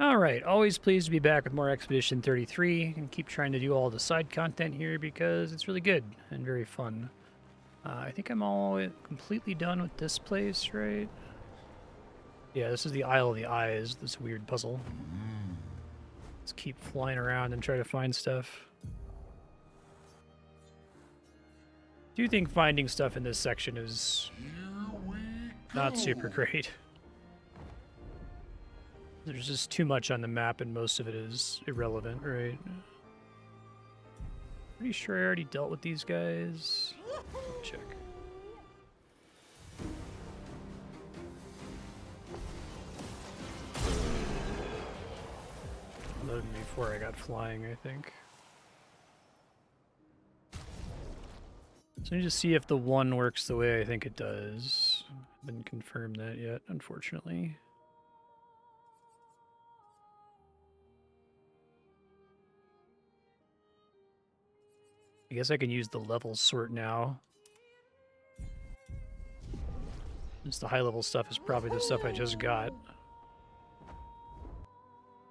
Alright, always pleased to be back with more Expedition 33, and keep trying to do all the side content here because it's really good and very fun. I think I'm all completely done with this place, right? Yeah, this is the Isle of the Eyes, this weird puzzle. Let's keep flying around and try to find stuff. Do you think finding stuff in this section is not super great? There's just too much on the map and most of it is irrelevant, right? Pretty sure I already dealt with these guys. Check. Loaded me before I got flying, I think. So I need to see if the one works the way I think it does. I haven't confirmed that yet, unfortunately. I guess I can use the level sort now. Since the high level stuff is probably the stuff I just got.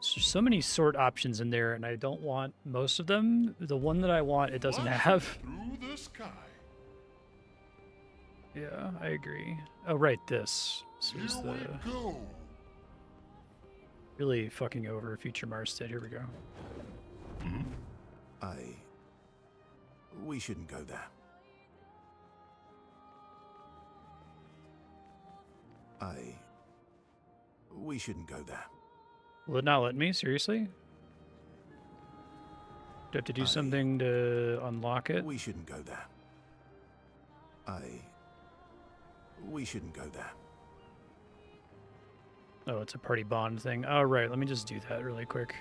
There's so many sort options in there, and I don't want most of them. The one that I want, it doesn't have. Through the sky. Yeah, I agree. Oh, right, this. This is the... Go. Really fucking over future Marstead. Here we go. We shouldn't go there. We shouldn't go there. Will it not let me? Seriously? Do I have to do something to unlock it? We shouldn't go there. We shouldn't go there. Oh, it's a party bond thing. Oh, right. Let me just do that really quick.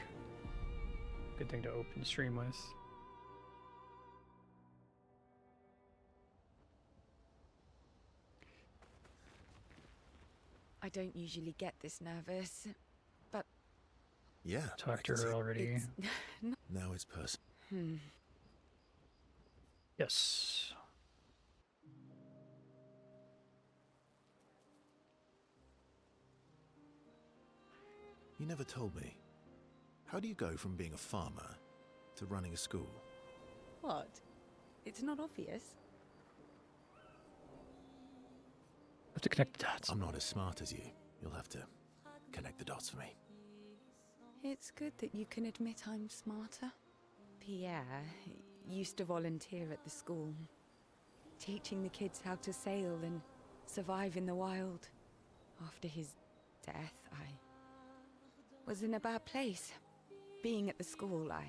Good thing to open stream with. I don't usually get this nervous, but... Yeah. Talked to her already. Now it's personal. Yes. You never told me. How do you go from being a farmer to running a school? What? It's not obvious. Have to connect the dots. I'm not as smart as you. You'll have to connect the dots for me. It's good that you can admit I'm smarter. Pierre used to volunteer at the school, teaching the kids how to sail and survive in the wild. After his death, I was in a bad place. Being at the school, I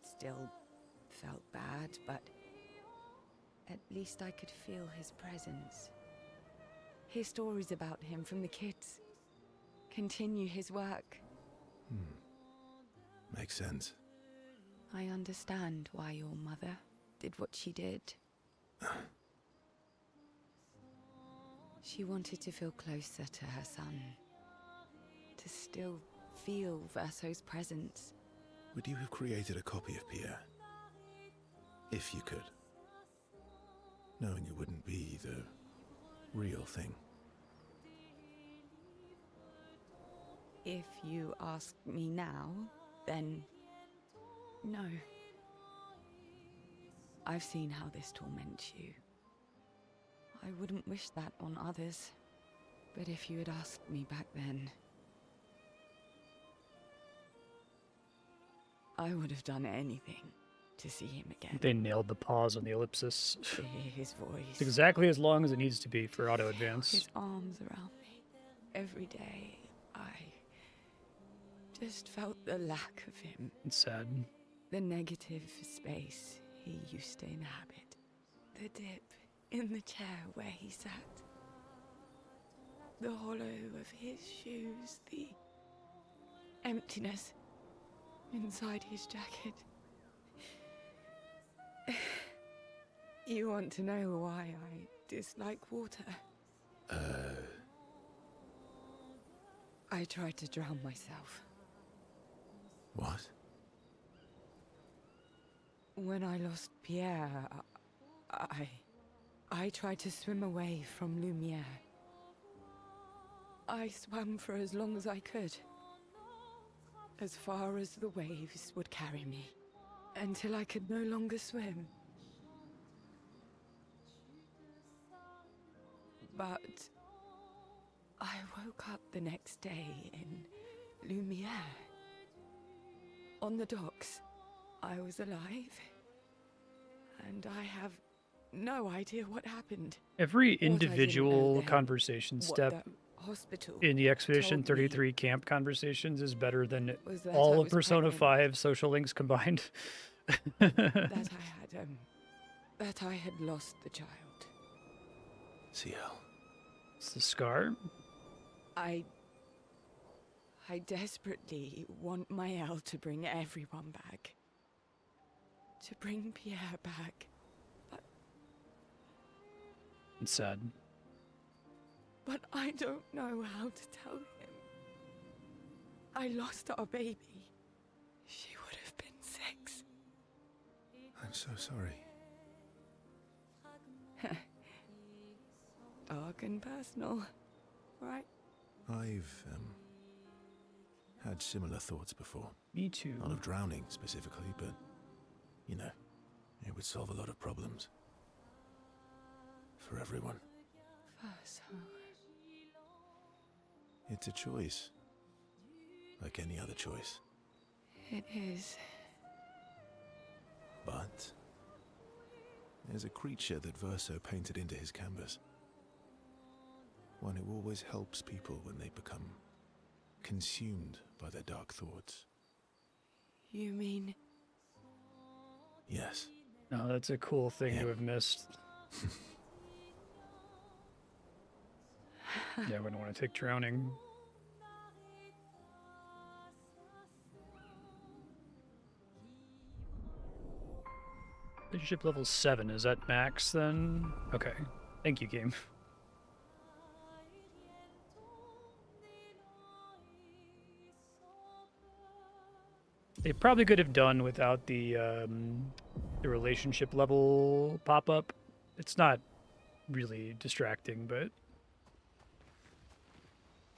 still felt bad, but at least I could feel his presence. Hear stories about him from the kids. Continue his work. Makes sense. I understand why your mother did what she did. She wanted to feel closer to her son. To still feel Verso's presence. Would you have created a copy of Pierre? If you could. Knowing it wouldn't be the real thing. If you ask me now, then no. I've seen how this torments you. I wouldn't wish that on others. But if you had asked me back then, I would have done anything to see him again. They nailed the pause on the ellipsis. To hear his voice. It's exactly as long as it needs to be for auto advance. His arms around me. Every day, I just felt the lack of him. It's sad. The negative space he used to inhabit. The dip in the chair where he sat. The hollow of his shoes. The emptiness inside his jacket. You want to know why I dislike water? I tried to drown myself. What? When I lost Pierre, I tried to swim away from Lumiere. I swam for as long as I could. as far as the waves would carry me, until I could no longer swim. But I woke up the next day in Lumiere. On the docks, I was alive. And I have no idea what happened. Every What I didn't know individual then, conversation what step the hospital in the Expedition told me 33 camp conversations is better than was that I all of was Persona pregnant. 5 social links combined. That I had lost the child. CL. It's the scar. I desperately want Maëlle to bring everyone back. To bring Pierre back. It's sad. But I don't know how to tell him. I lost our baby. She would have been 6. I'm so sorry. Dark and personal, right? I've, had similar thoughts before. Me too. Not of drowning specifically, but, you know, it would solve a lot of problems. For everyone. It's a choice. Like any other choice. It is. But there's a creature that Verso painted into his canvas. One who always helps people when they become consumed by their dark thoughts. You mean? Yes. No, that's a cool thing Yeah. to have missed. Yeah, I wouldn't want to take drowning. Leadership level 7, is that max then? Okay. Thank you, game. They probably could have done without the relationship level pop-up. It's not really distracting, but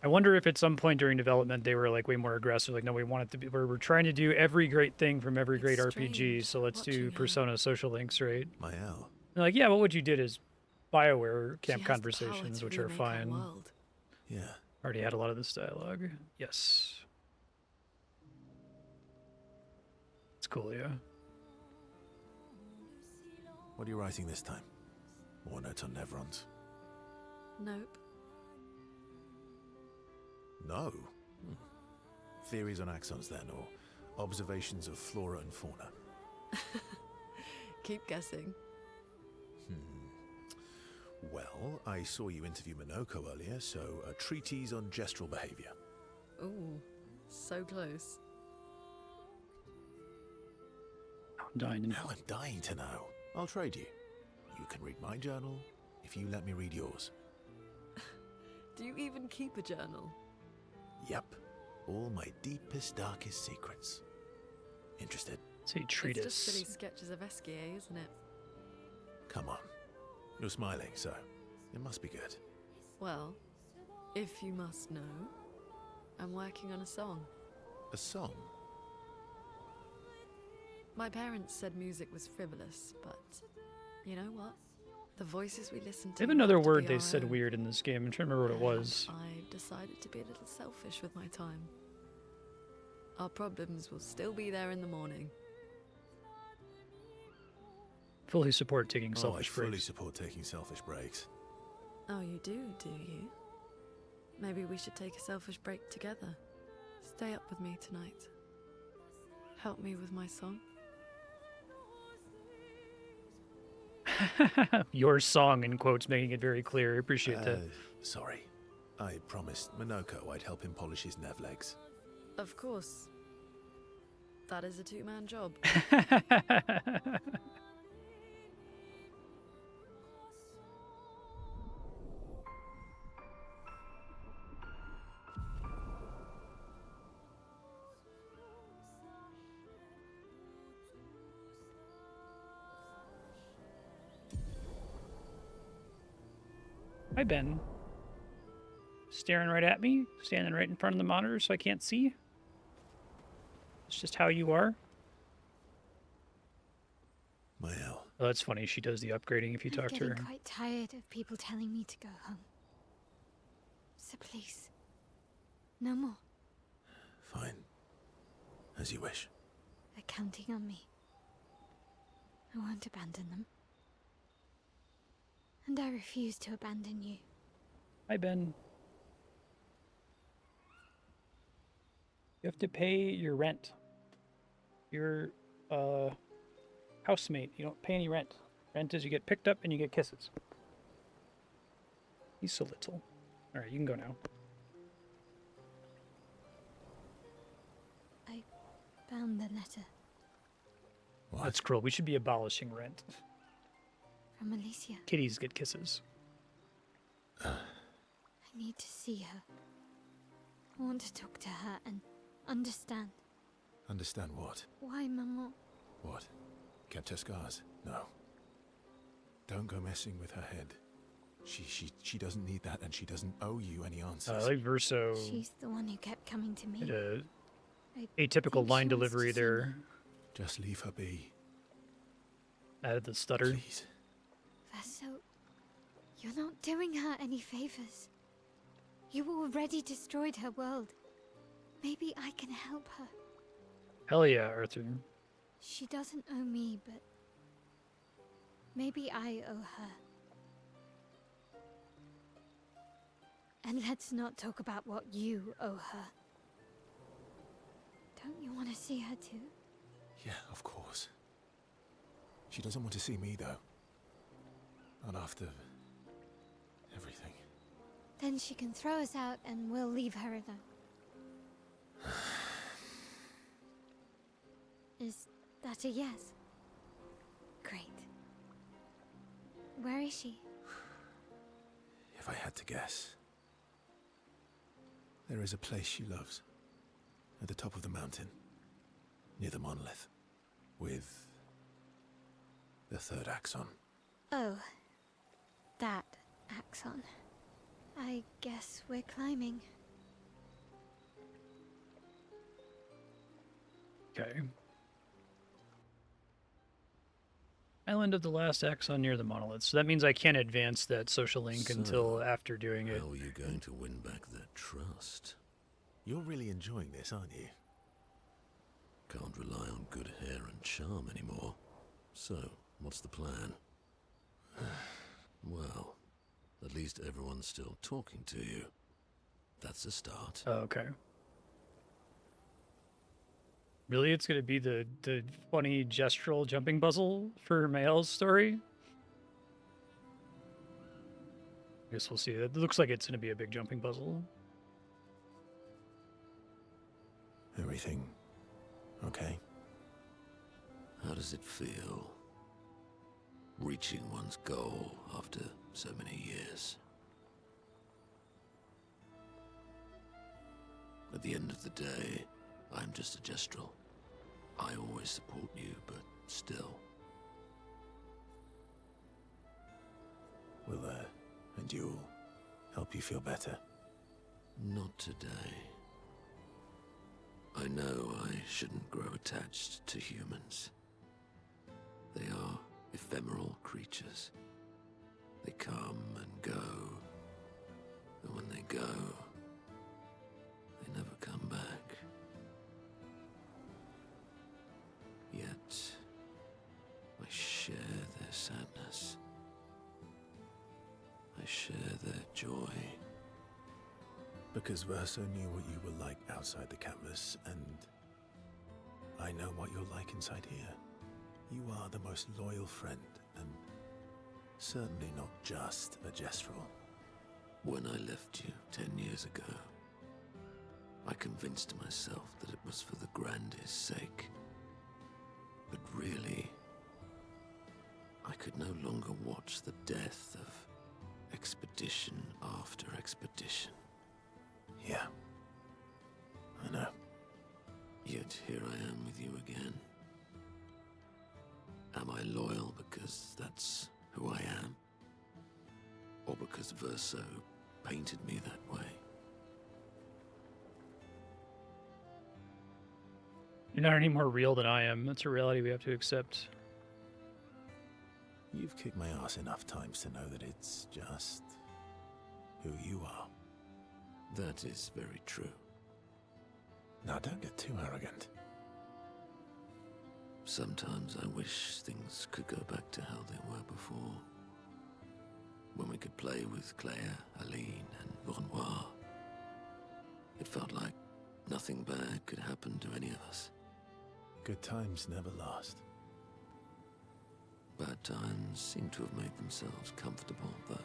I wonder if at some point during development they were like way more aggressive. Like, no, we want it to be. We're trying to do every great thing from every great It's RPG, strange so let's do watching her. Persona social links, right? Maëlle. They're like, yeah, well, what you did is BioWare She camp has the power conversations, to which are remake our fine. world. Yeah. Already had a lot of this dialogue. Yes. It's cool, yeah. What are you writing this time? More notes on Nevrons? Nope. No. Theories on axons then, or observations of flora and fauna? Keep guessing. Well, I saw you interview Minoko earlier, so a treatise on gestural behavior. Ooh, so close. I'm dying to know. Now I'm dying to know. I'll trade you. You can read my journal if you let me read yours. Do you even keep a journal? Yep. All my deepest, darkest secrets. Interested? It's a It's treatise. just silly sketches of Esquier, isn't it? Come on. You're smiling, so it must be good. Well, if you must know, I'm working on a song. A song? My parents said music was frivolous, but you know what? The voices we listen to. They have another have to word be they our said own. weird in this game. I'm trying to remember what it was. I've decided to be a little selfish with my time. Our problems will still be there in the morning. Fully support taking I selfish fully breaks. support taking selfish breaks. Oh, you do you? Maybe we should take a selfish break together. Stay up with me tonight. Help me with my song. Your song, in quotes, making it very clear. I appreciate Sorry. I promised Minoko I'd help him polish his Nev legs. Of course. That is a two-man job. that. Hi, Ben. Staring right at me, standing right in front of the monitor so I can't see. It's just how you are. Mael, Oh, that's funny. She does the upgrading if you I'm talk to her. getting quite tired of people telling me to go home. So please, no more. fine. As you wish. They're counting on me. I won't abandon them. And I refuse to abandon you. Hi, Ben. You have to pay your rent. Your housemate. You don't pay any rent. Rent is you get picked up and you get kisses. He's so little. All right, you can go now. I found the letter What? That's cruel. We should be abolishing rent. from Alicia. Kitties get kisses. I need to see her. I want to talk to her and understand. Understand what? Why, Maman? What? Kept her scars? No. Don't go messing with her head. She doesn't need that, and she doesn't owe you any answers. I like Verso. She's the one who kept coming to me. Had a I atypical think she line wants to delivery see there. me. Just leave her be. Added the stutter. Please. Vaso, you're not doing her any favors. You already destroyed her world. Maybe I can help her. Hell yeah, Arthur. She doesn't owe me, but maybe I owe her. And let's not talk about what you owe her. Don't you want to see her too? Yeah, of course. She doesn't want to see me, though. Not after everything. Then she can throw us out and we'll leave her alone. Is that a yes? Great. Where is she? If I had to guess, there is a place she loves. At the top of the mountain. Near the monolith. With the third axon. Oh, that axon. I guess we're climbing. Okay. Island of the last axon near the monolith. So that means I can't advance that social link So, until after doing it. How are you going to win back their trust? You're really enjoying this, aren't you? Can't rely on good hair and charm anymore. So, what's the plan? Well, at least everyone's still talking to you. That's a start. Oh, okay. Really, it's gonna be the funny gestural jumping puzzle for Mael's story? I guess we'll see. It looks like it's gonna be a big jumping puzzle. Everything okay? How does it feel? Reaching one's goal after so many years. At the end of the day, I'm just a gestural. I always support you, but still. Will a duel help you feel better? Not today. I know I shouldn't grow attached to humans. They are ephemeral creatures. They come and go. And when they go, they never come back. Yet, I share their sadness. I share their joy. Because Verso knew what you were like outside the canvas, and I know what you're like inside here. You are the most loyal friend, and certainly not just a gestural. When I left you 10 years ago, I convinced myself that it was for the grandest sake. But really, I could no longer watch the death of expedition after expedition. Yeah, I know. Yet here I am with you again. Am I loyal because that's who I am? Or because Verso painted me that way? You're not any more real than I am. That's a reality we have to accept. You've kicked my ass enough times to know that it's just who you are. That is very true. Now don't get too arrogant. Sometimes I wish things could go back to how they were before. When we could play with Clair, Aline, and Renoir. It felt like nothing bad could happen to any of us. Good times never last. Bad times seem to have made themselves comfortable, though.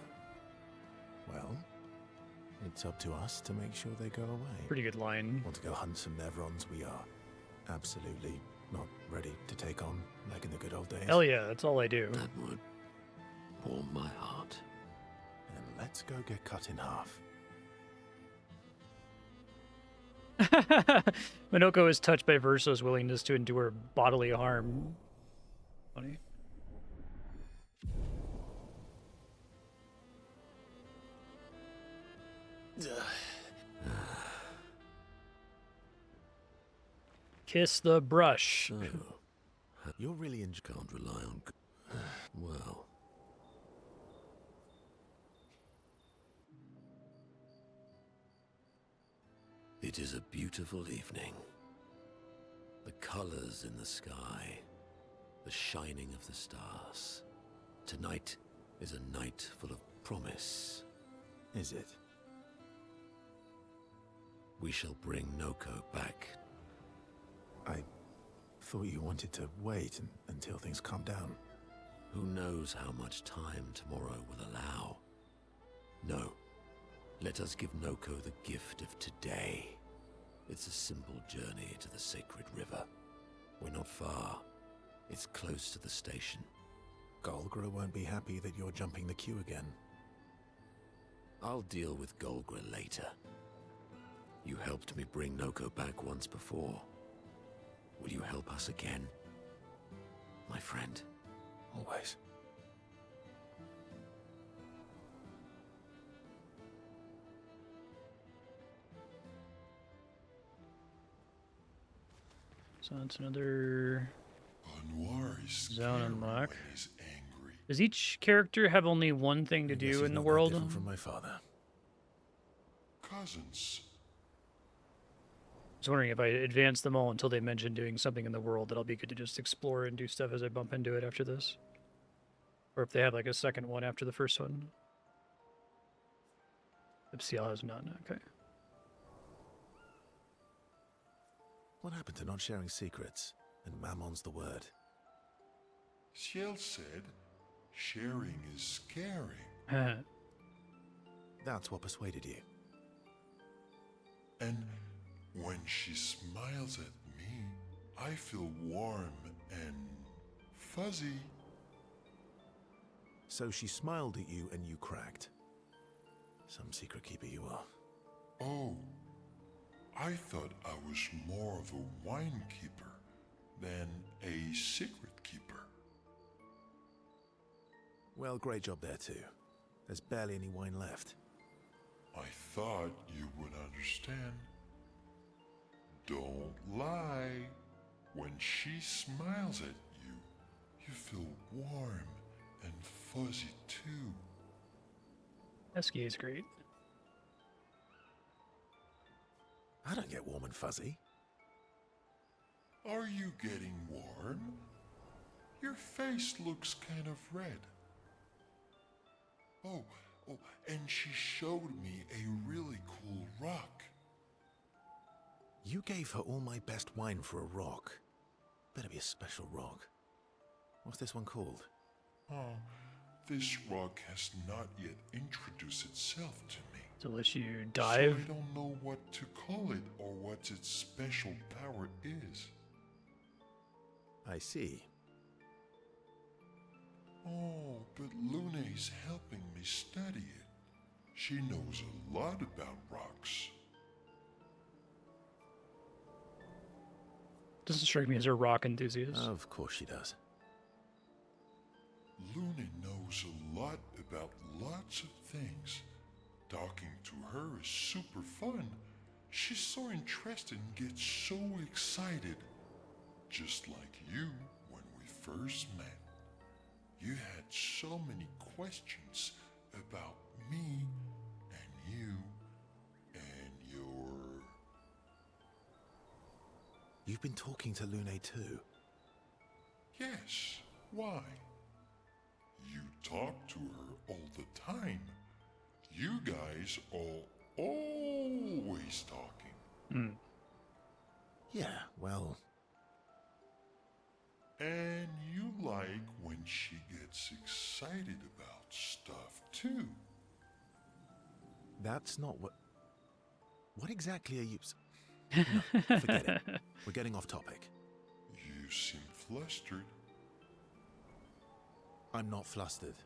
Well, it's up to us to make sure they go away. Pretty good line. Want to go hunt some Nevrons? We are absolutely not ready to take on like in the good old days. Hell yeah, that's all I do. That would warm my heart. And let's go get cut in half. Minoko is touched by Verso's willingness to endure bodily harm. Funny. Kiss the brush. So, You're really can't rely on... Well... It is a beautiful evening. The colors in the sky, the shining of the stars. Tonight is a night full of promise. Is it? We shall bring Noko back. I thought you wanted to wait until things calm down. Who knows how much time tomorrow will allow? No. Let us give Noko the gift of today. It's a simple journey to the sacred river. We're not far. It's close to the station. Golgra won't be happy that you're jumping the queue again. I'll deal with Golgra later. You helped me bring Noko back once before. Will you help us again? My friend. Always. So that's another Renoir is zone scary unlock. when he's angry. Does each character have only one thing to I guess do he's in the not that world? different from my father. Cousins. I was wondering if I advance them all until they mention doing something in the world, that'll be good to just explore and do stuff as I bump into it after this. Or if they have like a second one after the first one. Ipsial has none, okay. What happened to not sharing secrets? And Mammon's the word. Ciel said, sharing is caring. That's what persuaded you. And when she smiles at me, I feel warm and fuzzy. So she smiled at you and you cracked. Some secret keeper you are. Oh, I thought I was more of a wine keeper than a secret keeper. Well, great job there too. There's barely any wine left. I thought you would understand. Don't lie. When she smiles at you, you feel warm and fuzzy too. Esky is great. I don't get warm and fuzzy. Are you getting warm? Your face looks kind of red. Oh, and she showed me a really cool rock. You gave her all my best wine for a rock. Better be a special rock. What's this one called? Oh, this rock has not yet introduced itself to me. To let you So dive. I don't know what to call it or what its special power is. I see. Oh, but Luna is helping me study it. She knows a lot about rocks. Doesn't strike me as a rock enthusiast. Of course she does. Luna knows a lot about lots of things. Talking to her is super fun. She's so interested and gets so excited. just like you when we first met. You had so many questions about me and you and your... You've been talking to Lune too? Yes, why? You talk to her all the time. You guys are always talking. Yeah, well... And you like when she gets excited about stuff too. That's not what... What exactly are you... No, forget it. We're getting off topic. You seem flustered. I'm not flustered.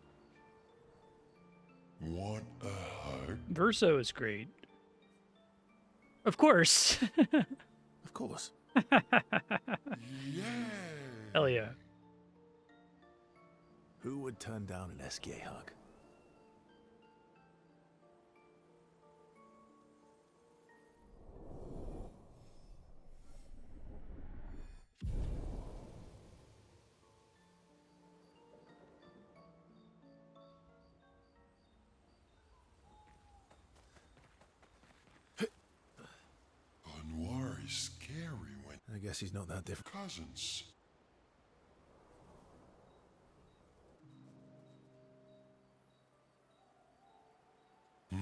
Want a hug? Verso is great. Of course. Of course. Yeah. Hell yeah. Who would turn down an Esquier hug? Renoir is scary when I guess he's not that different. cousins. I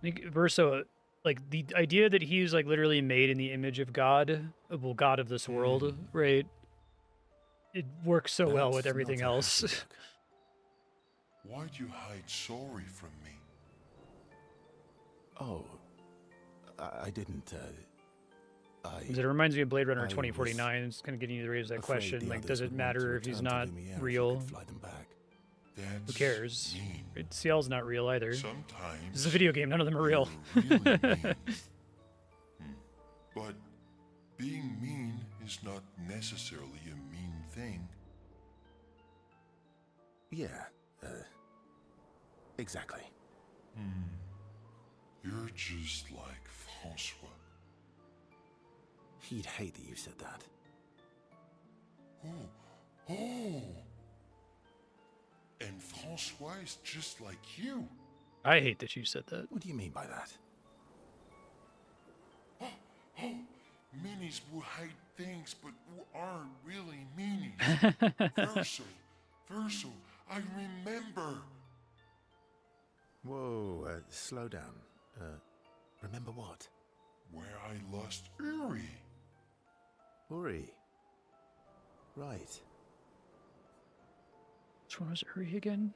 think Verso, like the idea that he's like literally made in the image of God, well, God of this world, right? It works so well with That's everything not a else. happy look. Why'd you hide sorry from me? Oh, I didn't, Because it reminds me of Blade Runner I was 2049. It's kind of getting you to raise that afraid question. the Like, others does it would want matter to if he's return to not Lumiere if you real? could fly them back. That's Who cares? mean. Right? CL's not real either. Sometimes This is a video game. None of them are real. you're really mean. But being mean is not necessarily a mean thing. Yeah, exactly. You're just like François. He'd hate that you said that. Oh. And François is just like you. I hate that you said that. What do you mean by that? Minis will hide things, but who aren't really meanies. Verso, I remember. Whoa, slow down. Remember what? Where I lost Uri. Uri. Right. Which one was Uri again?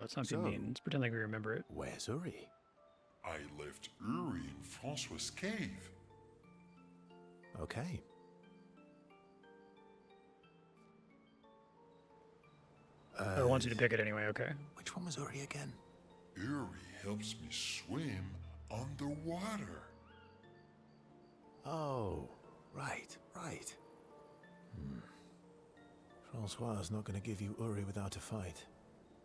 Let's not be So- mean. Let's pretend like we remember it. Where's Uri? I left Uri in François' cave. Okay. I want you to pick it anyway, okay. Which one was Uri again? Uri helps me swim underwater. Oh, right. François is not going to give you Uri without a fight.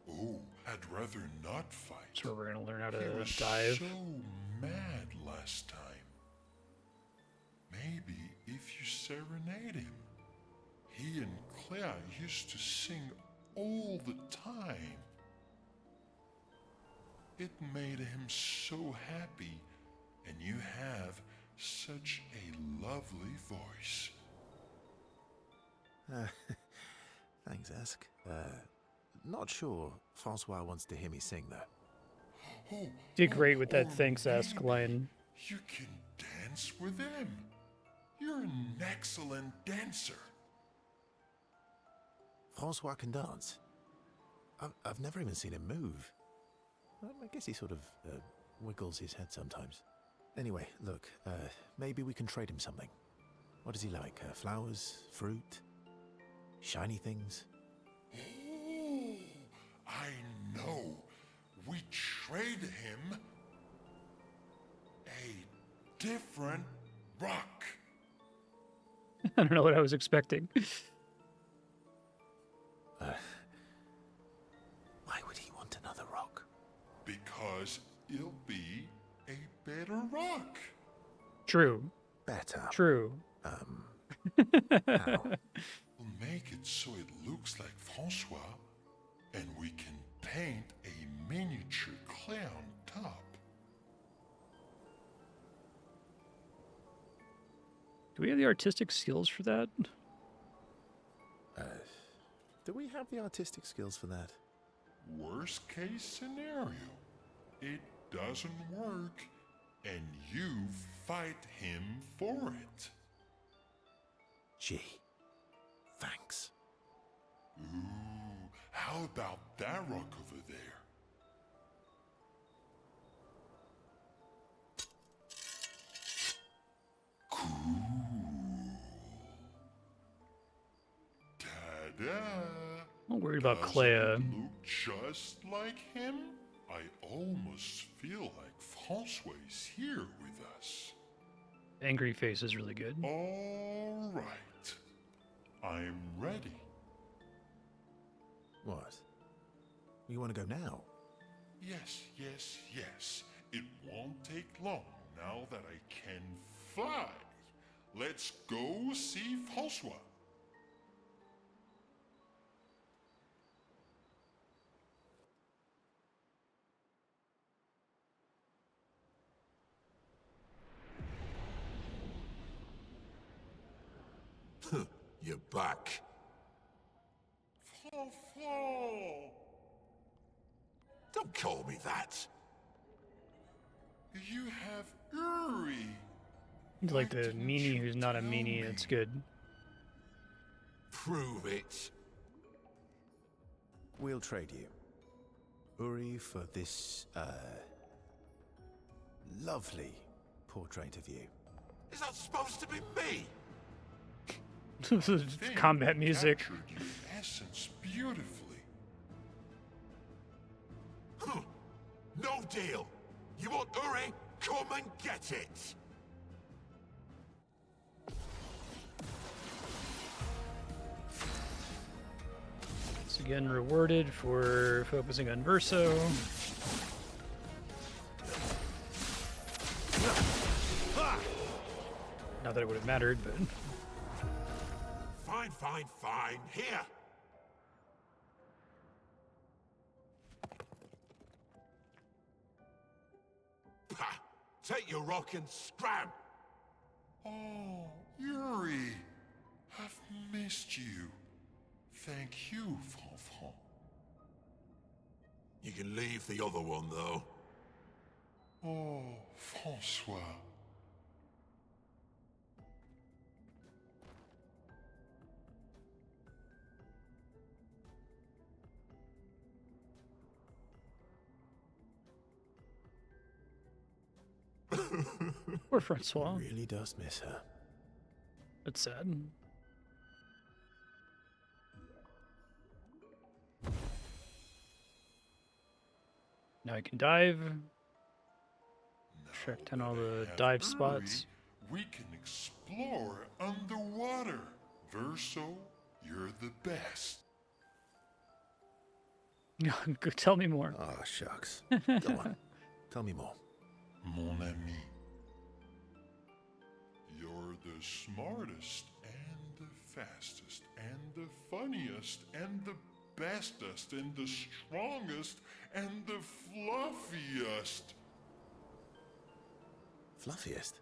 Oh, I'd rather not fight. That's where we're going to learn how He to was dive. so mad last time. Maybe if you serenade him. He and Clair used to sing all the time. It made him so happy, and you have such a lovely voice. Thanks, Ask. Not sure François wants to hear me sing, though. Did great with that or thanks-esque maybe line. You can dance with him. You're an excellent dancer. François can dance. I've never even seen him move. I guess he sort of wiggles his head sometimes. Anyway, look, maybe we can trade him something. What does he like? Flowers? Fruit? Shiny things? Oh, I know. We trade him a different rock. I don't know what I was expecting. Why would he want another rock? Because it'll be a better rock. True. Better. True. How? We'll make it so it looks like François, and we can paint a miniature Clair on top. Do we have the artistic skills for that? Do we have the artistic skills for that? Worst case scenario, it doesn't work, and you fight him for it. Gee, thanks. Ooh, how about that rock over there? Cool. Ta-da! I'm not worried about Doesn't Clair. it look just like him? I almost feel like François is here with us. Angry face is really good. All right. I'm ready. What? You want to go now? Yes, yes, yes. It won't take long now that I can fly. Let's go see François. You're back. François! Don't call me that. You have Uri. He's Why like the didn't meanie you who's not a tell meanie. me? It's good. Prove it. We'll trade you. Uri for this, lovely portrait of you. Is that supposed to be me? Think Combat you music. captured your essence beautifully. No deal. You want Uri? Come and get it. Once again, rewarded for focusing on Verso. Not that it would have mattered, but Fine, fine, fine. Here. Pah! Take your rock and scram. Oh, Uri. I've missed you. Thank you, François. You can leave the other one, though. Oh, François. poor Francois. Really does miss her. That's sad. Now I can dive. Check down all the Have dive Uri, spots. We can explore underwater. Verso, you're the best. Tell me more. Oh, shucks. Go on. Tell me more. Mon ami. You're the smartest and the fastest and the funniest and the bestest and the strongest and the fluffiest. Fluffiest?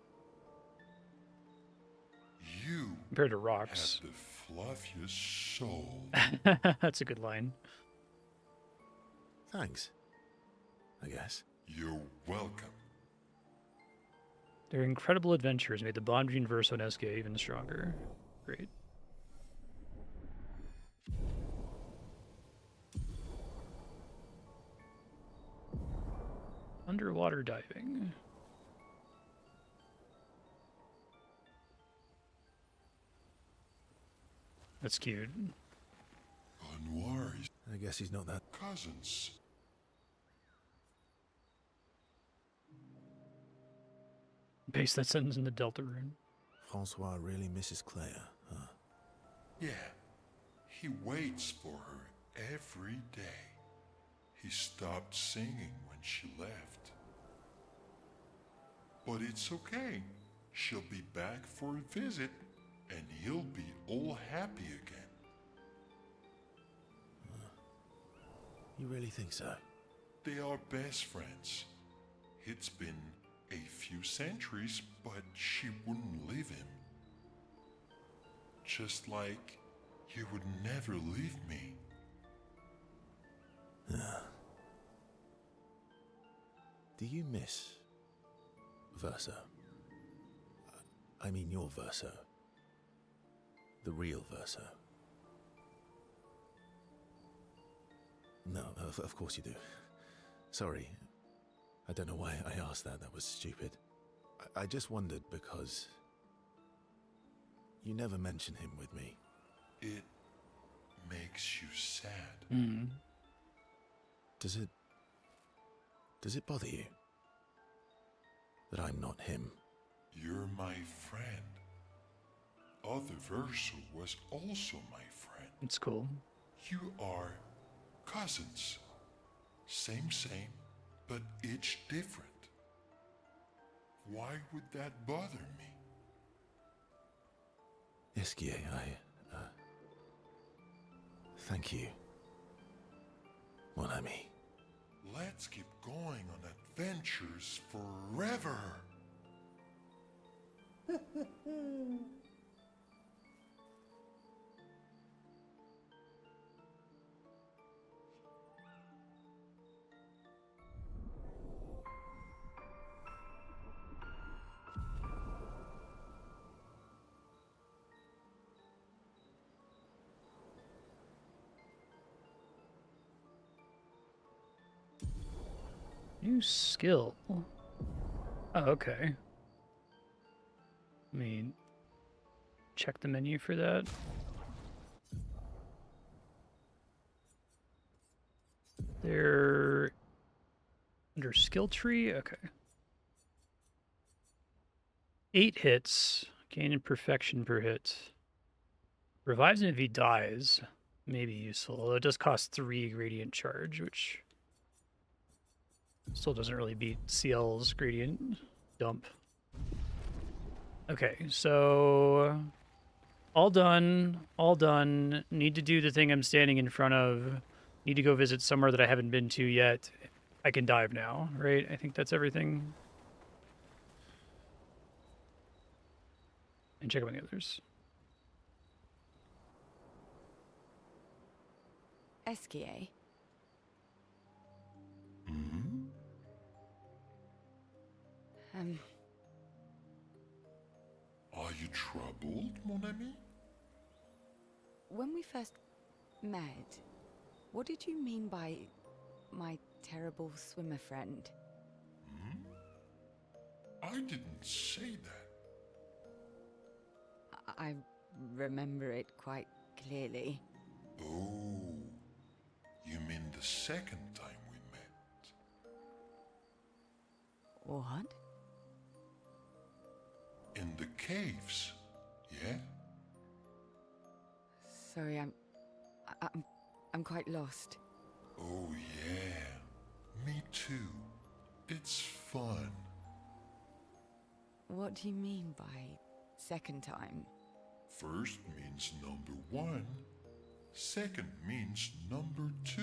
You Compared to have rocks. the fluffiest soul. That's a good line. Thanks. I guess. You're welcome. Their incredible adventures made the bond between Verso and SK even stronger. Great. Underwater diving. That's cute. Renoir is I guess he's not that. cousins. Paste that sentence in the Delta rune. François really misses Claire, huh? Yeah, he waits for her every day. He stopped singing when she left. But it's okay. She'll be back for a visit and he'll be all happy again. You really think so? They are best friends. It's been a few centuries, but she wouldn't leave him. Just like he would never leave me. Do you miss Verso? I mean your Verso. The real Verso. No, of course you do. Sorry. I don't know why I asked that. That was stupid. I just wondered because you never mention him with me. It makes you sad. Mm. Does it bother you that I'm not him? You're my friend. Other Verso was also my friend. It's cool. You are cousins. Same, but each different. Why would that bother me? Esquier, thank you, mon ami. Let's keep going on adventures forever. New skill. Oh, okay. Let me check the menu for that. They're under skill tree. Okay. 8 hits, gain in perfection per hit. Revives him if he dies. May be useful. Although it does cost 3 gradient charge, which still doesn't really beat CL's gradient dump. Okay, so all done, all done. Need to do the thing I'm standing in front of. Need to go visit somewhere that I haven't been to yet. I can dive now, right? I think that's everything. And check out the others. Esquier. Are you troubled, mon ami? When we first met, what did you mean by my terrible swimmer friend? I didn't say that. I remember it quite clearly. Oh, you mean the second time we met? What? In the caves, yeah? Sorry, I'm quite lost. Oh yeah, me too. It's fun. What do you mean by second time? First means number 1. Second means number 2.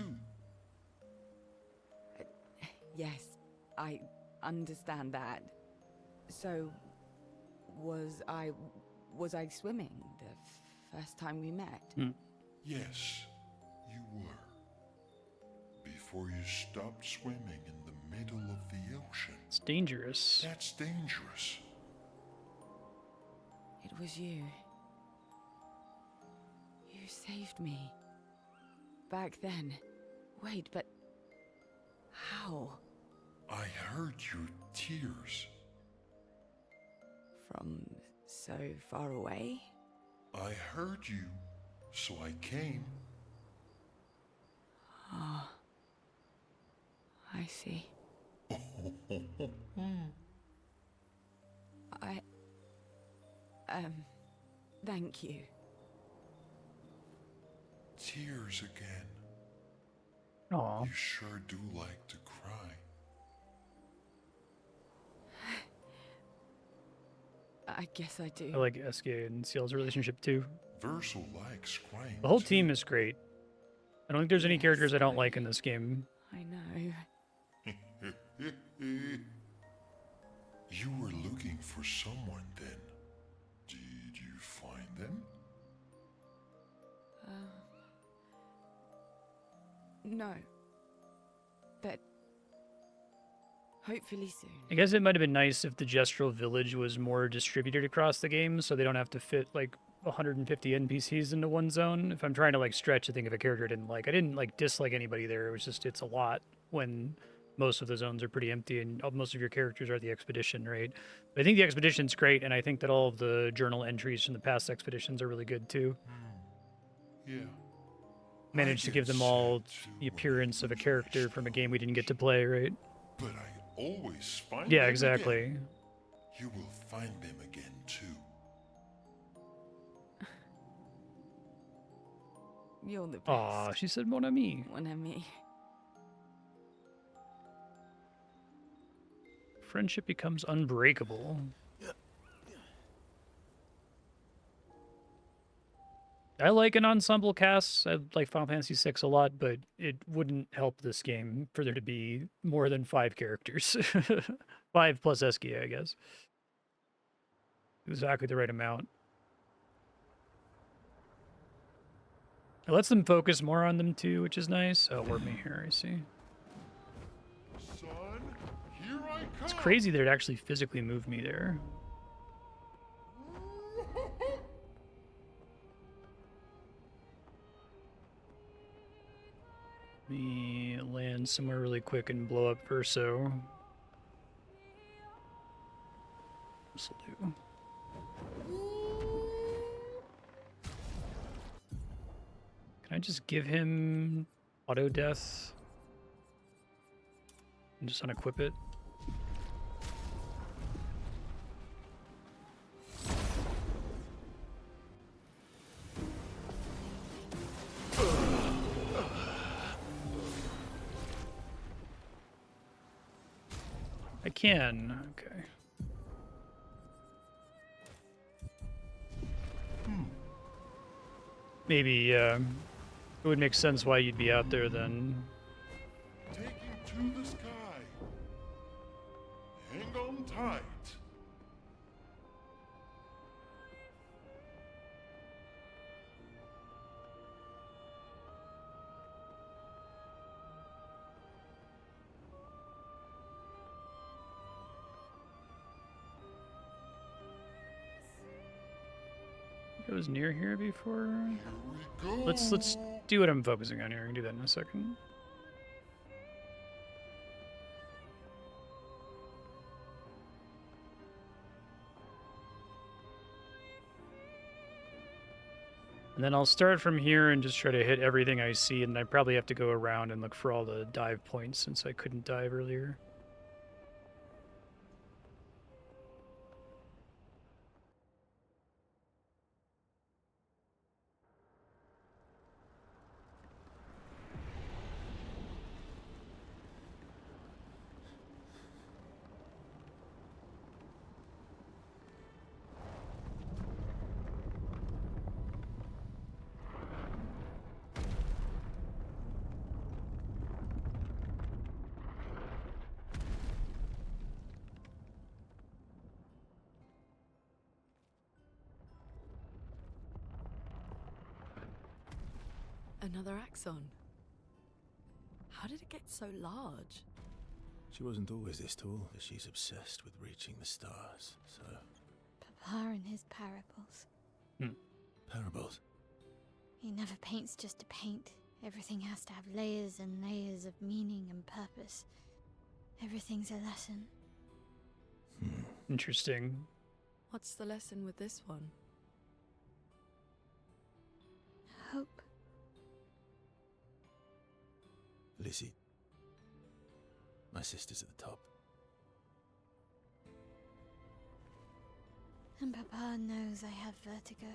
Yes, I understand that. So, was I swimming the first time we met? Yes, you were. Before you stopped swimming in the middle of the ocean. It's dangerous. That's dangerous. It was you. You saved me. Back then. Wait, but how? I heard your tears. From so far away? I heard you, so I came. Ah, I see. Thank you. Tears again. Aw. You sure do like to cry. I guess I do. I like SK and Ciel's relationship too. Verso likes crime. The whole too. team is great. I don't think there's any Yes, characters I don't like in this game. I know. You were looking for someone then. Did you find them? No. But hopefully soon. I guess it might have been nice if the Gestural Village was more distributed across the game, so they don't have to fit like 150 NPCs into one zone. If I'm trying to like stretch to think of a character I didn't like, I didn't like dislike anybody there. It was just it's a lot when most of the zones are pretty empty and most of your characters are the expedition, right? But I think the expedition's great, and I think that all of the journal entries from the past expeditions are really good too. Yeah. Managed to give them all the appearance of a character from a game we didn't get to play, right? But I always find Yeah, them exactly. again. You will find them again too. You're the best. Aw, she said mon ami. Mon ami. Friendship becomes unbreakable. I like an ensemble cast. I like Final Fantasy VI a lot, but it wouldn't help this game for there to be more than 5 characters. 5 plus Eskia, I guess. Exactly the right amount. It lets them focus more on them too, which is nice. Oh, warp me here, I see. Son, here I come. It's crazy that it actually physically moved me there. Let me land somewhere really quick and blow up Verso. This'll do. Can I just give him auto death and just unequip it? I can. Okay. Maybe it would make sense why you'd be out there then. Taking to the sky. Hang on tight. I was near here before. Here we go. Let's do what I'm focusing on here. I can do that in a second. And then I'll start from here and just try to hit everything I see, and I probably have to go around and look for all the dive points since I couldn't dive earlier. Another axon. How did it get so large? She wasn't always this tall, but she's obsessed with reaching the stars, so... Papa and his parables. Parables? He never paints just to paint. Everything has to have layers and layers of meaning and purpose. Everything's a lesson. Interesting. What's the lesson with this one? Hope. Lizzie. My sister's at the top. And Papa knows I have vertigo.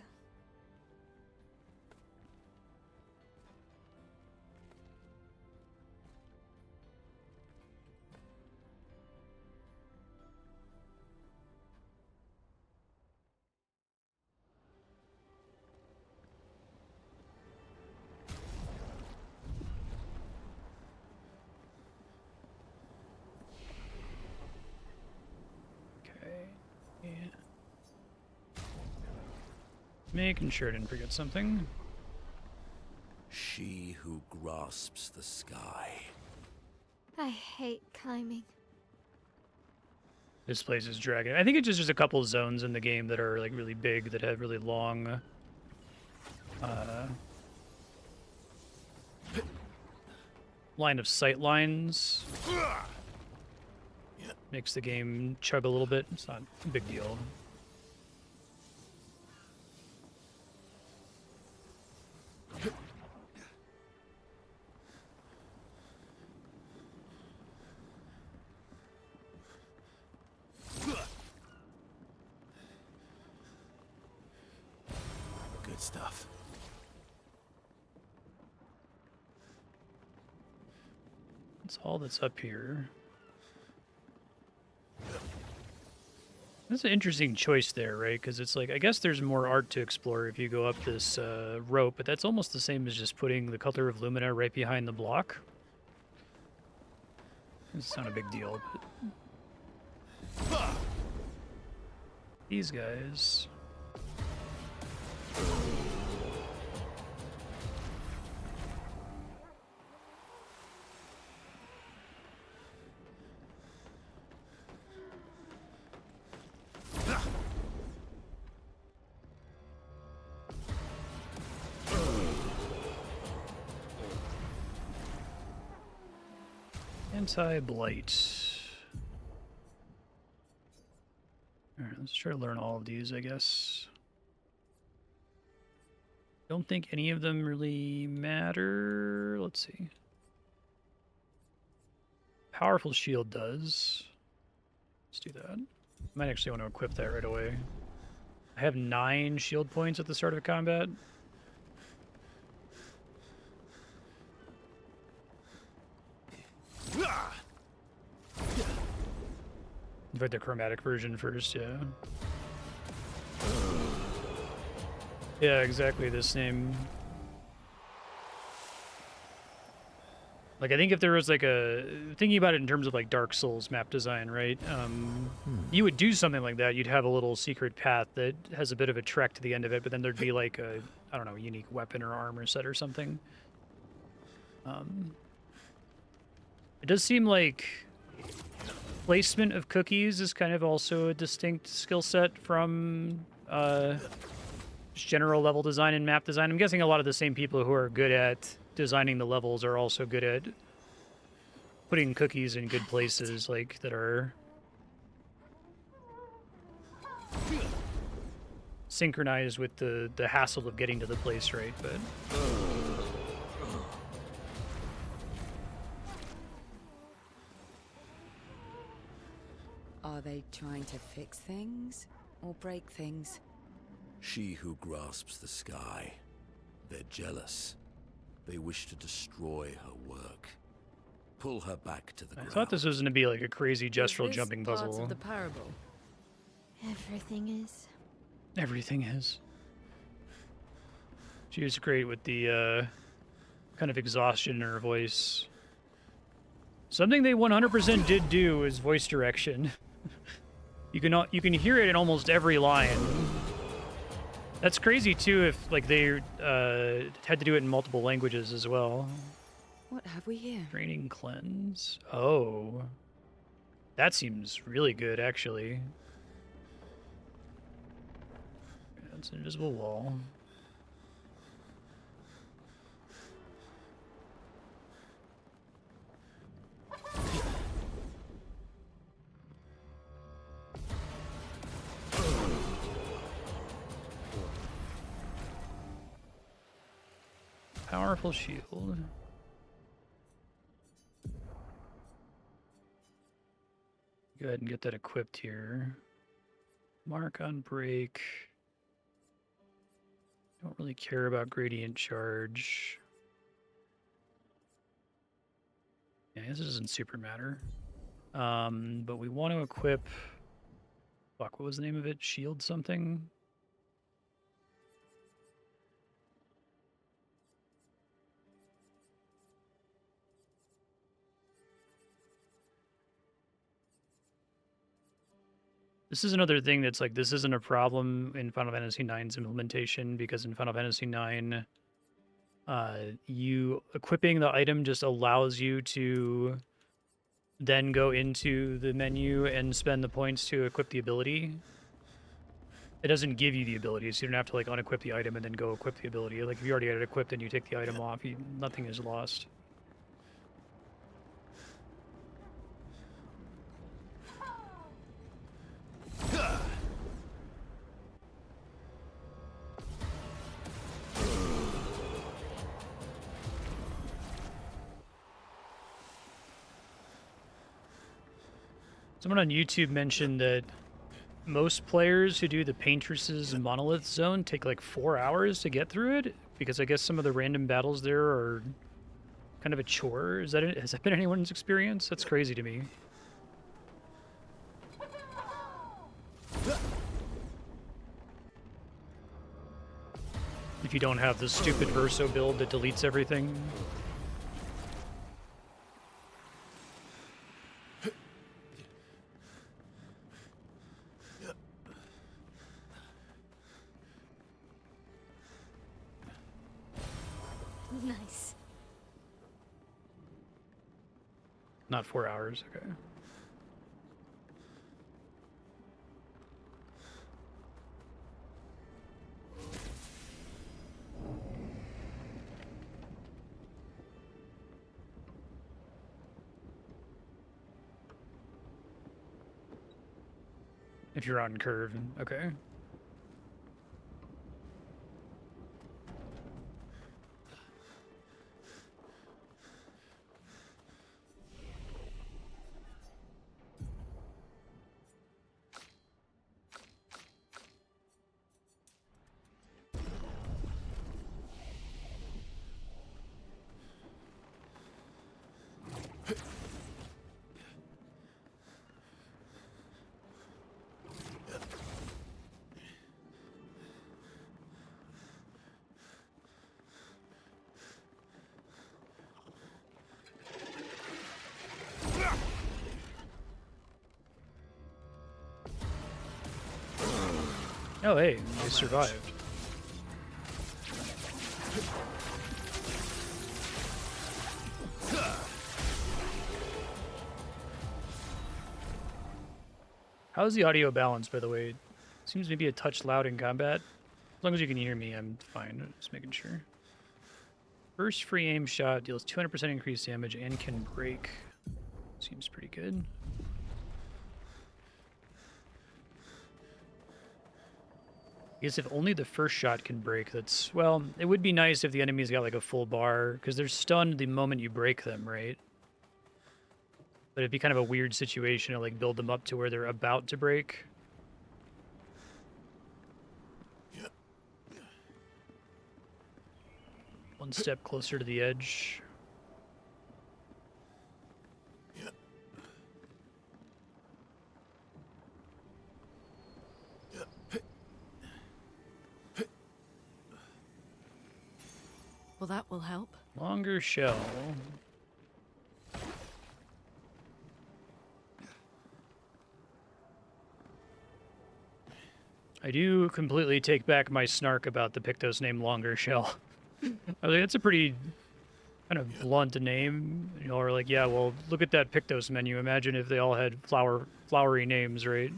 Making sure I didn't forget something. She who grasps the sky. I hate climbing. This place is dragging. I think it's just a couple zones in the game that are like really big, that have really long line of sight lines. Makes the game chug a little bit. It's not a big deal. Good stuff. That's all that's up here. That's an interesting choice there, right? Because it's like, I guess there's more art to explore if you go up this rope, but that's almost the same as just putting the color of Lumina right behind the block. It's not a big deal, but... These guys... Anti-blight. Alright, let's try to learn all of these, I guess. Don't think any of them really matter. Let's see. Powerful shield does. Let's do that. Might actually want to equip that right away. I have 9 shield points at the start of combat. Invite the chromatic version first, yeah. Yeah, exactly the same. Like, I think if there was like a... Thinking about it in terms of like Dark Souls map design, right? You would do something like that. You'd have a little secret path that has a bit of a trek to the end of it, but then there'd be like a, I don't know, unique weapon or armor set or something. It does seem like placement of cookies is kind of also a distinct skill set from just general level design and map design. I'm guessing a lot of the same people who are good at designing the levels are also good at putting cookies in good places, like that are synchronized with the hassle of getting to the place, right? But Are they trying to fix things or break things? She who grasps the sky. They're jealous. They wish to destroy her work. Pull her back to the ground. I thought this was going to be like a crazy gestural Is this jumping part puzzle. of the parable? Everything is. Everything is. She was great with the kind of exhaustion in her voice. Something they 100% did do is voice direction. You can hear it in almost every line. That's crazy too if like they had to do it in multiple languages as well. What have we here? Draining cleanse. Oh. That seems really good actually. That's an invisible wall. Powerful shield. Go ahead and get that equipped here. Mark on break. Don't really care about gradient charge. Yeah, this doesn't super matter. But we want to equip... Fuck, what was the name of it? Shield something? This is another thing that's like, this isn't a problem in Final Fantasy IX's implementation, because in Final Fantasy IX, you equipping the item just allows you to then go into the menu and spend the points to equip the ability. It doesn't give you the ability, so you don't have to like unequip the item and then go equip the ability. Like if you already had it equipped and you take the item off, nothing is lost. Someone on YouTube mentioned that most players who do the Paintress's Monolith Zone take like 4 hours to get through it, because I guess some of the random battles there are kind of a chore. Has that been anyone's experience? That's crazy to me. If you don't have the stupid Verso build that deletes everything. Nice. Not 4 hours, okay. If you're on curve, okay. Oh, hey, they survived. How's the audio balance, by the way? Seems maybe a touch loud in combat. As long as you can hear me, I'm fine. Just making sure. First free aim shot deals 200% increased damage and can break. Seems pretty good. I guess if only the first shot can break, that's... Well, it would be nice if the enemy's got like a full bar, because they're stunned the moment you break them, right? But it'd be kind of a weird situation to like build them up to where they're about to break. One step closer to the edge. Well, that will help. Longer shell. I do completely take back my snark about the Pictos name Longer Shell. I was like, that's a pretty kind of blunt name. You know, or like, yeah, well, look at that Pictos menu. Imagine if they all had flowery names, right?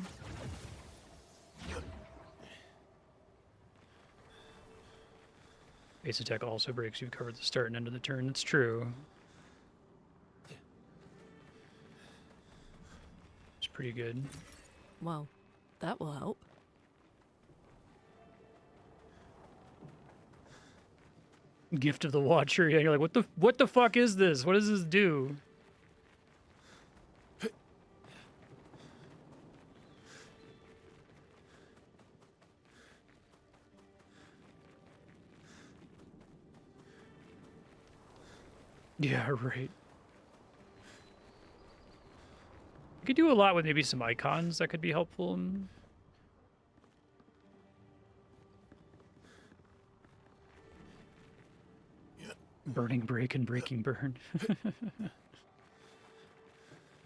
Base attack also breaks. You've covered the start and end of the turn. That's true. It's pretty good. Well, that will help. Gift of the Watcher. Yeah, you're like, what the fuck is this? What does this do? Yeah, right. You could do a lot with maybe some icons that could be helpful. Burning Break and Breaking Burn.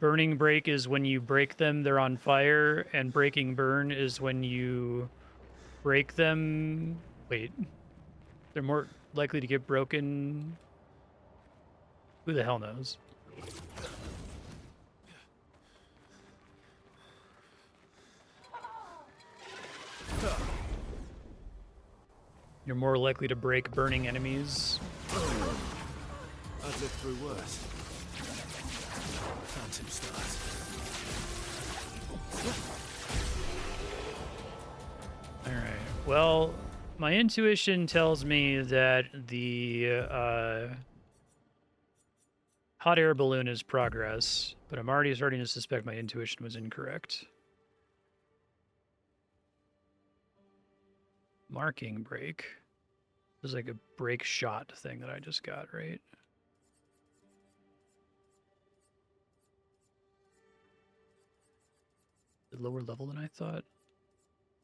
Burning break is when you break them, they're on fire, and breaking burn is when you break them. Wait, they're more likely to get broken. Who the hell knows? You're more likely to break burning enemies. I've lived through worse. Phantom stars. Alright, well, my intuition tells me that the hot air balloon is progress, but I'm already starting to suspect my intuition was incorrect. Marking break. There's like a break shot thing that I just got, right? Lower level than I thought.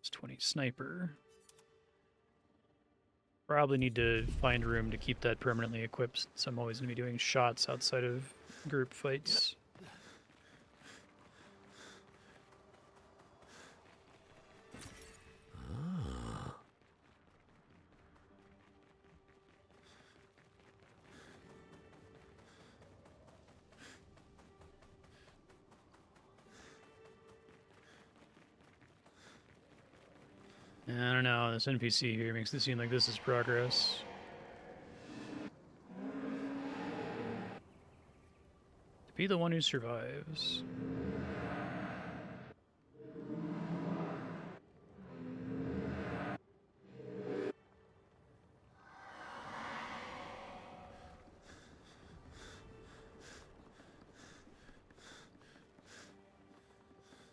It's 20 sniper. Probably need to find room to keep that permanently equipped, so I'm always going to be doing shots outside of group fights. I don't know, this NPC here makes it seem like this is progress. To be the one who survives.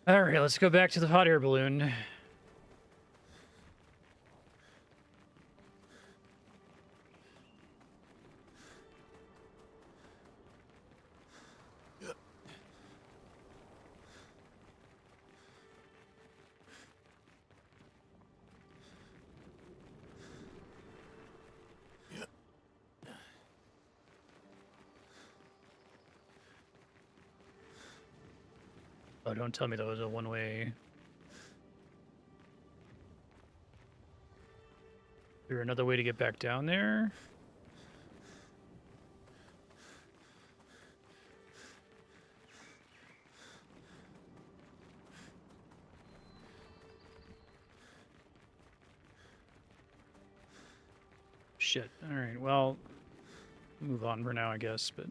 Alright, let's go back to the hot air balloon. Oh, don't tell me that was a one-way. Is there another way to get back down there? Shit. Alright, well, move on for now, I guess, but...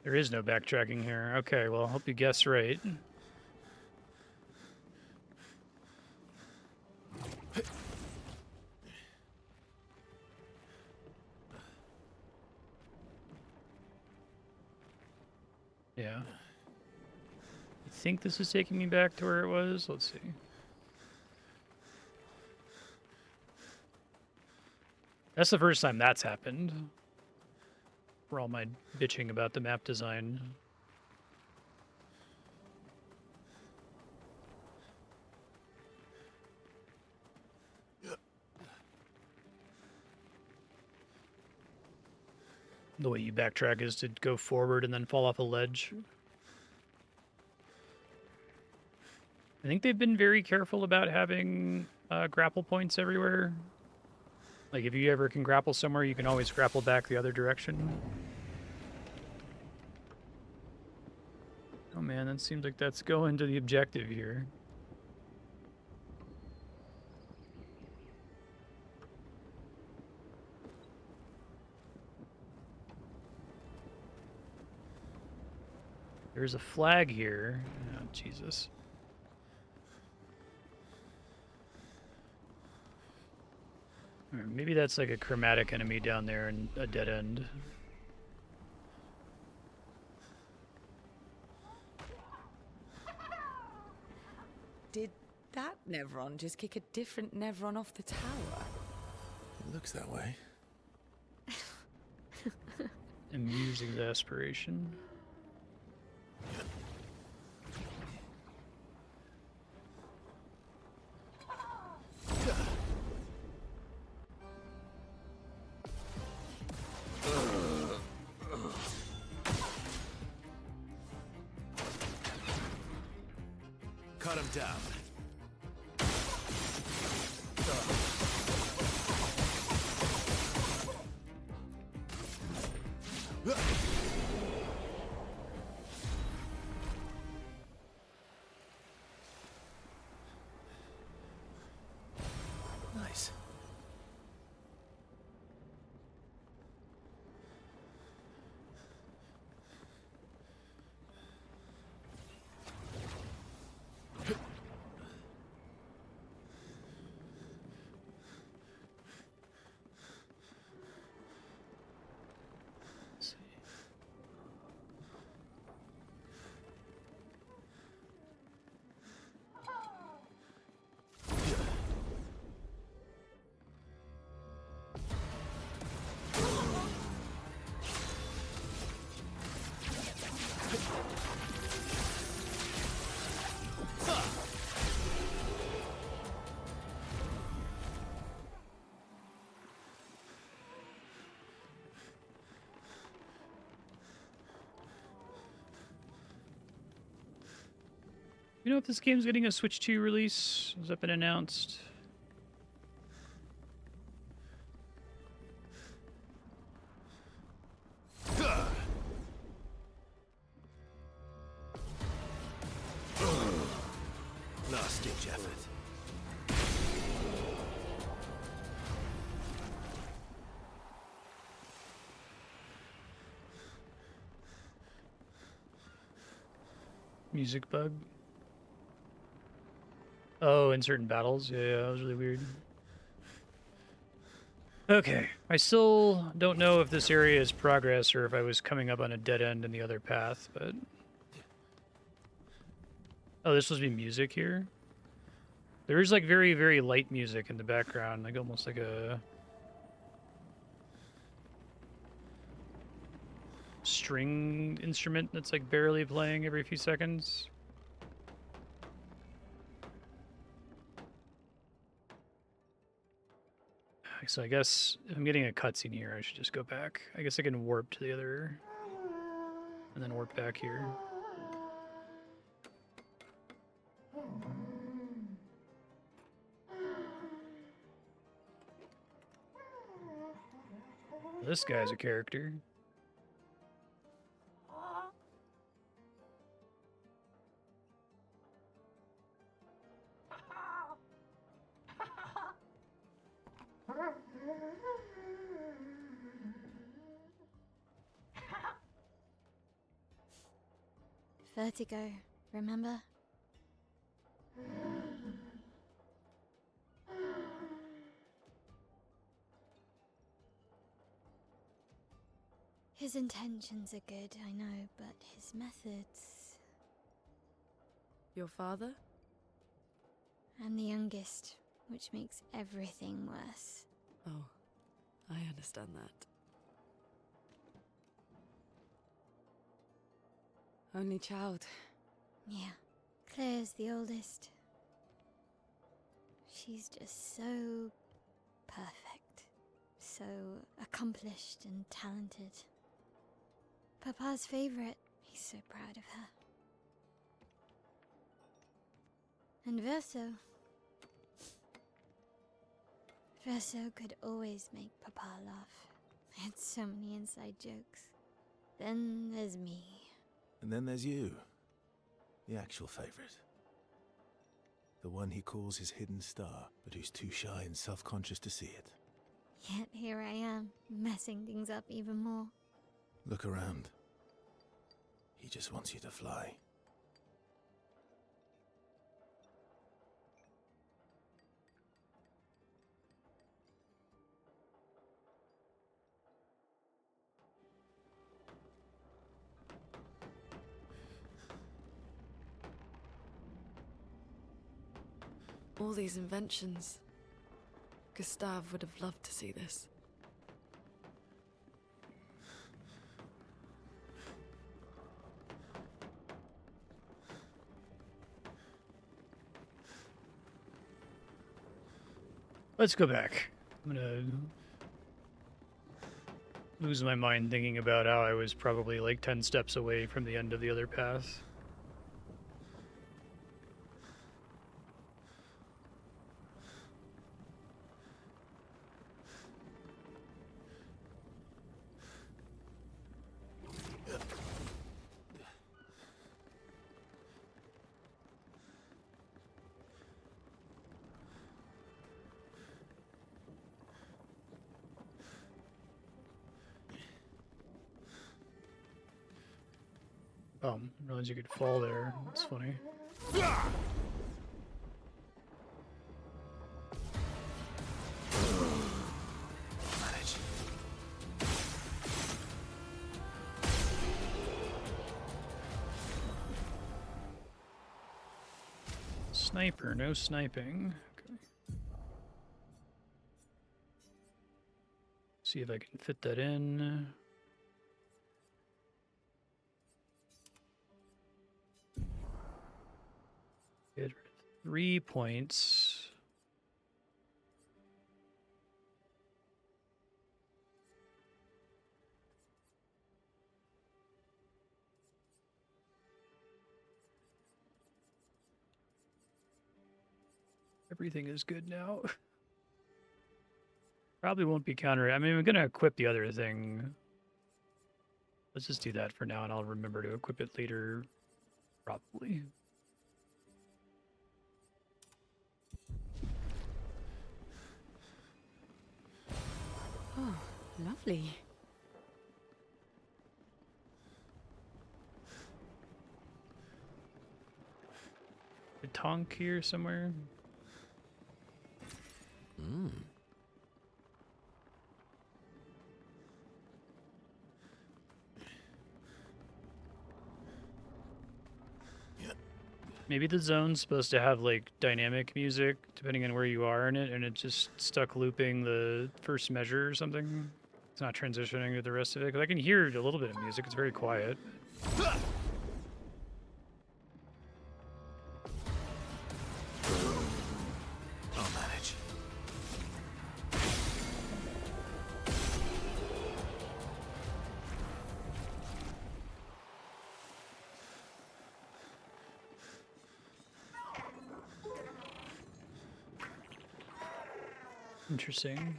There is no backtracking here. Okay, well, I hope you guess right. Yeah. I think this is taking me back to where it was. Let's see. That's the first time that's happened. For all my bitching about the map design. The way you backtrack is to go forward and then fall off a ledge. I think they've been very careful about having grapple points everywhere. Like, if you ever can grapple somewhere, you can always grapple back the other direction. Oh man, that seems like that's going to the objective here. There's a flag here. Oh, Jesus. Or maybe that's like a chromatic enemy down there and a dead end. Did that Nevron just kick a different Nevron off the tower? It looks that way. Amuse exasperation. Cut him down. Nice. You know if this game's getting a Switch 2 release? Has that been announced? Last ditch effort. Music bug. Oh, in certain battles? Yeah, that was really weird. Okay, I still don't know if this area is progress or if I was coming up on a dead end in the other path, but... Oh, this supposed to be music here? There is, like, very, very light music in the background, like almost like a... string instrument that's, like, barely playing every few seconds. So I guess if I'm getting a cutscene here, I should just go back. I guess I can warp to the other... and then warp back here. This guy's a character. Vertigo, remember? His intentions are good, I know, but his methods... Your father? I'm the youngest, which makes everything worse. Oh, I understand that. Only child. Yeah, Claire's the oldest. She's just so perfect, so accomplished and talented. Papa's favorite, he's so proud of her. And Verso could always make Papa laugh. I had so many inside jokes. Then there's me. And then there's you. The actual favorite. The one he calls his hidden star, but who's too shy and self-conscious to see it. Yet here I am, messing things up even more. Look around. He just wants you to fly. All these inventions. Gustave would have loved to see this. Let's go back. I'm gonna lose my mind thinking about how I was probably like 10 steps away from the end of the other path. Oh, I didn't realize you could fall there. That's funny. Manage. Sniper, no sniping. Okay. See if I can fit that in. Get 3 points. Everything is good now. Probably won't be counter. I mean, we're gonna equip the other thing. Let's just do that for now, and I'll remember to equip it later, probably. Oh, lovely. A tonk here somewhere. Hmm. Maybe the zone's supposed to have like dynamic music depending on where you are in it, and it just stuck looping the first measure or something. It's not transitioning to the rest of it. 'Cause I can hear a little bit of music. It's very quiet. I'll manage. Interesting.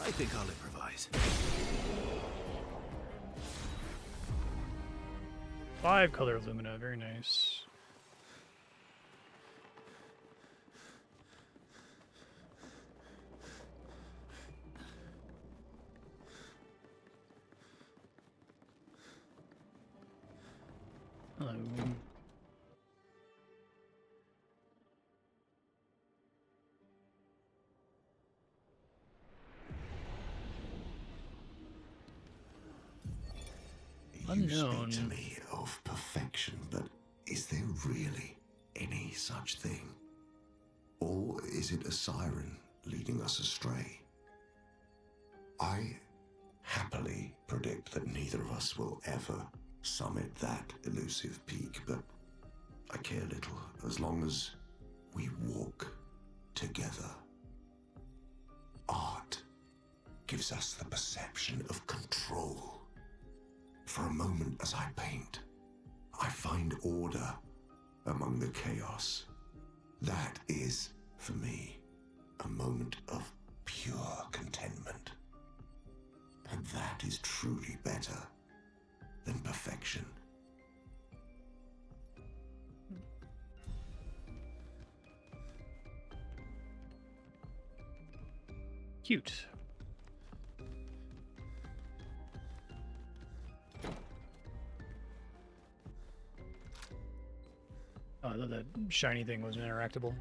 I think I'll improvise. 5 color Lumina, very nice. Hello. You speak Unknown. to me of perfection, but is there really any such thing? Or is it a siren leading us astray? I happily predict that neither of us will ever summit that elusive peak, but I care little as long as we walk together. Art gives us the perception of control. For a moment as I paint, I find order among the chaos. That is, for me, a moment of pure contentment. And that is truly better than perfection. Cute. Oh, I thought that shiny thing was interactable.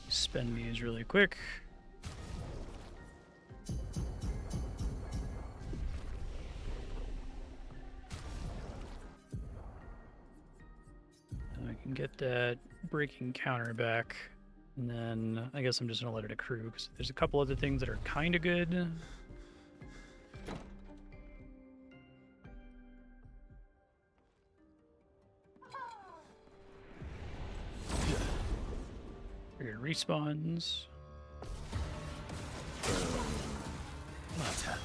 Spend these really quick. And I can get that breaking counter back. And then I guess I'm just gonna let it accrue because there's a couple other things that are kind of good. Here respawns. What?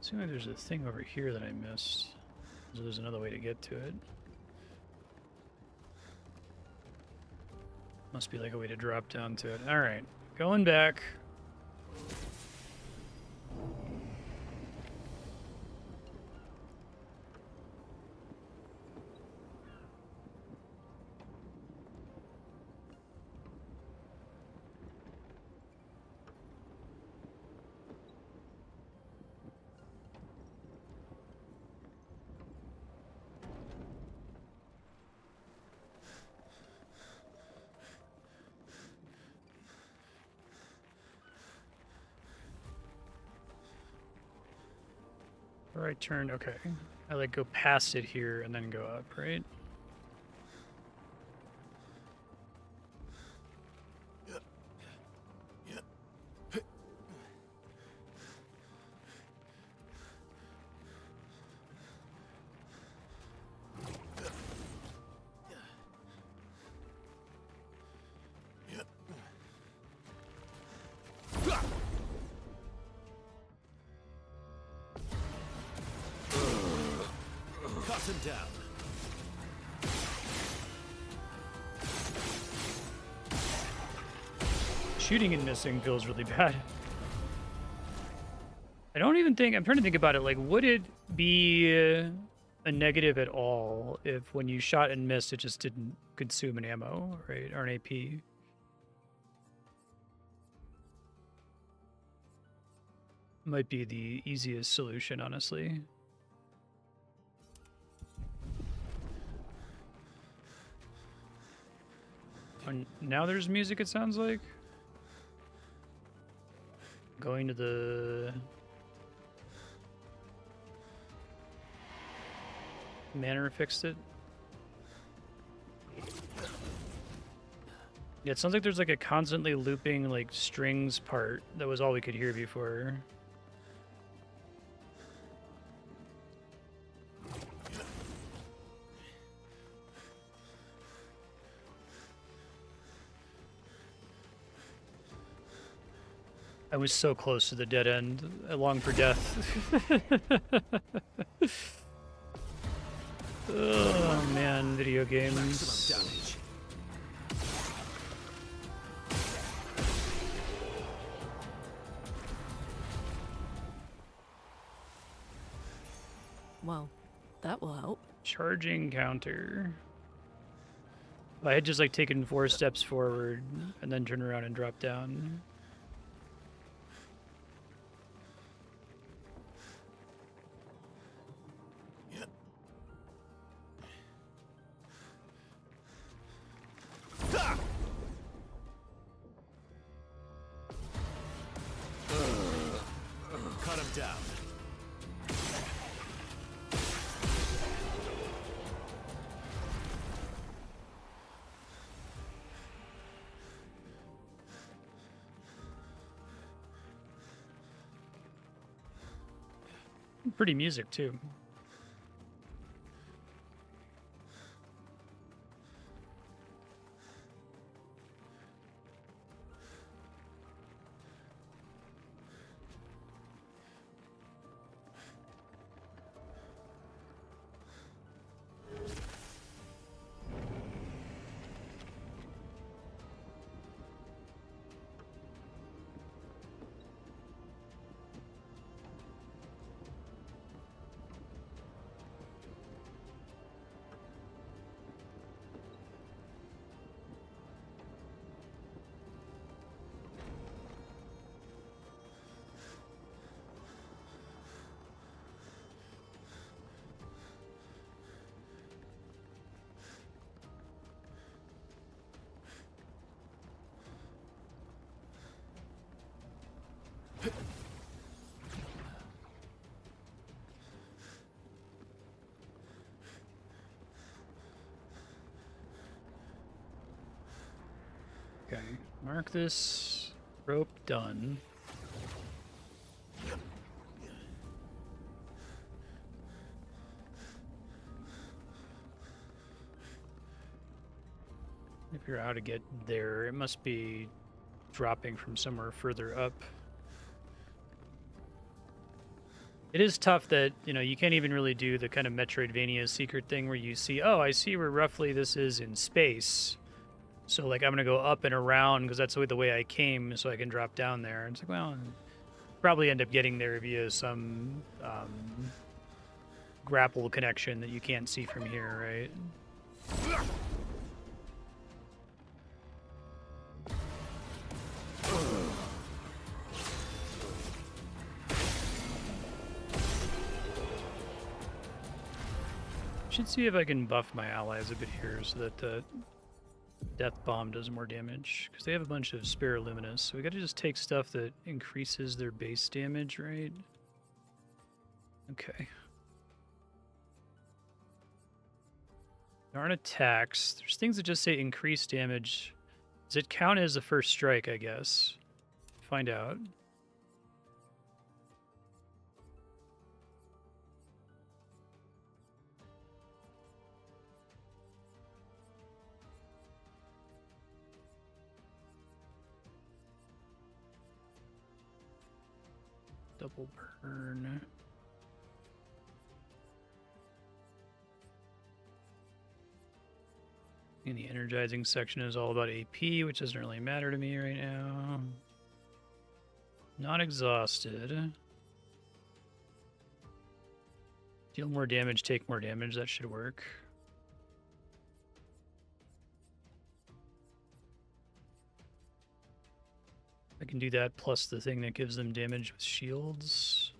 Seems like there's a thing over here that I missed. So there's another way to get to it. Must be like a way to drop down to it. Alright, going back. Right turn, okay. I like go past it here and then go up, right? Him down. Shooting and missing feels really bad. I don't even think, I'm trying to think about it, like, would it be a negative at all if when you shot and missed it just didn't consume an ammo, right, or an AP? Might be the easiest solution, honestly. And now there's music, it sounds like. Going to the manor fixed it. Yeah, it sounds like there's like a constantly looping like strings part that was all we could hear before. I was so close to the dead end. I long for death. Oh man, video games. Well, that will help. Charging counter. If I had just like taken 4 steps forward and then turned around and dropped down. Cut him down. Pretty music, too. Okay, mark this rope done. If you're how to get there, it must be dropping from somewhere further up. It is tough that, you can't even really do the kind of Metroidvania secret thing where you see, oh, I see where roughly this is in space. So, like, I'm going to go up and around because that's the way I came, so I can drop down there. And it's like, well, probably end up getting there via some grapple connection that you can't see from here, right? Should see if I can buff my allies a bit here so that the death bomb does more damage, because they have a bunch of spare luminous, so we gotta just take stuff that increases their base damage, right? Okay. There aren't attacks. There's things that just say increase damage. Does it count as the first strike, I guess? Find out. Double burn. And the energizing section is all about AP, which doesn't really matter to me right now. Not exhausted. Deal more damage, take more damage. That should work. I can do that plus the thing that gives them damage with shields.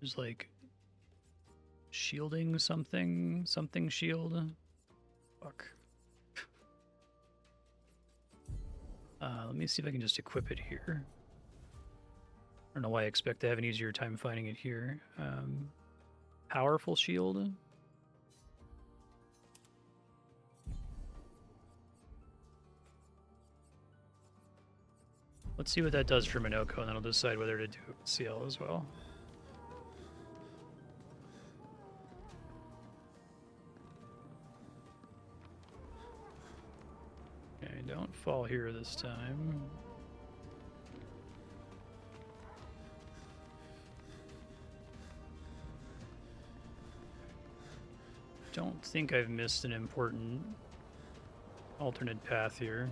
There's like shielding something shield. Fuck. Let me see if I can just equip it here. I don't know why I expect to have an easier time finding it here. Powerful shield. Let's see what that does for Minoko, and then I'll decide whether to do CL as well. Okay, don't fall here this time. Don't think I've missed an important alternate path here.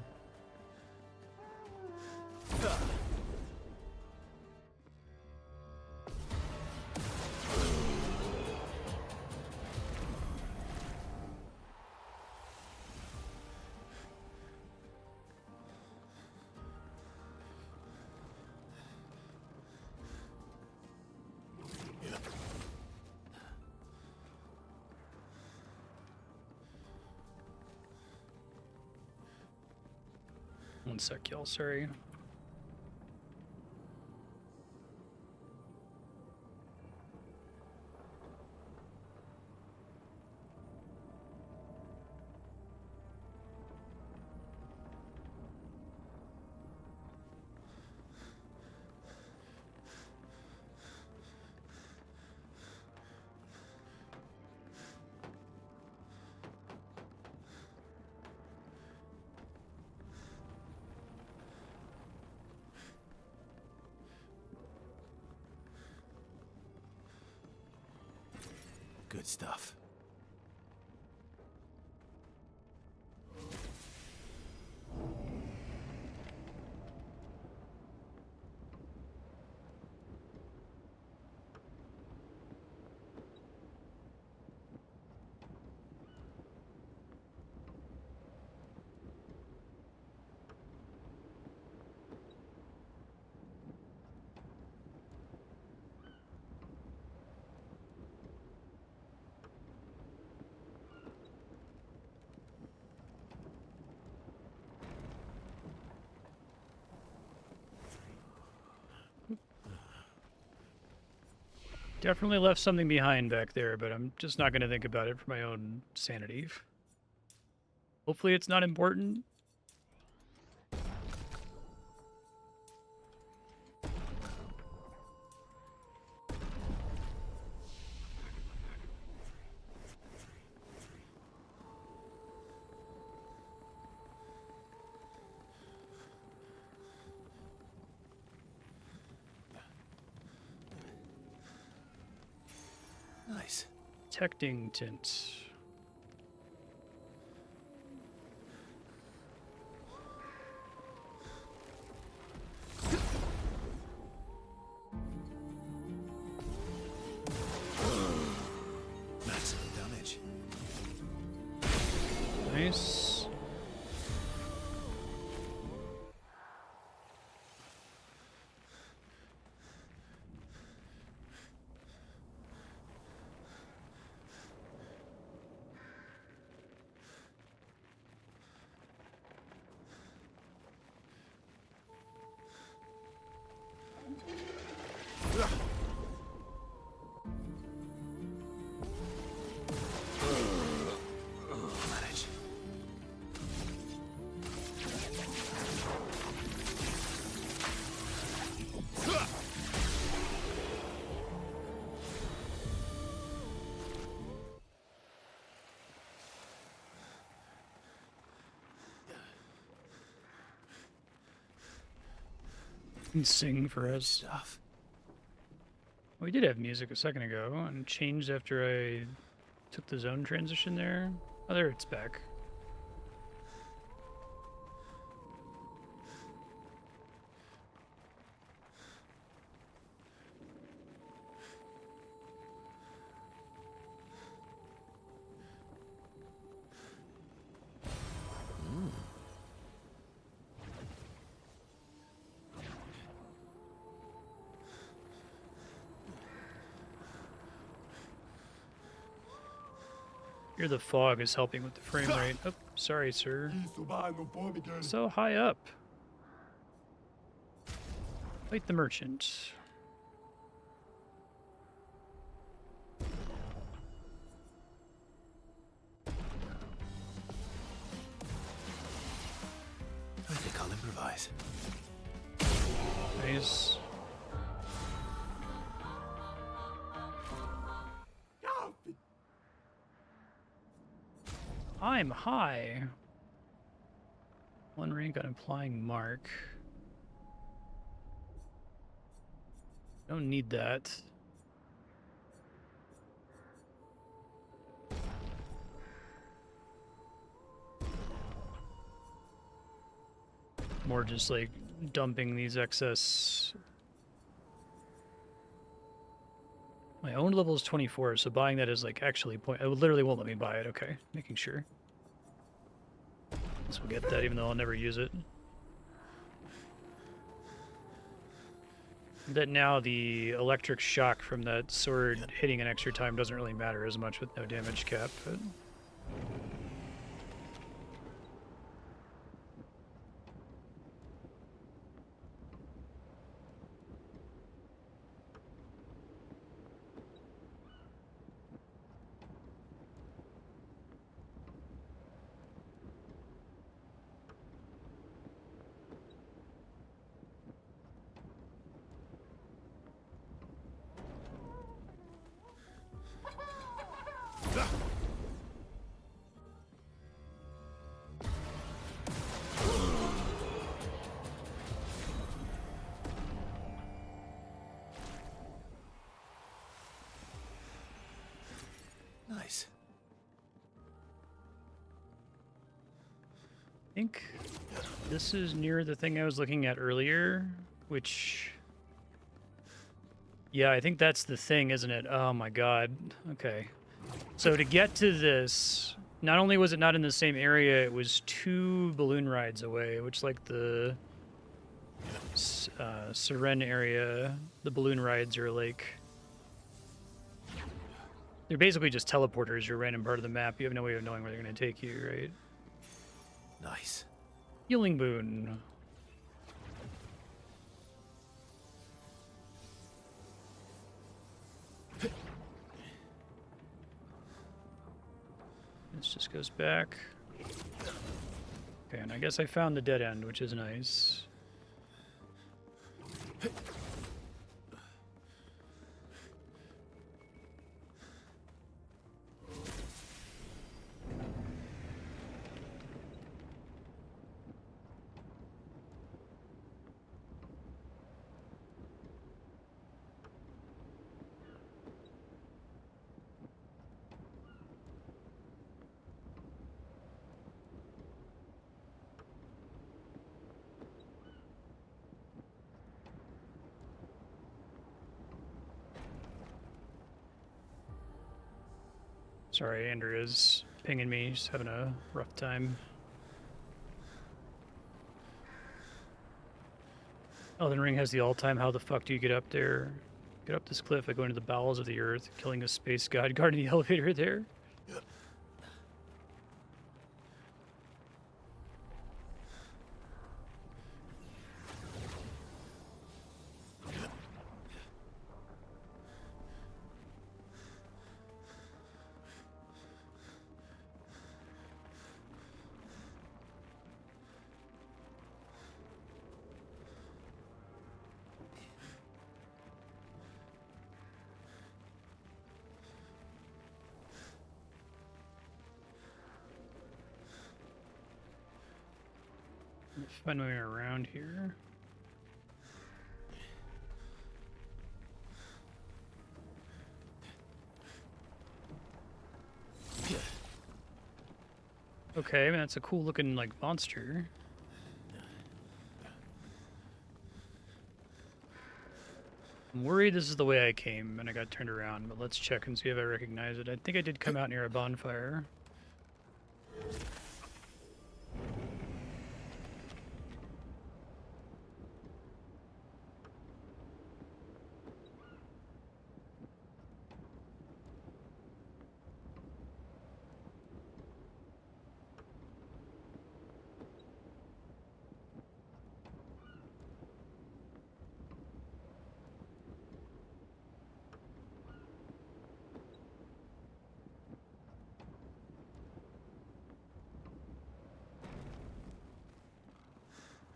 One sec, y'all, sorry. Good stuff. Definitely left something behind back there, but I'm just not going to think about it for my own sanity. Hopefully it's not important. Nice. Detecting tint. Maximum damage. Nice. Manage. Can sing for Good us. stuff. We did have music a second ago, and changed after I took the zone transition there. Oh, there it's back. Here the fog is helping with the frame rate. Oh, sorry, sir. So high up. Fight the merchant. I think I'll improvise. Nice. I'm high. One rank on applying mark. Don't need that. More just like dumping these excess. My own level is 24, so buying that is like actually it literally won't let me buy it. Okay, making sure. Guess we'll get that even though I'll never use it. That now the electric shock from that sword hitting an extra time doesn't really matter as much with no damage cap, but... I think this is near the thing I was looking at earlier, which... Yeah, I think that's the thing, isn't it? Oh my god. Okay. So to get to this, not only was it not in the same area, it was 2 balloon rides away, which, like, the Seren area, the balloon rides are like... They're basically just teleporters. You're a random part of the map. You have no way of knowing where they're going to take you, right? Nice. Healing boon. This just goes back. Okay, and I guess I found the dead end, which is nice. Sorry, Andrea's pinging me. She's having a rough time. Elden Ring has the all-time how the fuck do you get up there? Get up this cliff by going to the bowels of the earth, killing a space god, guarding the elevator there. Find my way around here. Okay, I mean, that's a cool looking like monster. I'm worried this is the way I came and I got turned around, but let's check and see if I recognize it. I think I did come out near a bonfire.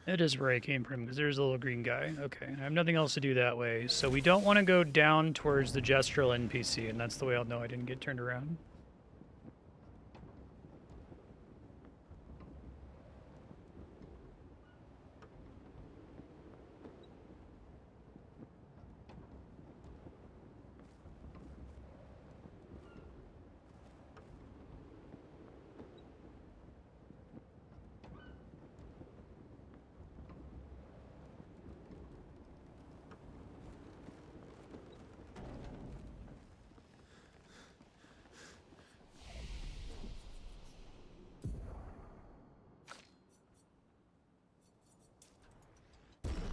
It is where I came from, because there's a little green guy. Okay, I have nothing else to do that way. So we don't want to go down towards the gestural NPC, and that's the way I'll know I didn't get turned around.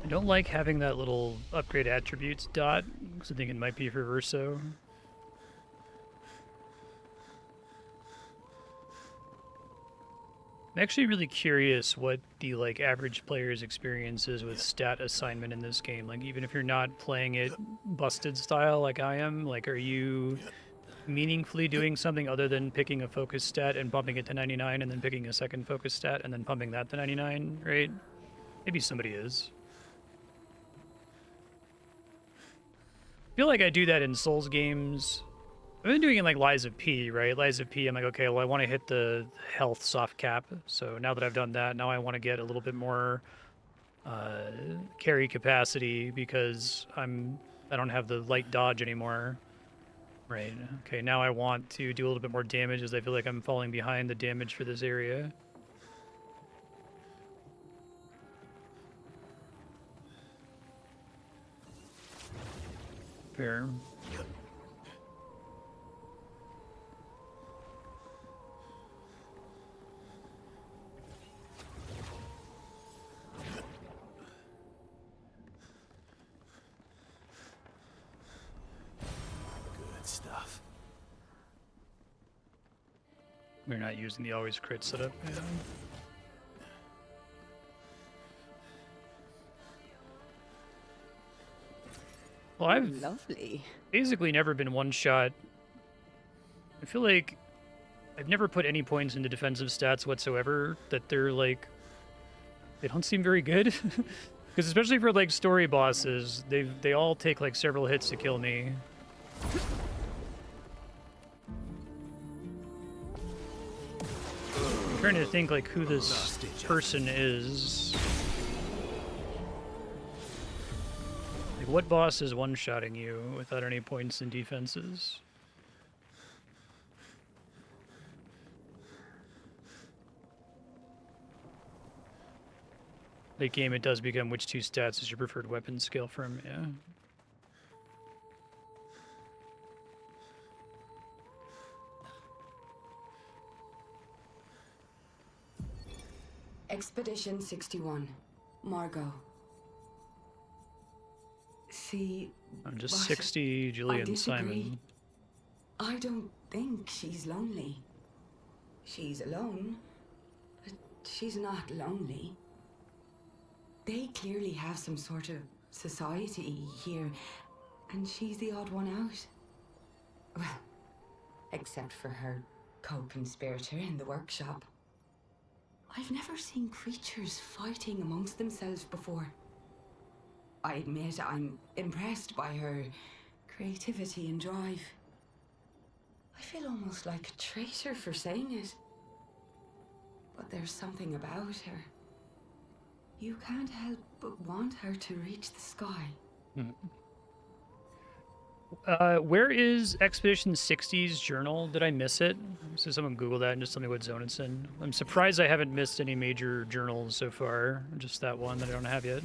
I don't like having that little upgrade attributes dot, because I think it might be for Verso. I'm actually really curious what the like average player's experience is with stat assignment in this game. Like, even if you're not playing it busted style like I am, like, are you meaningfully doing something other than picking a focus stat and bumping it to 99 and then picking a second focus stat and then pumping that to 99, right? Maybe somebody is. I feel like I do that in Souls games. I've been doing it in like Lies of P, right? Lies of P, I'm like, okay, well, I want to hit the health soft cap. So now that I've done that, now I want to get a little bit more carry capacity because I don't have the light dodge anymore. Right, okay, now I want to do a little bit more damage as I feel like I'm falling behind the damage for this area. Fair. Good stuff. We're not using the always crit setup. Yeah. Well, I've Lovely. basically never been one-shot. I feel like I've never put any points into defensive stats whatsoever that they're like... They don't seem very good. Because especially for like story bosses, they all take like several hits to kill me. I'm trying to think like who this person is. Like what boss is one-shotting you without any points in defenses? Late game, it does become which two stats is your preferred weapon skill from, yeah. Expedition 61. Margot. See, I'm just but 60, I Julian disagree. Simon. I don't think she's lonely. She's alone, but she's not lonely. They clearly have some sort of society here, and she's the odd one out. Well, except for her co-conspirator in the workshop. I've never seen creatures fighting amongst themselves before. I admit I'm impressed by her creativity and drive. I feel almost like a traitor for saying it. But there's something about her. You can't help but want her to reach the sky. Where is Expedition 60's journal? Did I miss it? So someone Google that and just tell me what zone it's in. I'm surprised I haven't missed any major journals so far. Just that one that I don't have yet.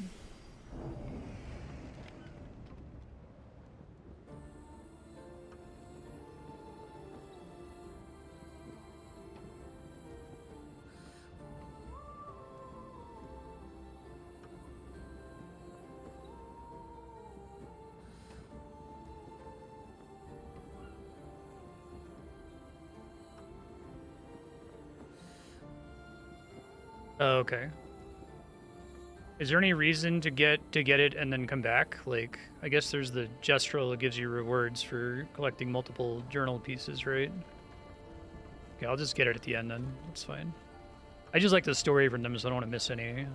Oh, okay. Is there any reason to get it and then come back? Like, I guess there's the gestural that gives you rewards for collecting multiple journal pieces, right? Okay, I'll just get it at the end then. That's fine. I just like the story from them, so I don't want to miss any.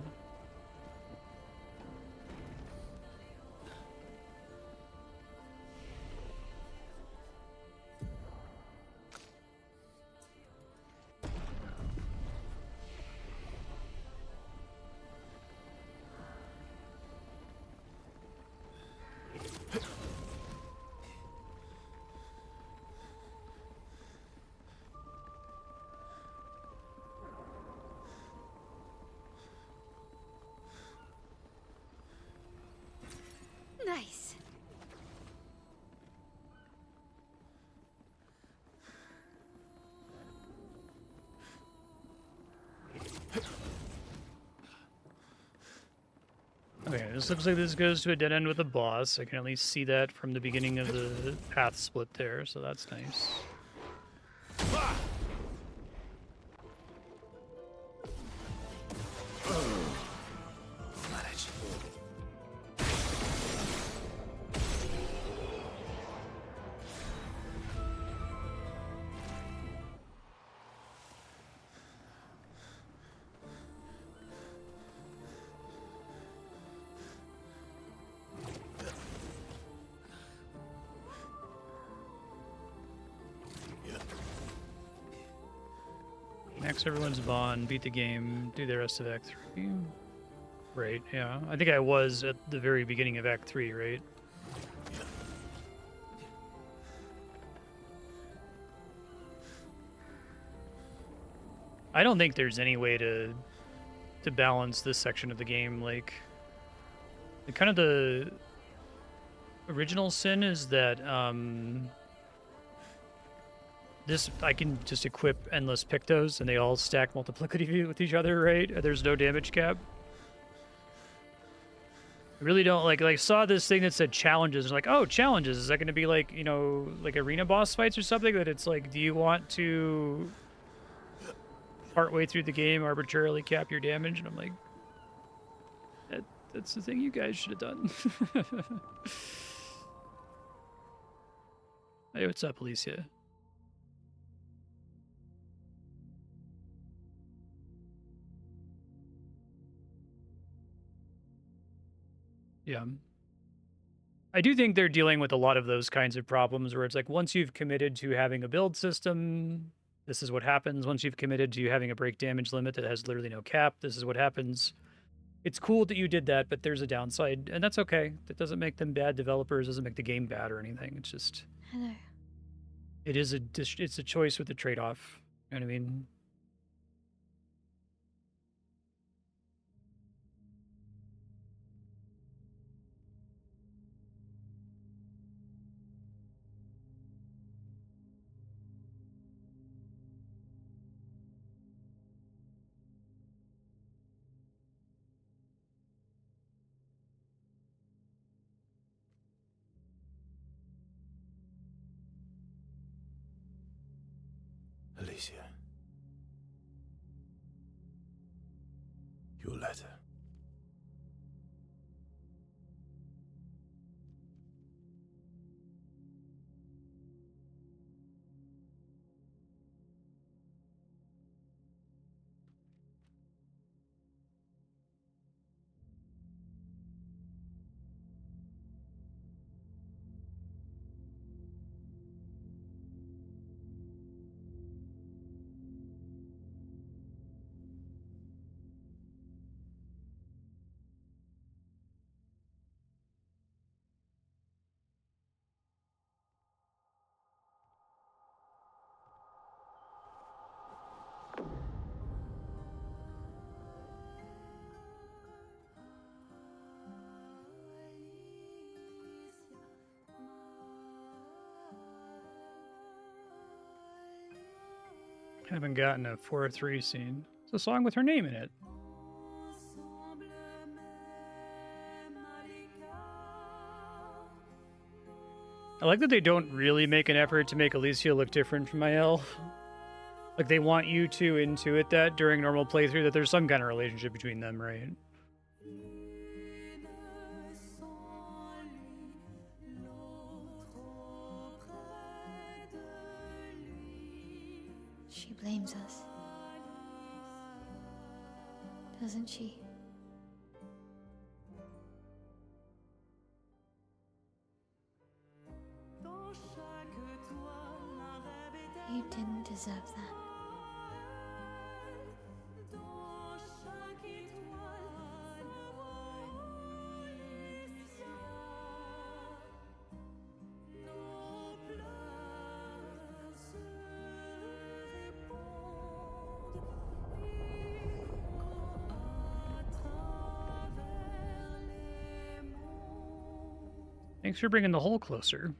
Nice. Okay, this looks like this goes to a dead end with a boss. I can at least see that from the beginning of the path split there, so that's nice. Max everyone's bond, beat the game, do the rest of Act 3. Right, yeah. I think I was at the very beginning of Act 3, right? I don't think there's any way to balance this section of the game. Like kind of the original sin is that this I can just equip endless Pictos and they all stack multiplicatively with each other, right? There's no damage cap. I really don't like saw this thing that said challenges. Like, oh, challenges. Is that going to be like, you know, like arena boss fights or something? That it's like, do you want to partway through the game arbitrarily cap your damage? And I'm like, that's the thing you guys should have done. Hey, what's up, Alicia? Yeah. I do think they're dealing with a lot of those kinds of problems where it's like, once you've committed to having a build system, this is what happens. Once you've committed to having a break damage limit that has literally no cap, this is what happens. It's cool that you did that, but there's a downside, and that's okay. That doesn't make them bad developers, doesn't make the game bad or anything. It's just... Hello. It's a choice with a trade-off. You know what I mean? Alicia. Your letter. Haven't gotten a 4-3 scene. It's a song with her name in it. I like that they don't really make an effort to make Alicia look different from Mael. Like, they want you to intuit that during normal playthrough, that there's some kind of relationship between them, right? She blames us, doesn't she? You didn't deserve that. Thanks for bringing the hole closer.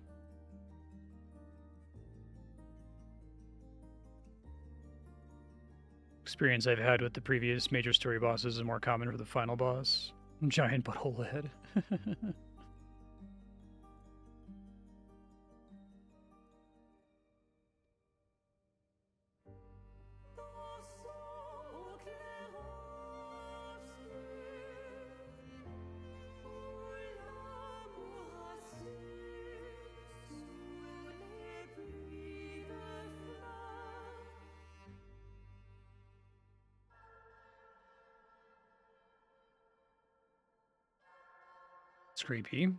Experience I've had with the previous major story bosses is more common for the final boss. Giant butthole ahead. It's creepy.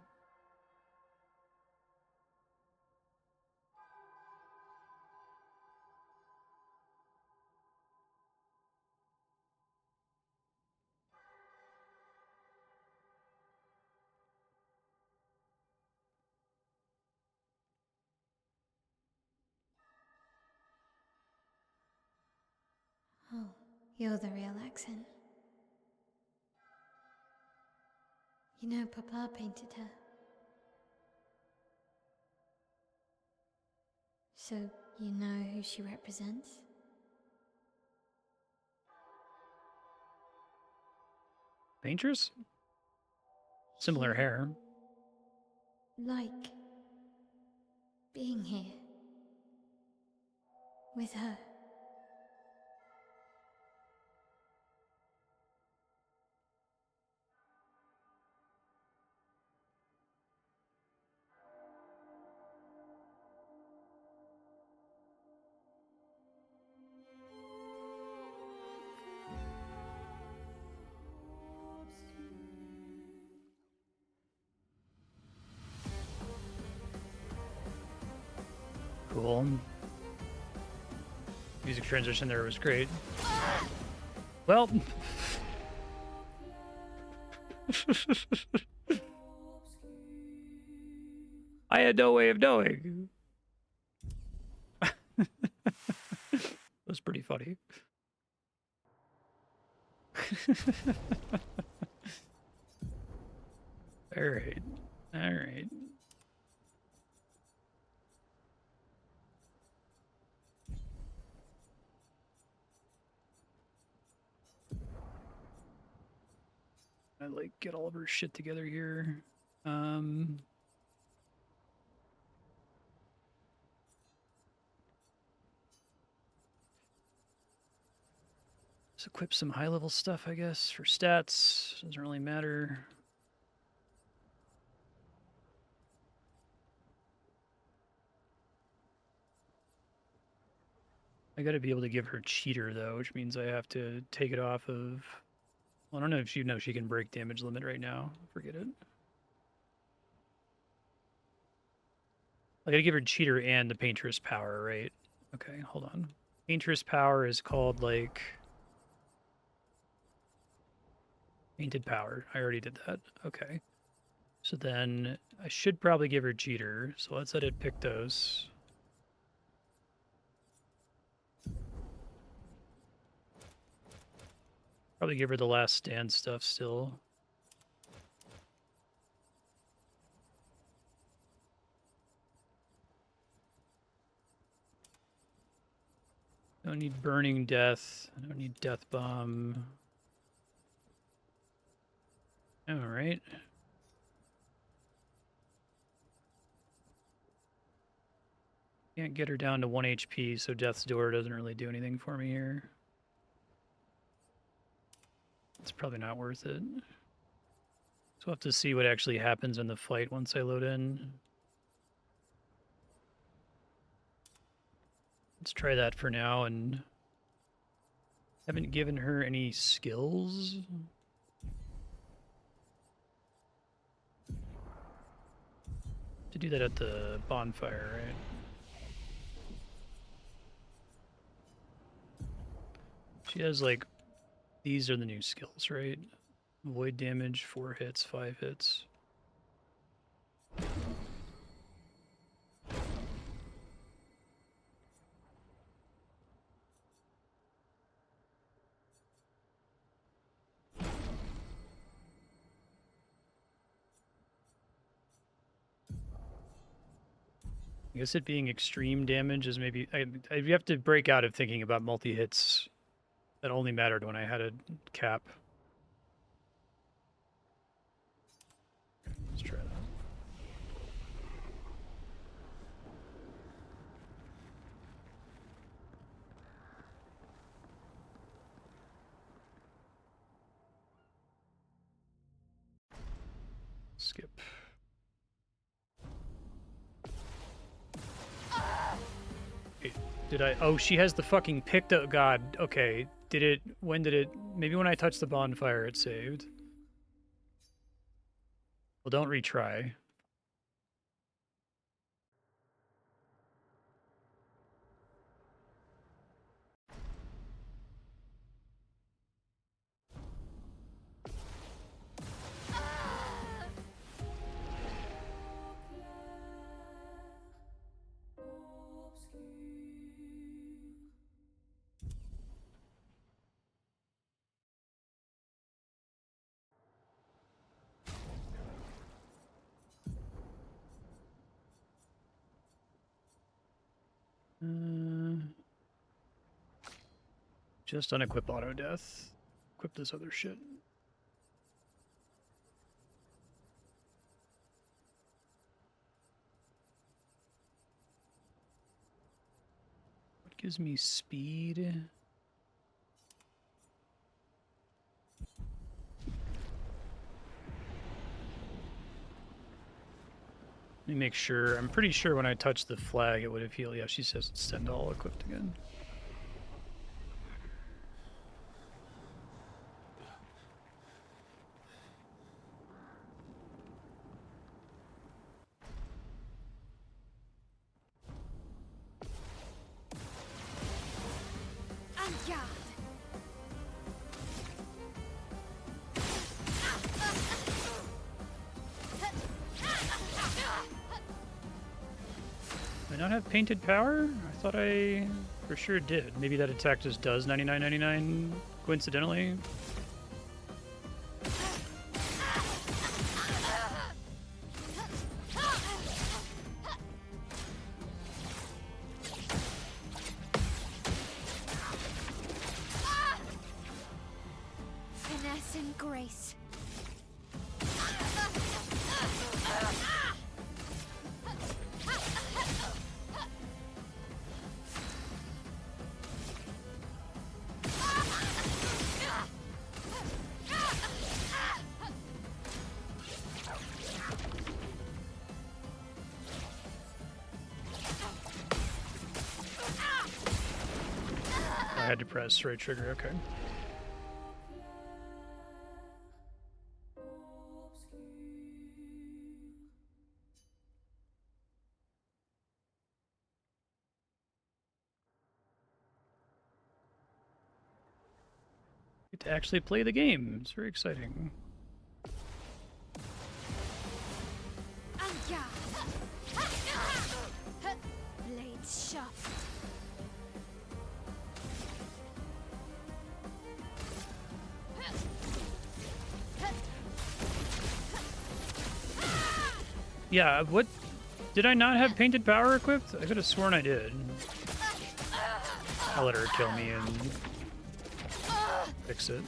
Oh, you're the real accent. You know, Papa painted her. So, you know who she represents? Painters? Similar You hair. like being here with her. Cool. Music transition there was great. Well. I had no way of knowing. It was pretty funny. Alright. Alright. I like get all of her shit together here. Let's equip some high level stuff, I guess, for stats. Doesn't really matter. I gotta be able to give her cheater though, which means I have to take it off of. Well, I don't know if you know she can break damage limit right now. Forget it. I gotta give her cheater and the painter's power, right? Okay, hold on. Painter's power is called like painted power. I already did that. Okay. So then I should probably give her cheater. So let's edit Pictos. Probably give her the last stand stuff still. Don't need burning death. I don't need death bomb. All right. Can't get her down to 1 HP, so Death's Door doesn't really do anything for me here. It's probably not worth it. So we'll have to see what actually happens in the fight once I load in. Let's try that for now, and haven't given her any skills. To do that at the bonfire, right? She has like, these are the new skills, right? Void damage, 4 hits, 5 hits. I guess it being extreme damage is maybe... you have to break out of thinking about multi-hits that only mattered when I had a cap. Let's try that. Skip. Did I? Oh, she has the fucking Picto. God. Okay. Did it? When did it? Maybe when I touched the bonfire, it saved. Well, don't retry. Just unequip auto death. Equip this other shit. What gives me speed? Let me make sure. I'm pretty sure when I touched the flag it would have healed. Yeah, she says send all equipped again. Do I not have painted power? I thought I for sure did. Maybe that attack just does 99.99 coincidentally. Finesse and grace. I had to press right trigger, okay. Get to actually play the game. It's very exciting. Blades sharp. Yeah, what? Did I not have painted power equipped? I could have sworn I did. I'll let her kill me and fix it.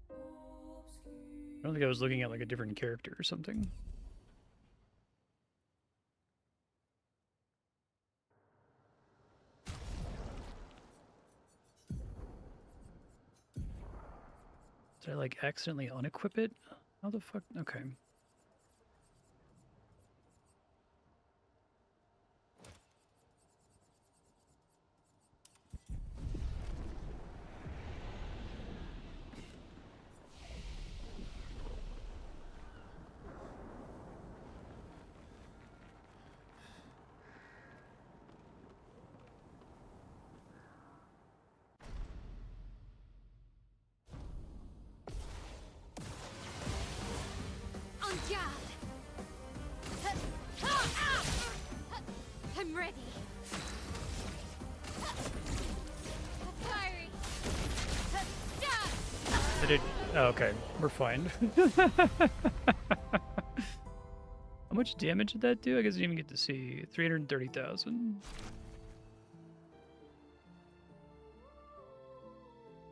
I don't think I was looking at like a different character or something. Did I like accidentally unequip it? How the fuck? Okay. I'm ready. Fiery. Did it? Oh, okay, we're fine. How much damage did that do? I guess I didn't even get to see. 330,000.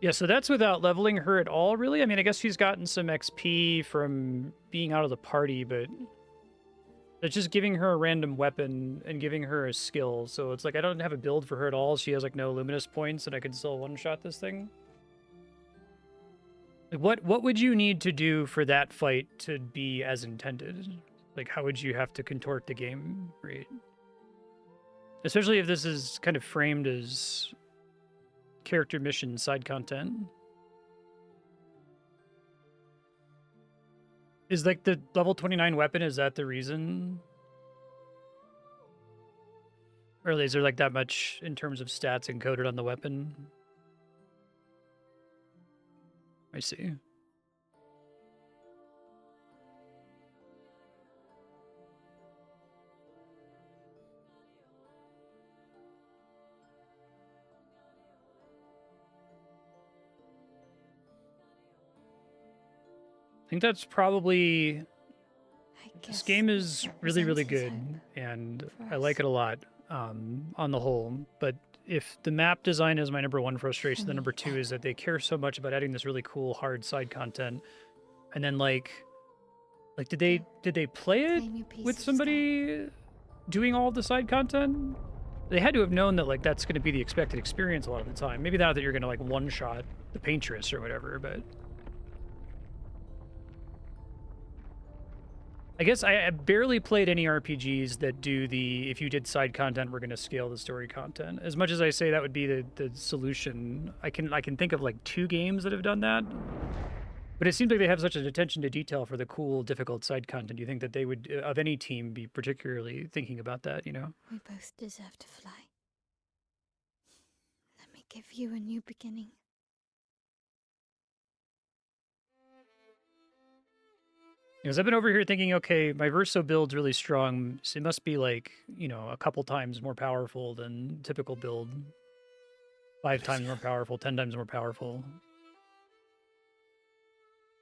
Yeah, so that's without leveling her at all, really? I mean, I guess she's gotten some XP from being out of the party, but it's just giving her a random weapon and giving her a skill. So it's like I don't have a build for her at all. She has like no luminous points and I can still one-shot this thing. Like what would you need to do for that fight to be as intended? Like how would you have to contort the game, right? Especially if this is kind of framed as character mission side content. Is like the level 29 weapon, is that the reason? Or is there like that much in terms of stats encoded on the weapon? I see. I think that's probably... This game is really, really good, and I like it a lot. on the whole. But if the map design is my number one frustration, the number two is that they care so much about adding this really cool hard side content, and then like did they play it Claim your piece with of somebody doing all of the side content? They had to have known that like that's going to be the expected experience a lot of the time. Maybe not that you're going to like one shot the paintress or whatever, but I guess I barely played any RPGs that do the if you did side content, we're going to scale the story content. As much as I say that would be the solution, I can think of like 2 games that have done that. But it seems like they have such an attention to detail for the cool, difficult side content. Do you think that they would, of any team, be particularly thinking about that, you know? We both deserve to fly. Let me give you a new beginning. Because I've been over here thinking, okay, my Verso build's really strong, so it must be like, you know, a couple times more powerful than typical build. 5 times more powerful, 10 times more powerful.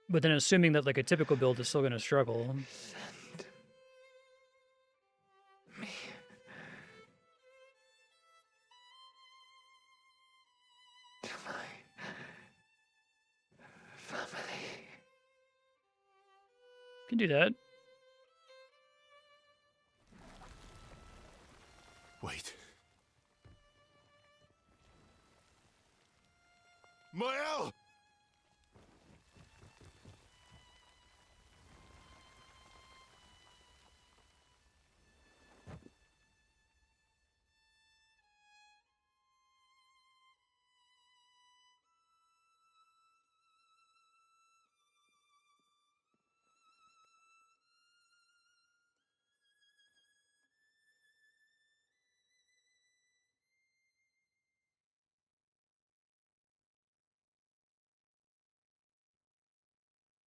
But then assuming that like a typical build is still going to struggle. Send me to my family. Can do that. Wait. Mael!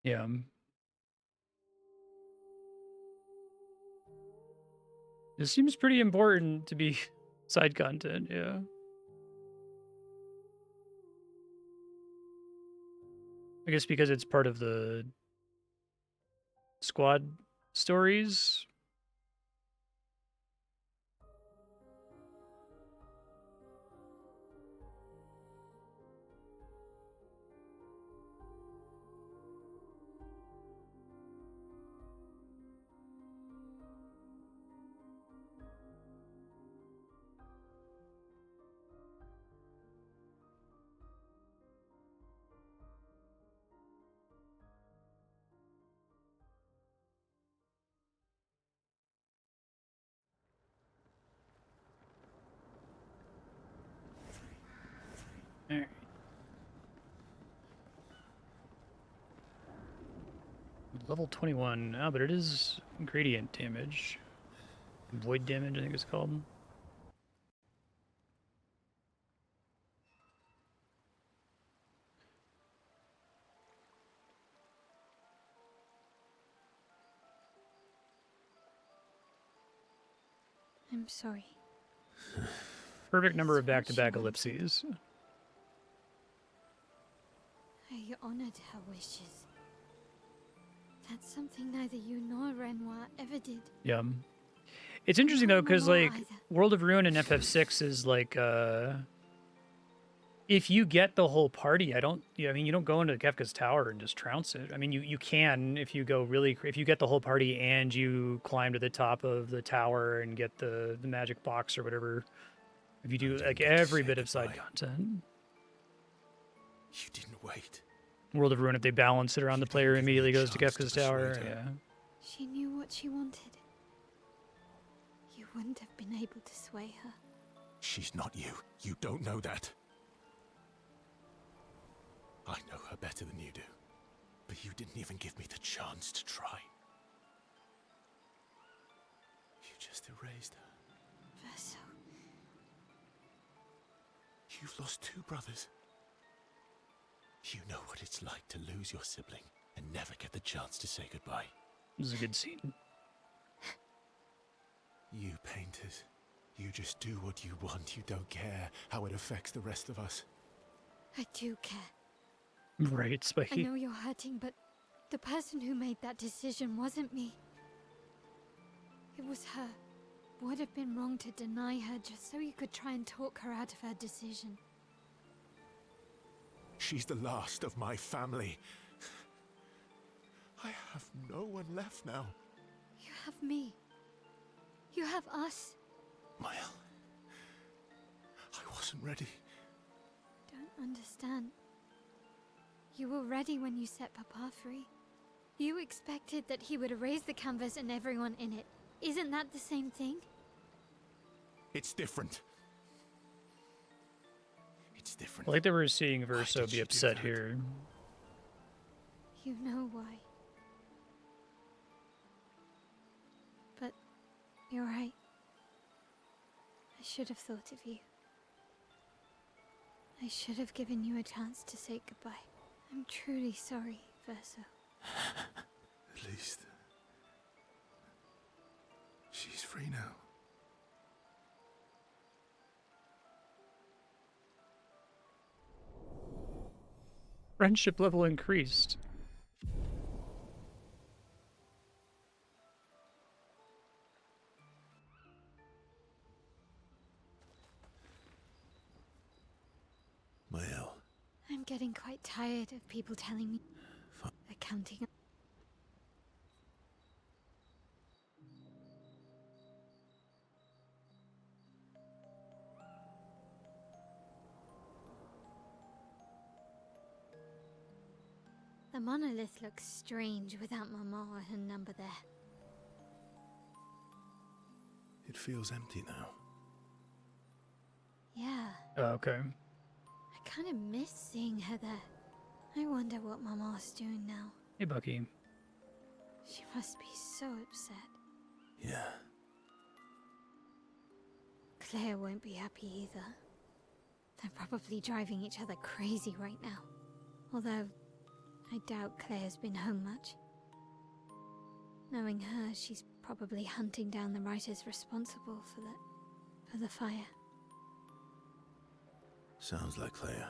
Yeah. This seems pretty important to be side content, yeah. I guess because it's part of the squad stories. Alright. Level 21. Ah, but it is gradient damage. Void damage, I think it's called. I'm sorry. Perfect number of That's what back-to-back she wanted. ellipses. I honored her wishes. That's something neither you nor Renoir ever did. Yeah. It's interesting though, because Not like either. World of Ruin and FF6 is like if you get the whole party, I mean you don't go into Kefka's tower and just trounce it. I mean you can if you go really if you get the whole party and you climb to the top of the tower and get the magic box or whatever. If you do like every bit of side content. You didn't wait. World of Ruin, if they balance it around the player, give me immediately a goes to chance to Kefka's tower. persuade her. Yeah. She knew what she wanted. You wouldn't have been able to sway her. She's not you. You don't know that. I know her better than you do. But you didn't even give me the chance to try. You just erased her. Verso. You've lost 2 brothers. You know what it's like to lose your sibling and never get the chance to say goodbye. This is a good scene. You painters, you just do what you want. You don't care how it affects the rest of us. I do care. Right, I Spiky. know you're hurting, but the person who made that decision wasn't me. It was her. would have been wrong to deny her just so you could try and talk her out of her decision. She's the last of my family. I have no one left now. You have me. You have us. Mile. I wasn't ready. Don't understand. You were ready when you set Papa free. You expected that he would erase the canvas and everyone in it. Isn't that the same thing? It's different. It's different. I like that we're seeing Why Verso did be she do upset that? here. You know why. But you're right. I should have thought of you. I should have given you a chance to say goodbye. I'm truly sorry, Verso. At least she's free now. Friendship level increased. Mael. I'm getting quite tired of people telling me accounting. The monolith looks strange without Mama or her number there. It feels empty now. Yeah, Oh, okay. I kind of miss seeing her there. I wonder what Mama's doing now. Hey, Bucky. She must be so upset. Yeah. Claire won't be happy either. They're probably driving each other crazy right now. Although, I doubt Claire's been home much. Knowing her, she's probably hunting down the writers responsible for the fire. Sounds like Claire.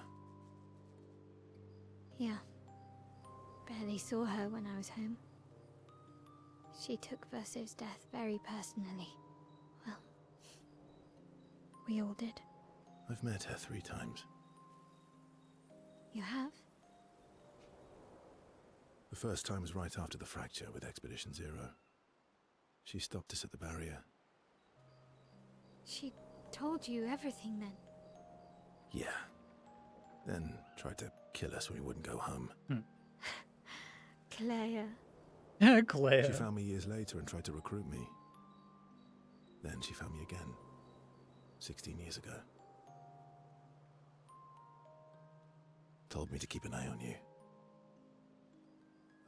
Yeah. Barely saw her when I was home. She took Verso's death very personally. Well, we all did. I've met her 3 times. You have? The first time was right after the fracture with Expedition Zero. She stopped us at the barrier. She told you everything then? Yeah. Then tried to kill us when we wouldn't go home. Claire. Claire. She found me years later and tried to recruit me. Then she found me again, 16 years ago. Told me to keep an eye on you.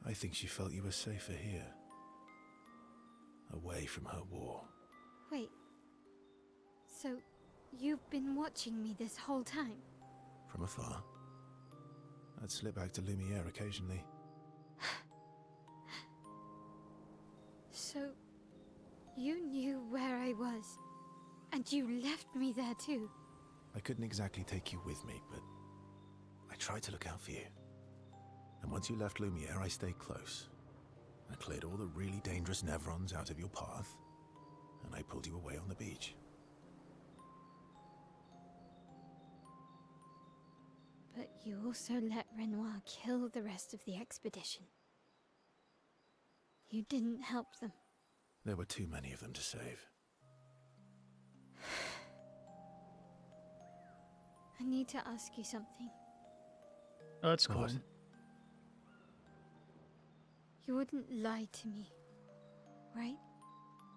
I think she felt you were safer here. Away from her war. Wait. So, you've been watching me this whole time? From afar. I'd slip back to Lumiere occasionally. So, you knew where I was, and you left me there too? I couldn't exactly take you with me, but I tried to look out for you. And once you left Lumiere, I stayed close. I cleared all the really dangerous Nevrons out of your path, and I pulled you away on the beach. But you also let Renoir kill the rest of the expedition. You didn't help them. There were too many of them to save. I need to ask you something. Oh, that's cool. What? You wouldn't lie to me, right?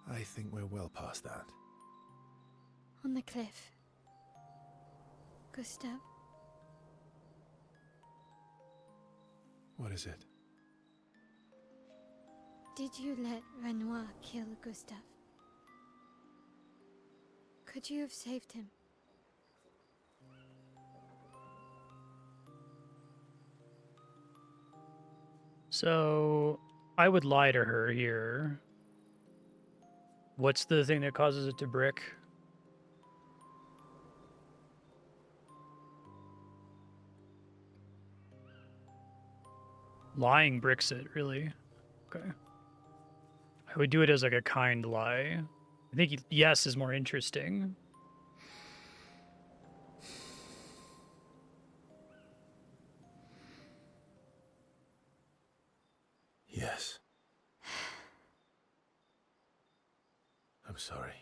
I think we're well past that. On the cliff. Gustav, What is it? did you let Renoir kill Gustav? Could you have saved him? So, I would lie to her here. What's the thing that causes it to brick? Lying bricks it, really. Okay. I would do it as like a kind lie. think yes is more interesting. Yes. I'm sorry.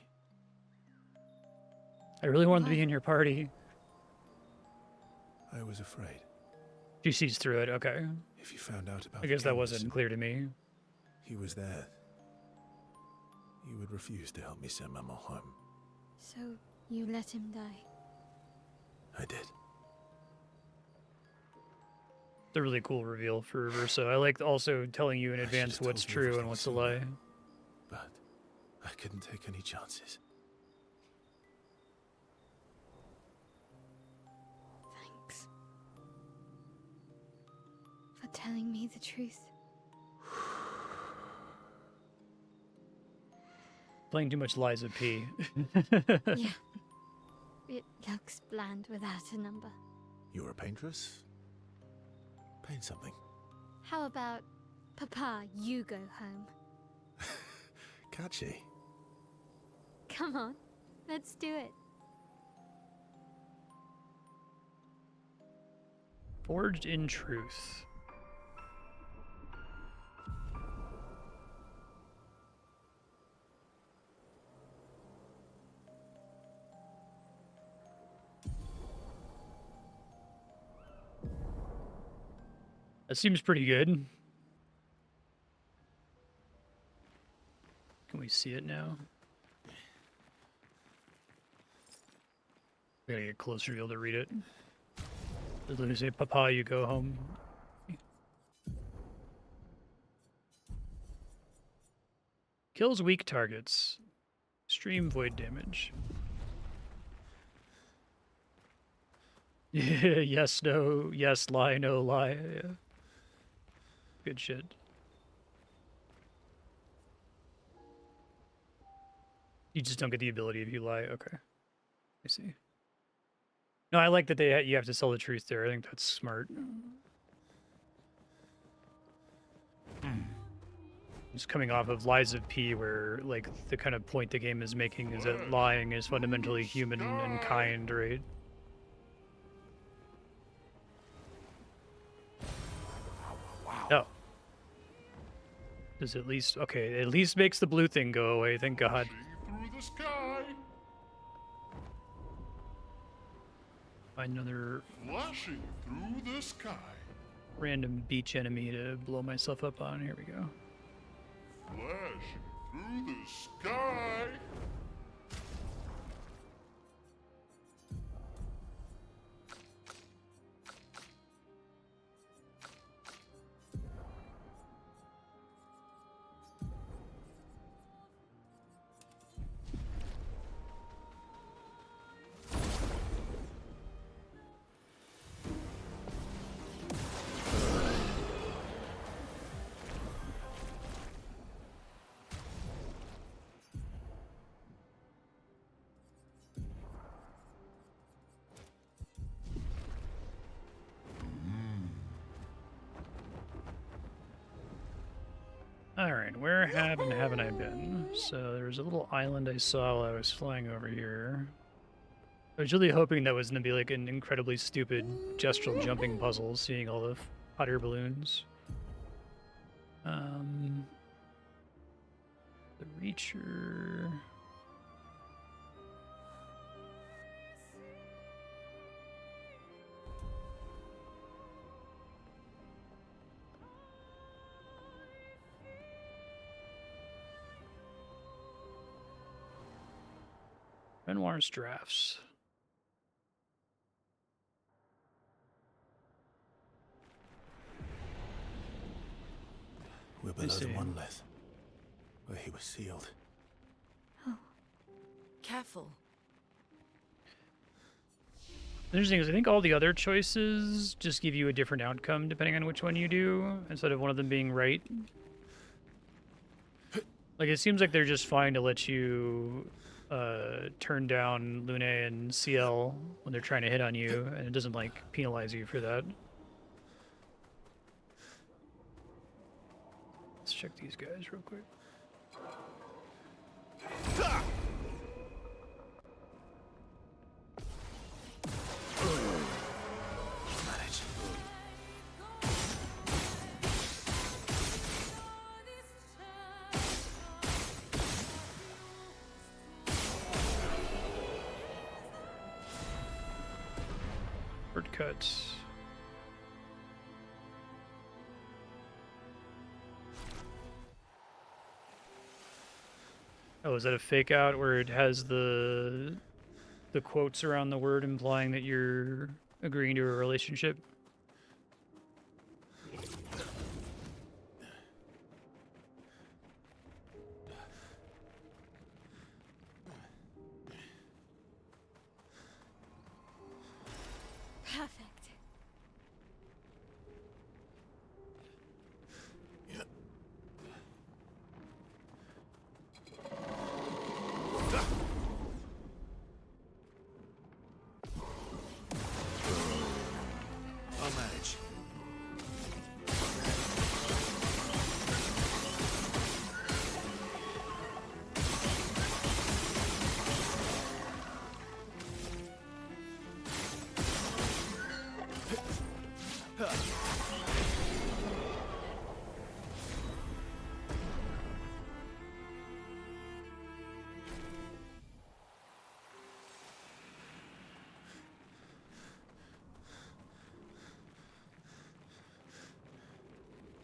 I really wanted to Why? be in your party. I was afraid. She sees through it. Okay. If you found out about I guess the that canvas wasn't and clear to me. he was there, you would refuse to help me send Maman home. So you let him die. I did. It's a really cool reveal for Verso. I like also telling you in I advance should've what's told you true and everything what's a lie. sooner. But I couldn't take any chances. Thanks. For telling me the truth. Playing too much Liza P. Yeah. It looks bland without a number. You're a paintress? Paint something. How about, Papa, you go home? Catchy. Come on, let's do it. Forged in Truth. That seems pretty good. Can we see it now? We gotta get closer to be able to read it. Does it say, Papa, you go home? Kills weak targets. Extreme void damage. Yeah, yes, no, yes, lie, no, lie. Yeah. Good shit. You just don't get the ability if you lie. Okay. I see. No, I like that you have to tell the truth there. I think that's smart. Just coming off of Lies of P, where like the kind of point the game is making is that lying is fundamentally human and kind, right? Oh. Does at least okay? It at least makes the blue thing go away. Thank God. Through the sky, Find another flashing through the sky, random beach enemy to blow myself up on. Here we go. flashing through the sky. Alright, where haven't I been? So there was a little island I saw while I was flying over here. I was really hoping that was going to be like an incredibly stupid gestural jumping puzzle, seeing all the hot air balloons. The Reacher... Renoir's drafts. We're below the monolith, where he was sealed. Careful. The interesting is I think all the other choices just give you a different outcome depending on which one you do, instead of one of them being right. Like, it seems like they're just fine to let you turn down Lune and CL when they're trying to hit on you, and it doesn't, like, penalize you for that. Let's check these guys real quick. shortcut. Oh, is that a fake out where it has the quotes around the word implying that you're agreeing to a relationship? Perfect. I'll manage.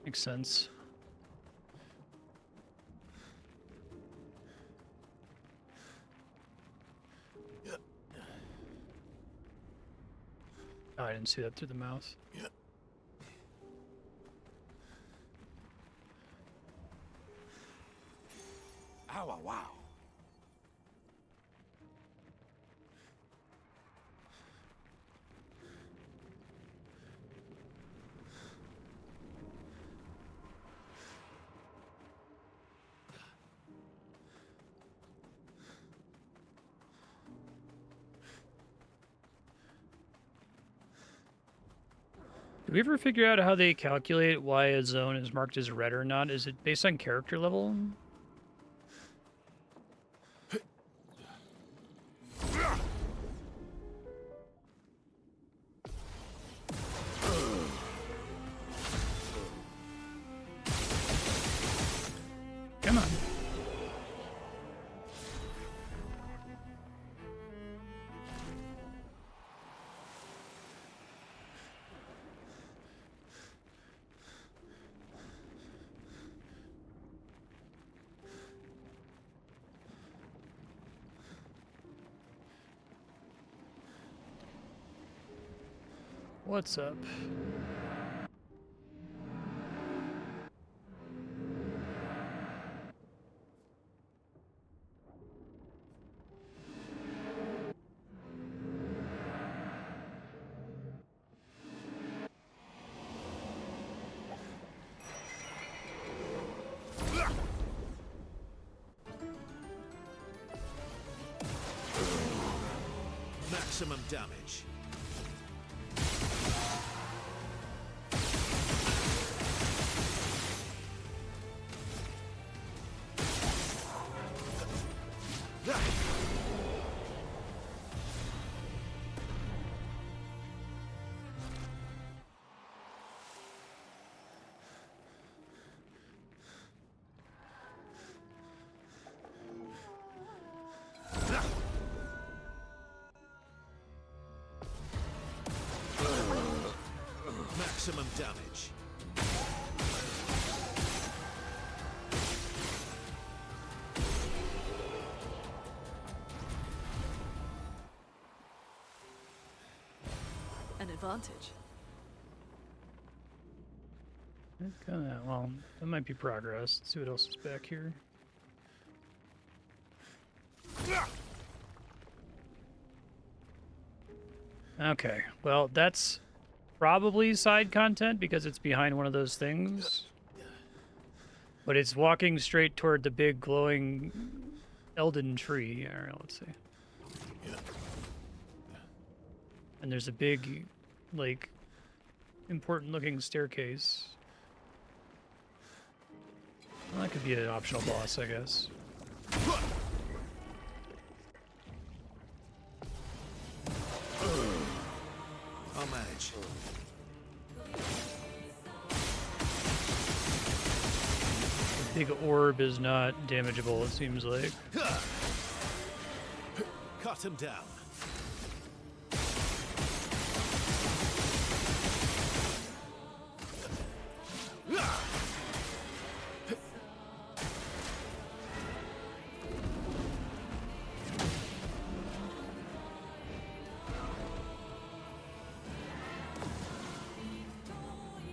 Makes sense. Oh, I didn't see that through the mouth. Ow, wow. Do we ever figure out how they calculate why a zone is marked as red or not? Is it based on character level? Come on. What's up? Maximum damage. Maximum damage. An advantage. Well, that might be progress. Let's see what else is back here. Okay, well, that's probably side content because it's behind one of those things. But it's walking straight toward the big glowing Elden tree. All right, let's see. And there's a big, like, important looking staircase. Well, that could be an optional boss, I guess. I'll manage. The big orb is not damageable, it seems like. Cut him down.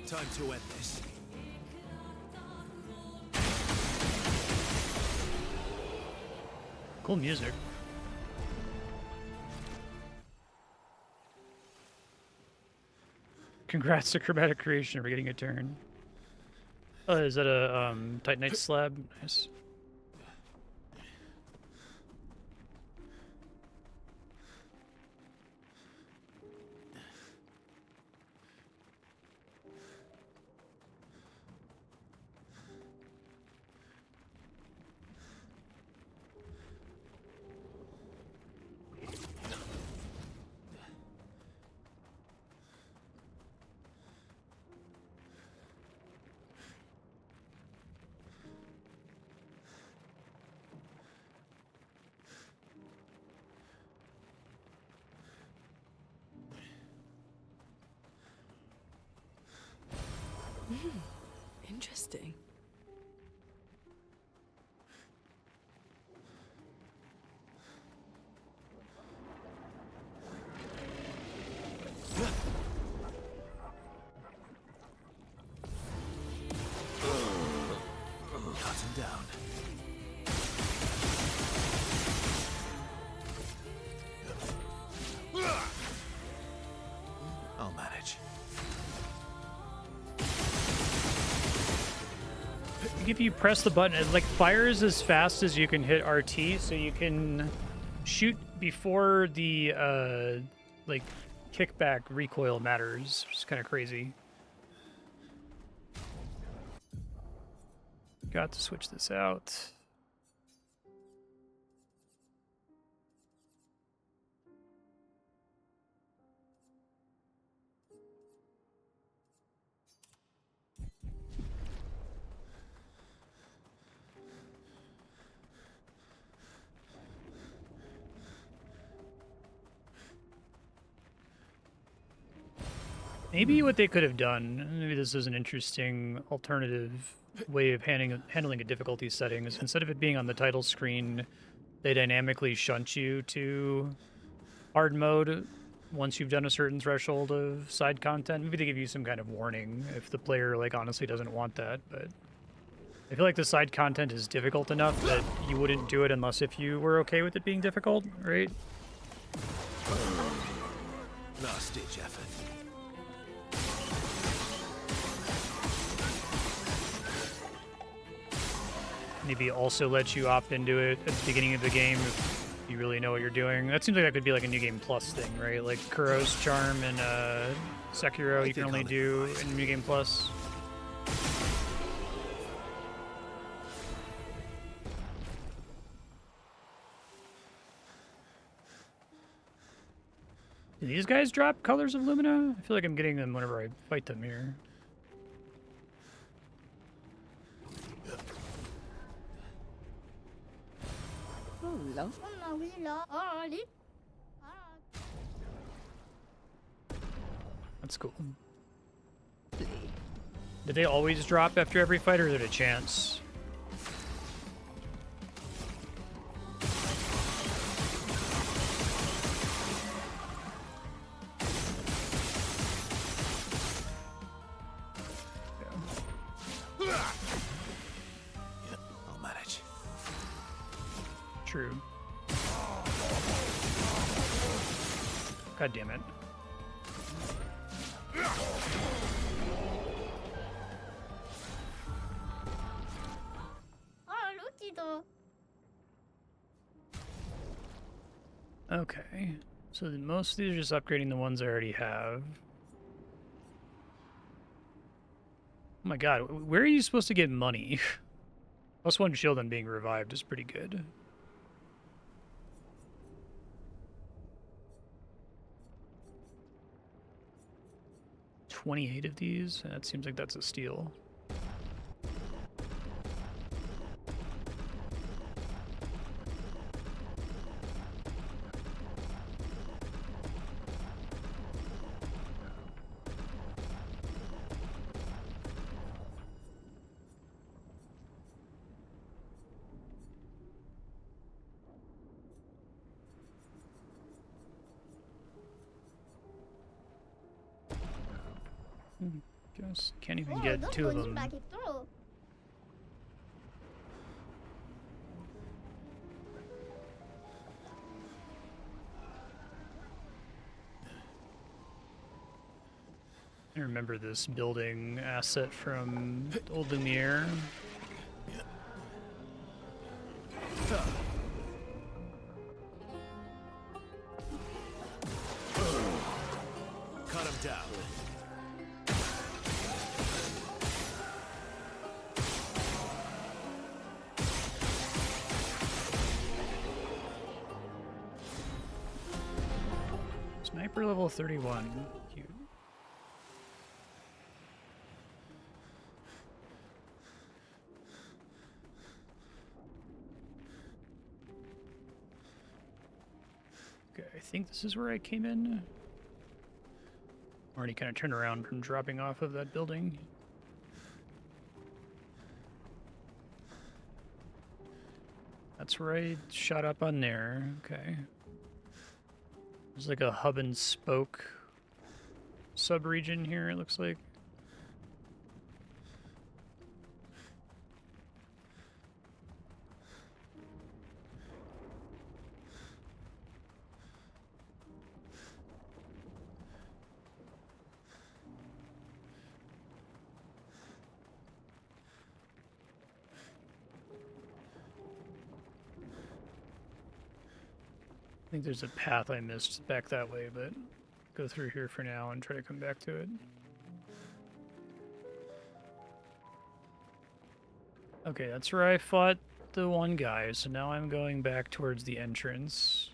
Time to end this. Cool music. Congrats to Chromatic Création for getting a turn. Is that a Titanite slab? Nice. Interesting. Cut him down. I'll manage. If you press the button, it like fires as fast as you can hit RT, so you can shoot before the like kickback recoil matters, which is kind of crazy. Got to switch this out. Maybe what they could have done, maybe this is an interesting alternative way of handling a difficulty setting, is instead of it being on the title screen, they dynamically shunt you to hard mode once you've done a certain threshold of side content. Maybe they give you some kind of warning if the player like honestly doesn't want that, but I feel like the side content is difficult enough that you wouldn't do it unless if you were okay with it being difficult, right? Last ditch effort. Maybe also let you opt into it at the beginning of the game if you really know what you're doing. That seems like that could be like a New Game Plus thing, right? Like Kuro's Charm and Sekiro you can only do in New Game Plus. Do these guys drop Colors of Lumina? I feel like I'm getting them whenever I fight them here. That's cool. Did they always drop after every fight, or is it a chance? I'll manage. True. God damn it. Okay, so most of these are just upgrading the ones I already have. Oh my god, where are you supposed to get money? +1 shield on being revived is pretty good. $28 of these? That seems like that's a steal. Guess can't even get two of them. I remember this building asset from Old Lumiere. Cut him down. Sniper level 31. Cute. Okay, I think this is where I came in. Already kind of turned around from dropping off of that building. That's where I shot up on there. Okay. There's like a hub and spoke sub-region here, it looks like. I think there's a path I missed back that way, but go through here for now and try to come back to it. Okay, that's where I fought the one guy, so now I'm going back towards the entrance.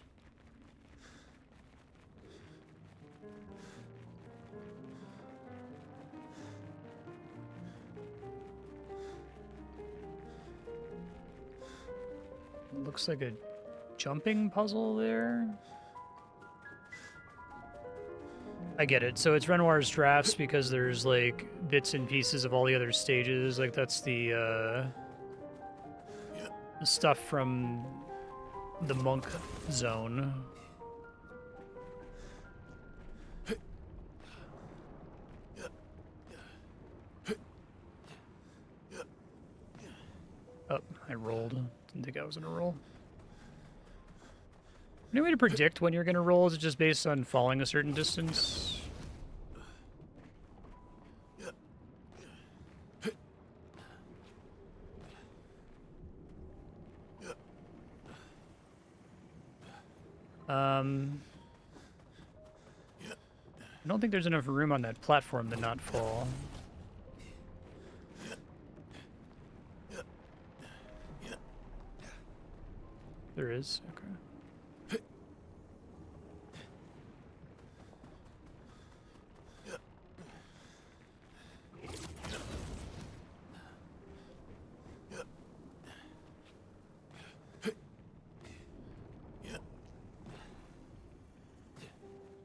Looks like a jumping puzzle there. I get it. So it's Renoir's drafts because there's like bits and pieces of all the other stages. Like that's the stuff from the monk zone. Oh, I rolled. Didn't think I was gonna roll. Any way to predict when you're going to roll? Is it just based on falling a certain distance? I don't think there's enough room on that platform to not fall. There is? Okay.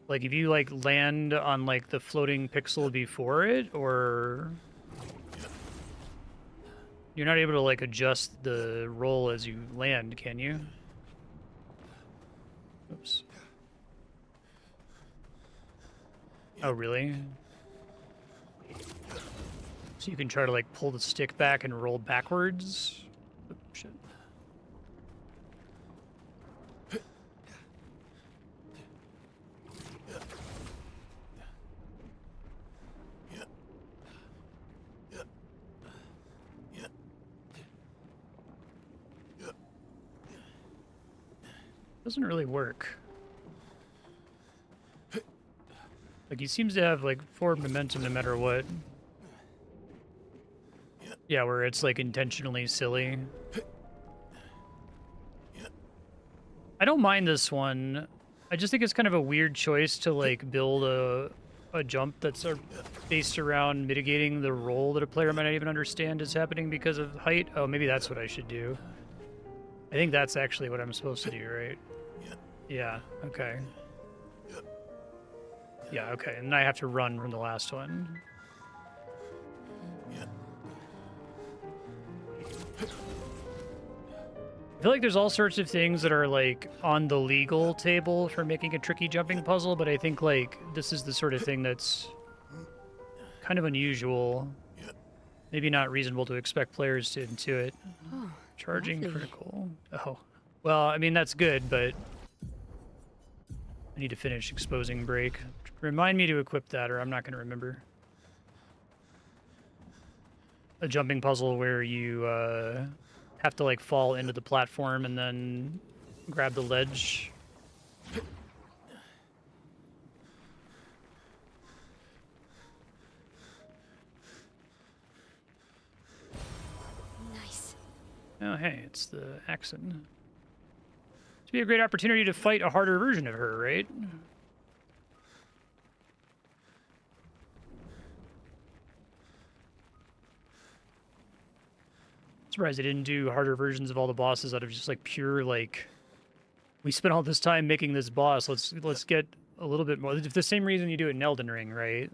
Like, if you, like, land on, like, the floating pixel before it, or... You're not able to, like, adjust the roll as you land, can you? Oops. Oh, really? So you can try to, like, pull the stick back and roll backwards? Oh, shit. Doesn't really work. Like, he seems to have, like, forward momentum no matter what. Yeah, where it's, like, intentionally silly. I don't mind this one. I just think it's kind of a weird choice to, like, build a jump that's based around mitigating the roll that a player might not even understand is happening because of height. Oh, maybe that's what I should do. I think that's actually what I'm supposed to do, right? Yeah, okay. Yeah, okay, and I have to run from the last one. I feel like there's all sorts of things that are, like, on the legal table for making a tricky jumping puzzle, but I think, like, this is the sort of thing that's kind of unusual. Maybe not reasonable to expect players to intuit. Oh, Charging lovely. critical. Oh. Well, I mean, that's good, but I need to finish exposing break. Remind me to equip that, or I'm not going to remember. A jumping puzzle where you have to, like, fall into the platform and then grab the ledge. Nice. Oh, hey, it's the accent. It'd be a great opportunity to fight a harder version of her, right? Surprised I didn't do harder versions of all the bosses out of just like pure like we spent all this time making this boss. Let's get a little bit more. It's the same reason you do it in Elden Ring, right?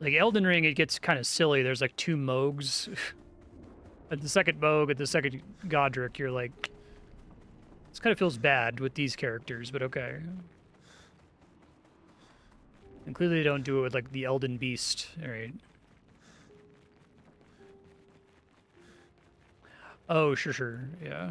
Like Elden Ring, it gets kind of silly. There's like 2 Mogs. At the second Moog, at the second Godric, you're like, this kind of feels bad with these characters, but okay. And clearly they don't do it with like the Elden Beast. All right. Oh, sure, yeah.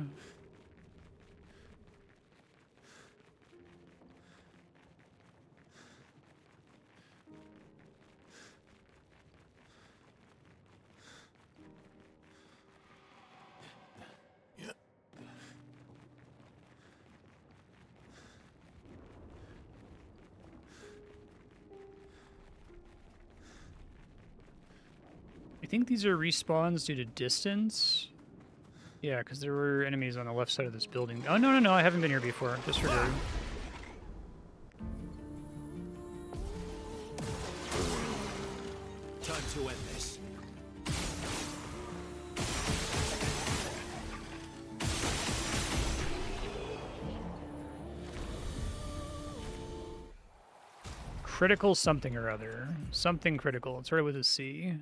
I think these are respawns due to distance. Yeah, because there were enemies on the left side of this building. Oh, no, I haven't been here before. Disregard. Time to end this. Critical something or other. Something critical. It started with a C.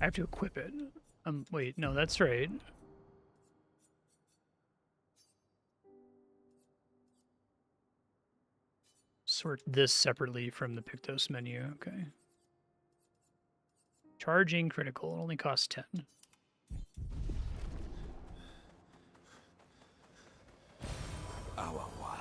I have to equip it. Wait, no, that's right. Sort this separately from the Pictos menu, okay. Charging critical, it only costs 10. Oh, wow.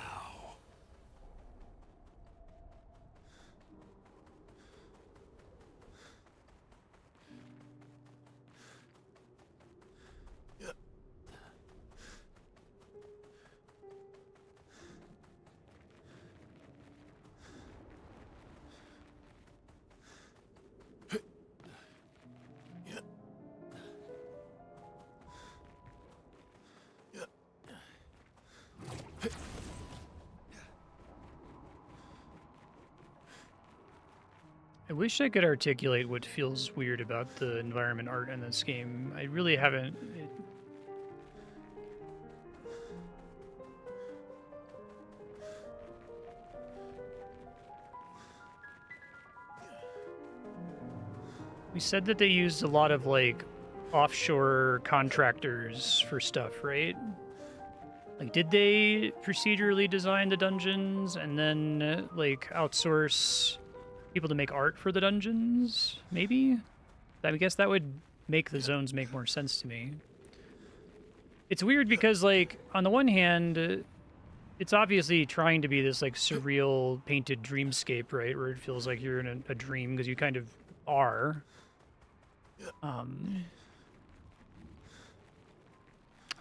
I wish I could articulate what feels weird about the environment art in this game. I really haven't. We said that they used a lot of like offshore contractors for stuff, right? Like, did they procedurally design the dungeons and then like outsource people to make art for the dungeons? Maybe? I guess that would make the zones make more sense to me. It's weird because, like, on the one hand, it's obviously trying to be this like surreal painted dreamscape, right? Where it feels like you're in a dream because you kind of are.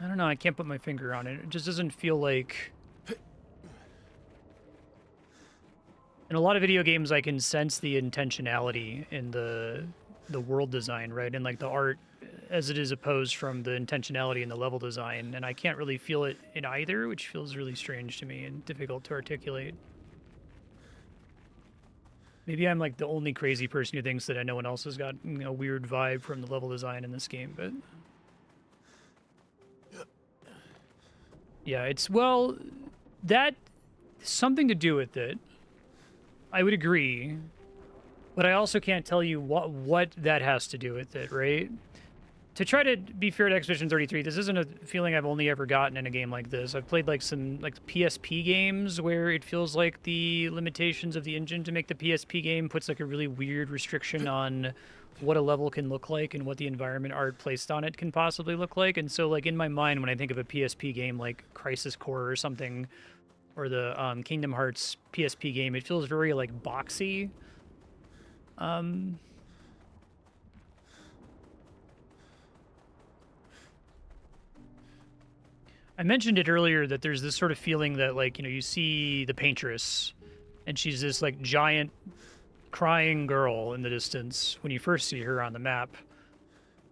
I don't know, I can't put my finger on it. It just doesn't feel like... In a lot of video games, I can sense the intentionality in the world design, right? And like the art as it is opposed from the intentionality in the level design. And I can't really feel it in either, which feels really strange to me and difficult to articulate. Maybe I'm like the only crazy person who thinks that no one else has got, you know, a weird vibe from the level design in this game, but... Yeah, it's, well, that something to do with it. I would agree. But I also can't tell you what that has to do with it, right? to try to be fair to Expedition 33, this isn't a feeling I've only ever gotten in a game like this. I've played like some like PSP games where it feels like the limitations of the engine to make the PSP game puts like a really weird restriction on what a level can look like and what the environment art placed on it can possibly look like. And so like in my mind, when I think of a PSP game like Crisis Core or something, or the Kingdom Hearts PSP game, it feels very like boxy. I mentioned it earlier that there's this sort of feeling that, like, you know, you see the paintress and she's this like giant crying girl in the distance when you first see her on the map.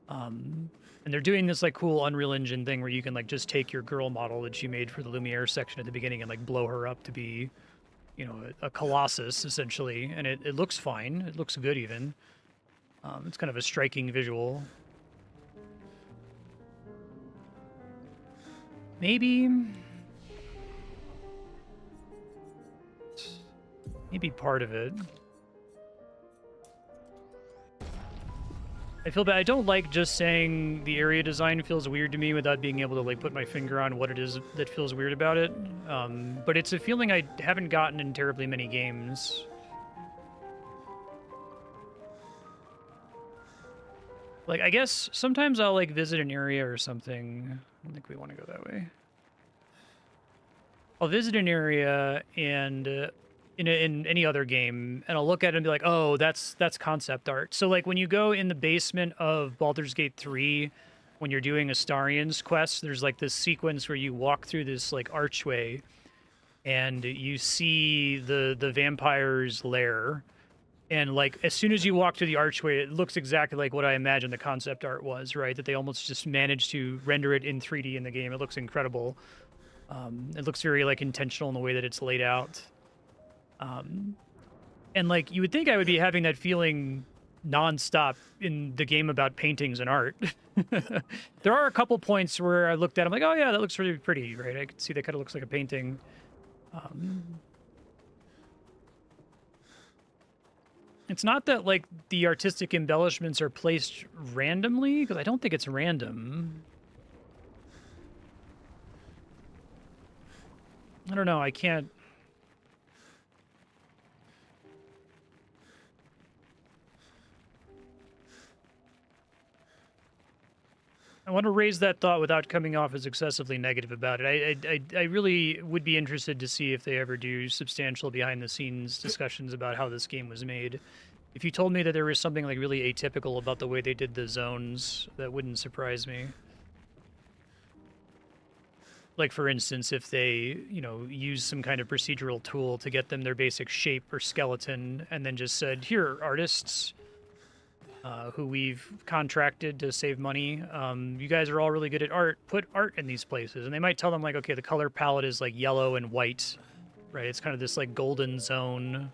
And they're doing this like cool Unreal Engine thing where you can like just take your girl model that you made for the Lumiere section at the beginning and like blow her up to be, you know, a colossus essentially. And it looks fine. It looks good even. It's kind of a striking visual. Maybe part of it. I feel bad. I don't like just saying the area design feels weird to me without being able to like put my finger on what it is that feels weird about it. But it's a feeling I haven't gotten in terribly many games. Like, I guess sometimes I'll like visit an area or something. I don't think we want to go that way. I'll visit an area and in any other game, and I'll look at it and be like, oh, that's concept art. So like when you go in the basement of Baldur's Gate 3, when you're doing Astarion's quest, there's like this sequence where you walk through this like archway and you see the vampire's lair. And like as soon as you walk through the archway, it looks exactly like what I imagined the concept art was, right? That they almost just managed to render it in 3D in the game. It looks incredible. It looks very like intentional in the way that it's laid out. And like you would think I would be having that feeling nonstop in the game about paintings and art. There are a couple points where I looked at, I'm like, oh yeah, that looks really pretty, right? I can see that kind of looks like a painting. It's not that like the artistic embellishments are placed randomly, because I don't think it's random. I don't know, I can't... I want to raise that thought without coming off as excessively negative about it. I really would be interested to see if they ever do substantial behind-the-scenes discussions about how this game was made. If you told me that there was something like really atypical about the way they did the zones, that wouldn't surprise me. Like, for instance, if they, you know, use some kind of procedural tool to get them their basic shape or skeleton, and then just said, here, artists... who we've contracted to save money. You guys are all really good at art. Put art in these places. And they might tell them, like, okay, the color palette is, like, yellow and white, right? It's kind of this, like, golden zone.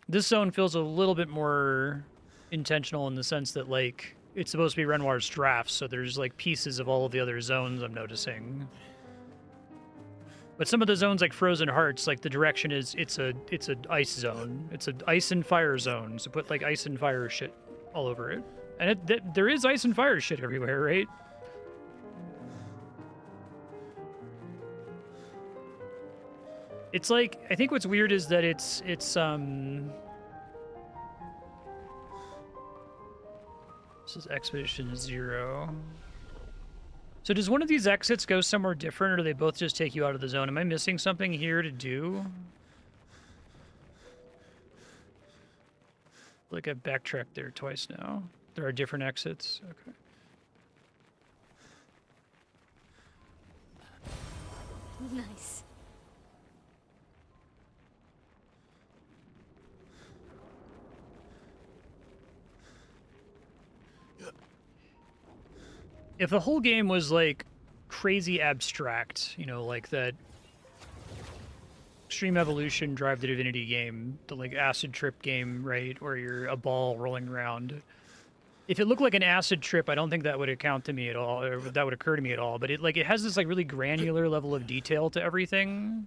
This zone feels a little bit more intentional in the sense that, like, it's supposed to be Renoir's drafts, so there's, like, pieces of all of the other zones I'm noticing. But some of the zones, like Frozen Hearts, like the direction is it's a ice zone. It's an ice and fire zone. So put like ice and fire shit all over it. And there is ice and fire shit everywhere, right? It's like, I think what's weird is that it's this is Expedition 0. So does one of these exits go somewhere different, or do they both just take you out of the zone? Am I missing something here to do? Like I've backtracked there twice now. There are different exits. Okay. Nice. If the whole game was, like, crazy abstract, you know, like that Extreme Evolution Drive to Divinity game, the, like, acid trip game, right, where you're a ball rolling around. If it looked like an acid trip, I don't think that would account to me at all, or that would occur to me at all, but it has this, like, really granular level of detail to everything.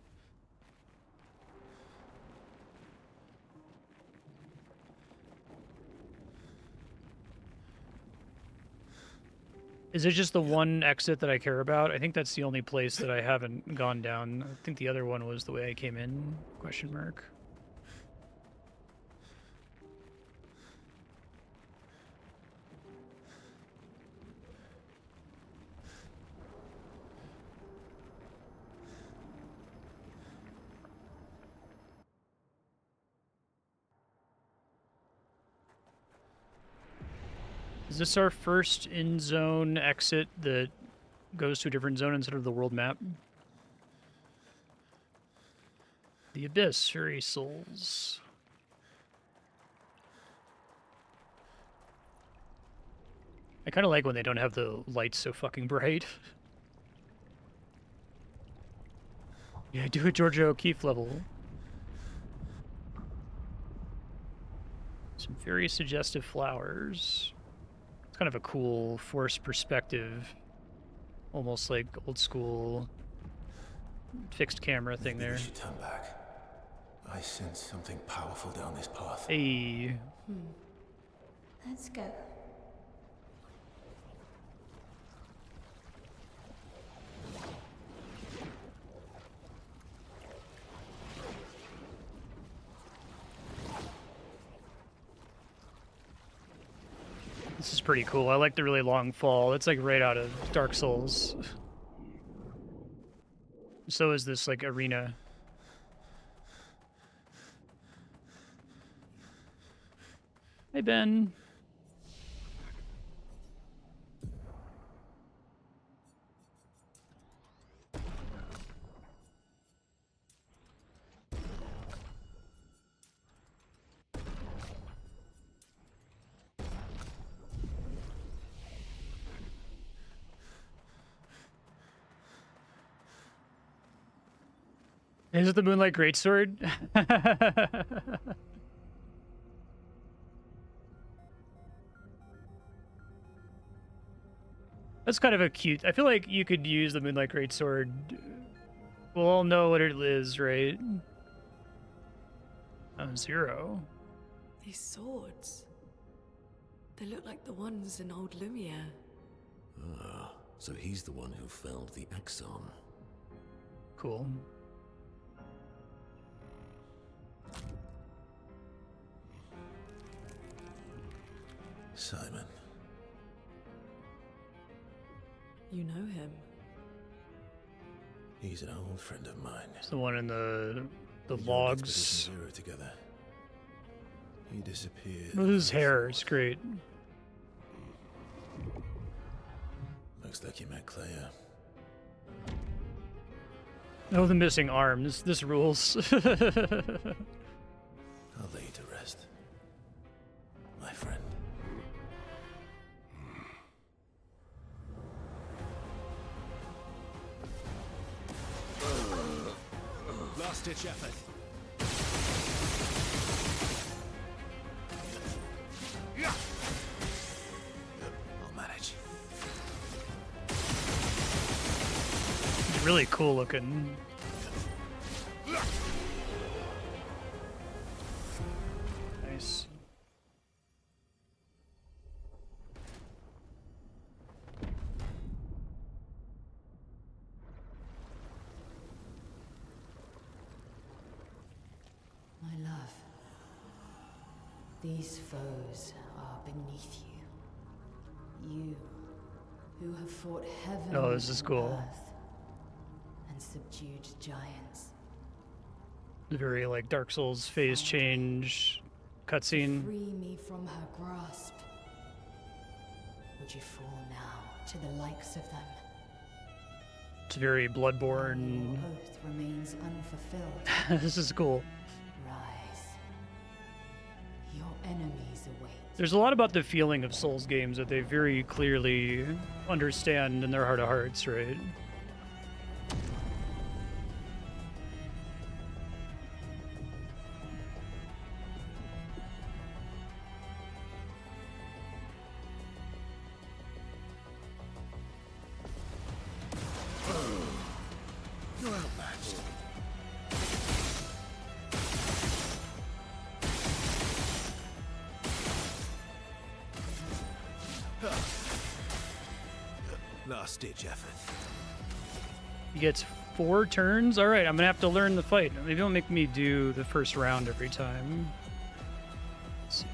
Is it just the one exit that I care about? I think that's the only place that I haven't gone down. I think the other one was the way I came in, question mark. Is this our first in-zone exit that goes to a different zone instead of the world map? The Abyss, Fairy Souls. I kind of like when they don't have the lights so fucking bright. Yeah, do a Georgia O'Keeffe level. Some very suggestive flowers. It's kind of a cool forced perspective, almost like old school fixed camera thing Maybe there. we should turn back. I sense something powerful down this path. Hey. Let's go. This is pretty cool. I like the really long fall. It's like right out of Dark Souls. So is this like arena. Hey, Ben. Is it the Moonlight Greatsword? That's kind of a cute... I feel like you could use the Moonlight Greatsword. We'll all know what it is, right? Oh, 0. These swords. They look like the ones in old Lumiere. Ah, so he's the one who felled the Exxon. Cool. Simon. You know him. He's an old friend of mine. It's the one in the We joined logs. Expedition Zero together. He disappeared. Oh, his hair is great. Looks like you met Clair. Oh, the missing arms. This rules. I'll lay you to rest, my friend. Last-ditch effort. I'll manage. Really cool looking. Nice. My love, these foes are beneath you. You, who have fought heaven Oh, this is and cool. earth and subdued giants. Very like Dark Souls phase change cutscene. Free me from her grasp. Would you fall now to the likes of them? It's very Bloodborne. Your oath remains unfulfilled. This is cool. Rise. Your enemies await. There's a lot about the feeling of Souls games that they very clearly understand in their heart of hearts, right? You're outmatched. Last-ditch effort. He gets 4 turns? Alright, I'm gonna have to learn the fight. Maybe it'll make me do the first round every time. Let's see.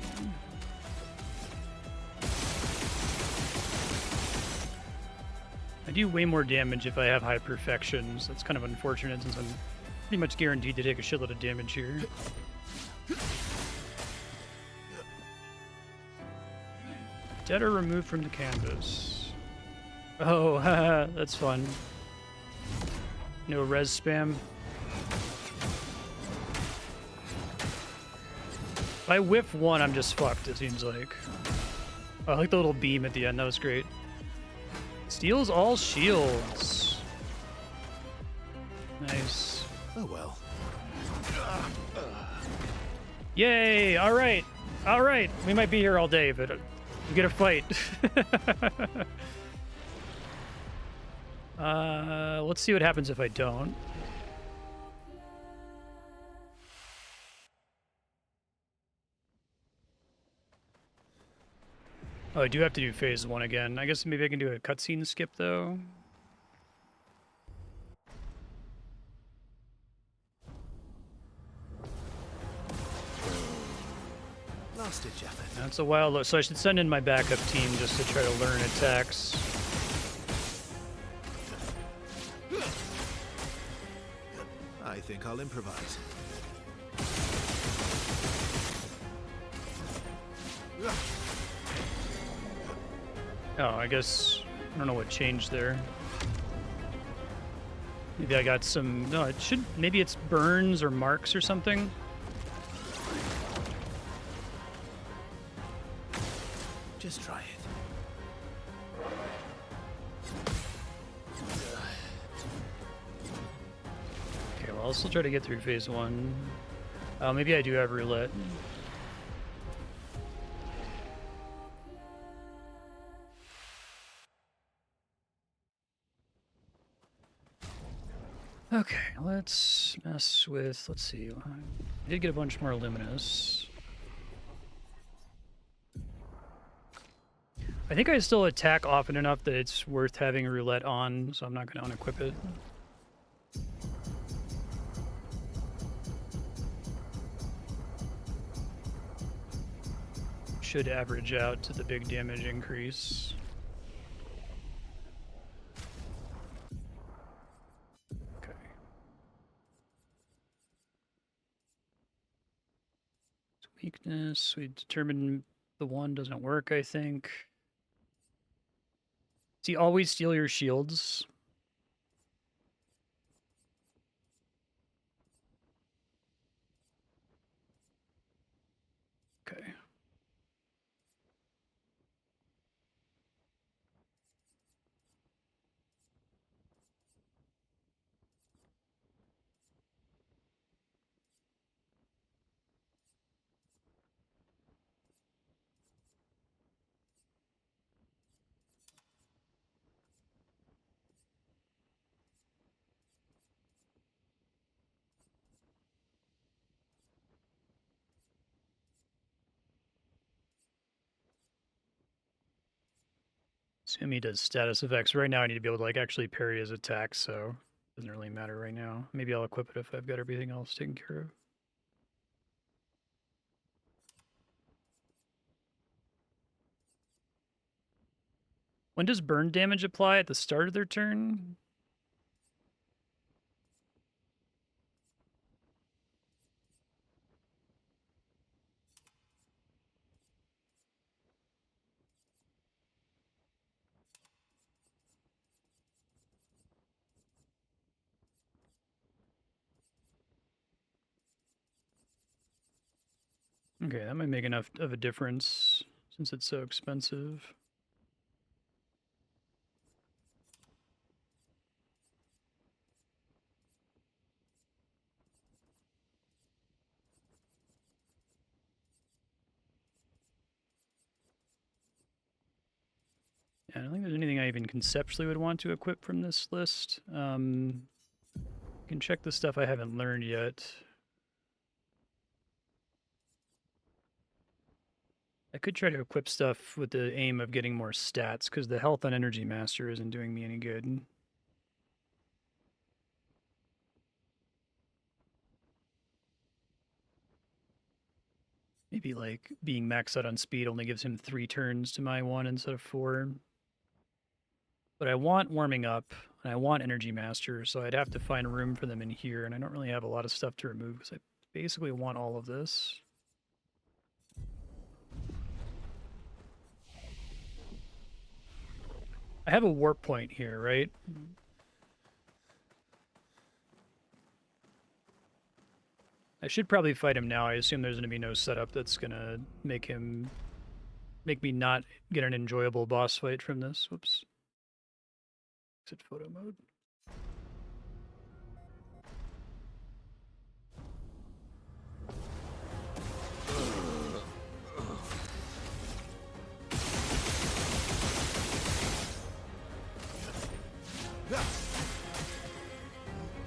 I do way more damage if I have high perfections. That's kind of unfortunate since I'm pretty much guaranteed to take a shitload of damage here. Dead or removed from the canvas. Oh, that's fun. No res spam. If I whiff one, I'm just fucked, it seems like. Oh, I like the little beam at the end, that was great. Steals all shields. Nice. Oh well. Yay! Alright! Alright! We might be here all day, but we get a fight. Let's see what happens if I don't. Oh, I do have to do phase 1 again. I guess maybe I can do a cutscene skip, though. Last-ditch effort. That's a while, so I should send in my backup team just to try to learn attacks. I think I'll improvise. Oh, I guess... I don't know what changed there. Maybe I got some... No, it should... Maybe it's burns or marks or something. Just try it. Okay, well, I'll still try to get through phase 1. Maybe I do have roulette. Okay, let's mess with, let's see, I did get a bunch more luminous. I think I still attack often enough that it's worth having a roulette on, so I'm not going to unequip it. Should average out to the big damage increase. Weakness, we determined the one doesn't work, I think. See, always steal your shields. Okay. Assume he does status effects. Right now I need to be able to like actually parry his attacks, so it doesn't really matter right now. Maybe I'll equip it if I've got everything else taken care of. When does burn damage apply? At the start of their turn? Okay, that might make enough of a difference since it's so expensive. Yeah, I don't think there's anything I even conceptually would want to equip from this list. You can check the stuff I haven't learned yet. I could try to equip stuff with the aim of getting more stats, because the health on Energy Master isn't doing me any good. Maybe like being maxed out on speed only gives him 3 turns to my 1 instead of 4. But I want warming up, and I want Energy Master, so I'd have to find room for them in here, and I don't really have a lot of stuff to remove because I basically want all of this. I have a warp point here, right? I should probably fight him now. I assume there's going to be no setup that's going to make me not get an enjoyable boss fight from this. Whoops. Exit photo mode.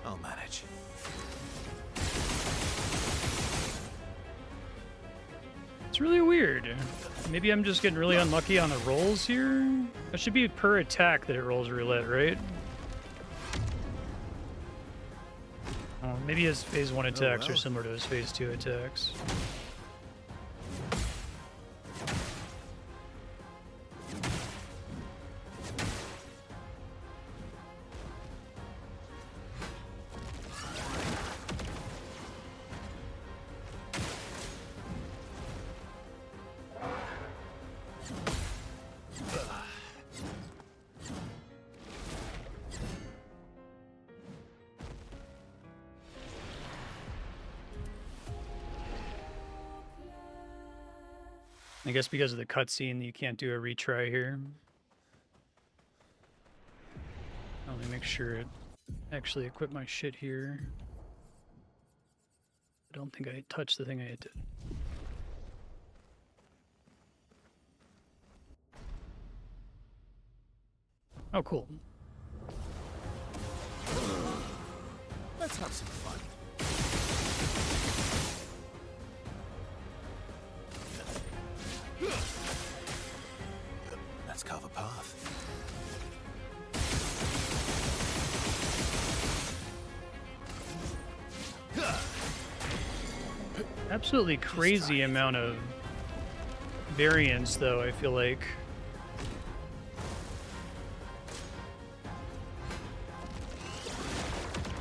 I'll manage. It's really weird. Maybe I'm just getting really unlucky on the rolls here. That should be per attack that it rolls roulette, right? Maybe his phase 1 attacks are similar to his phase 2 attacks. I guess because of the cutscene, you can't do a retry here. Let me make sure it actually equip my shit here. I don't think I touched the thing I hit. Oh, cool. Let's have some fun. Let's carve a path. Absolutely crazy amount of variance, though, I feel like.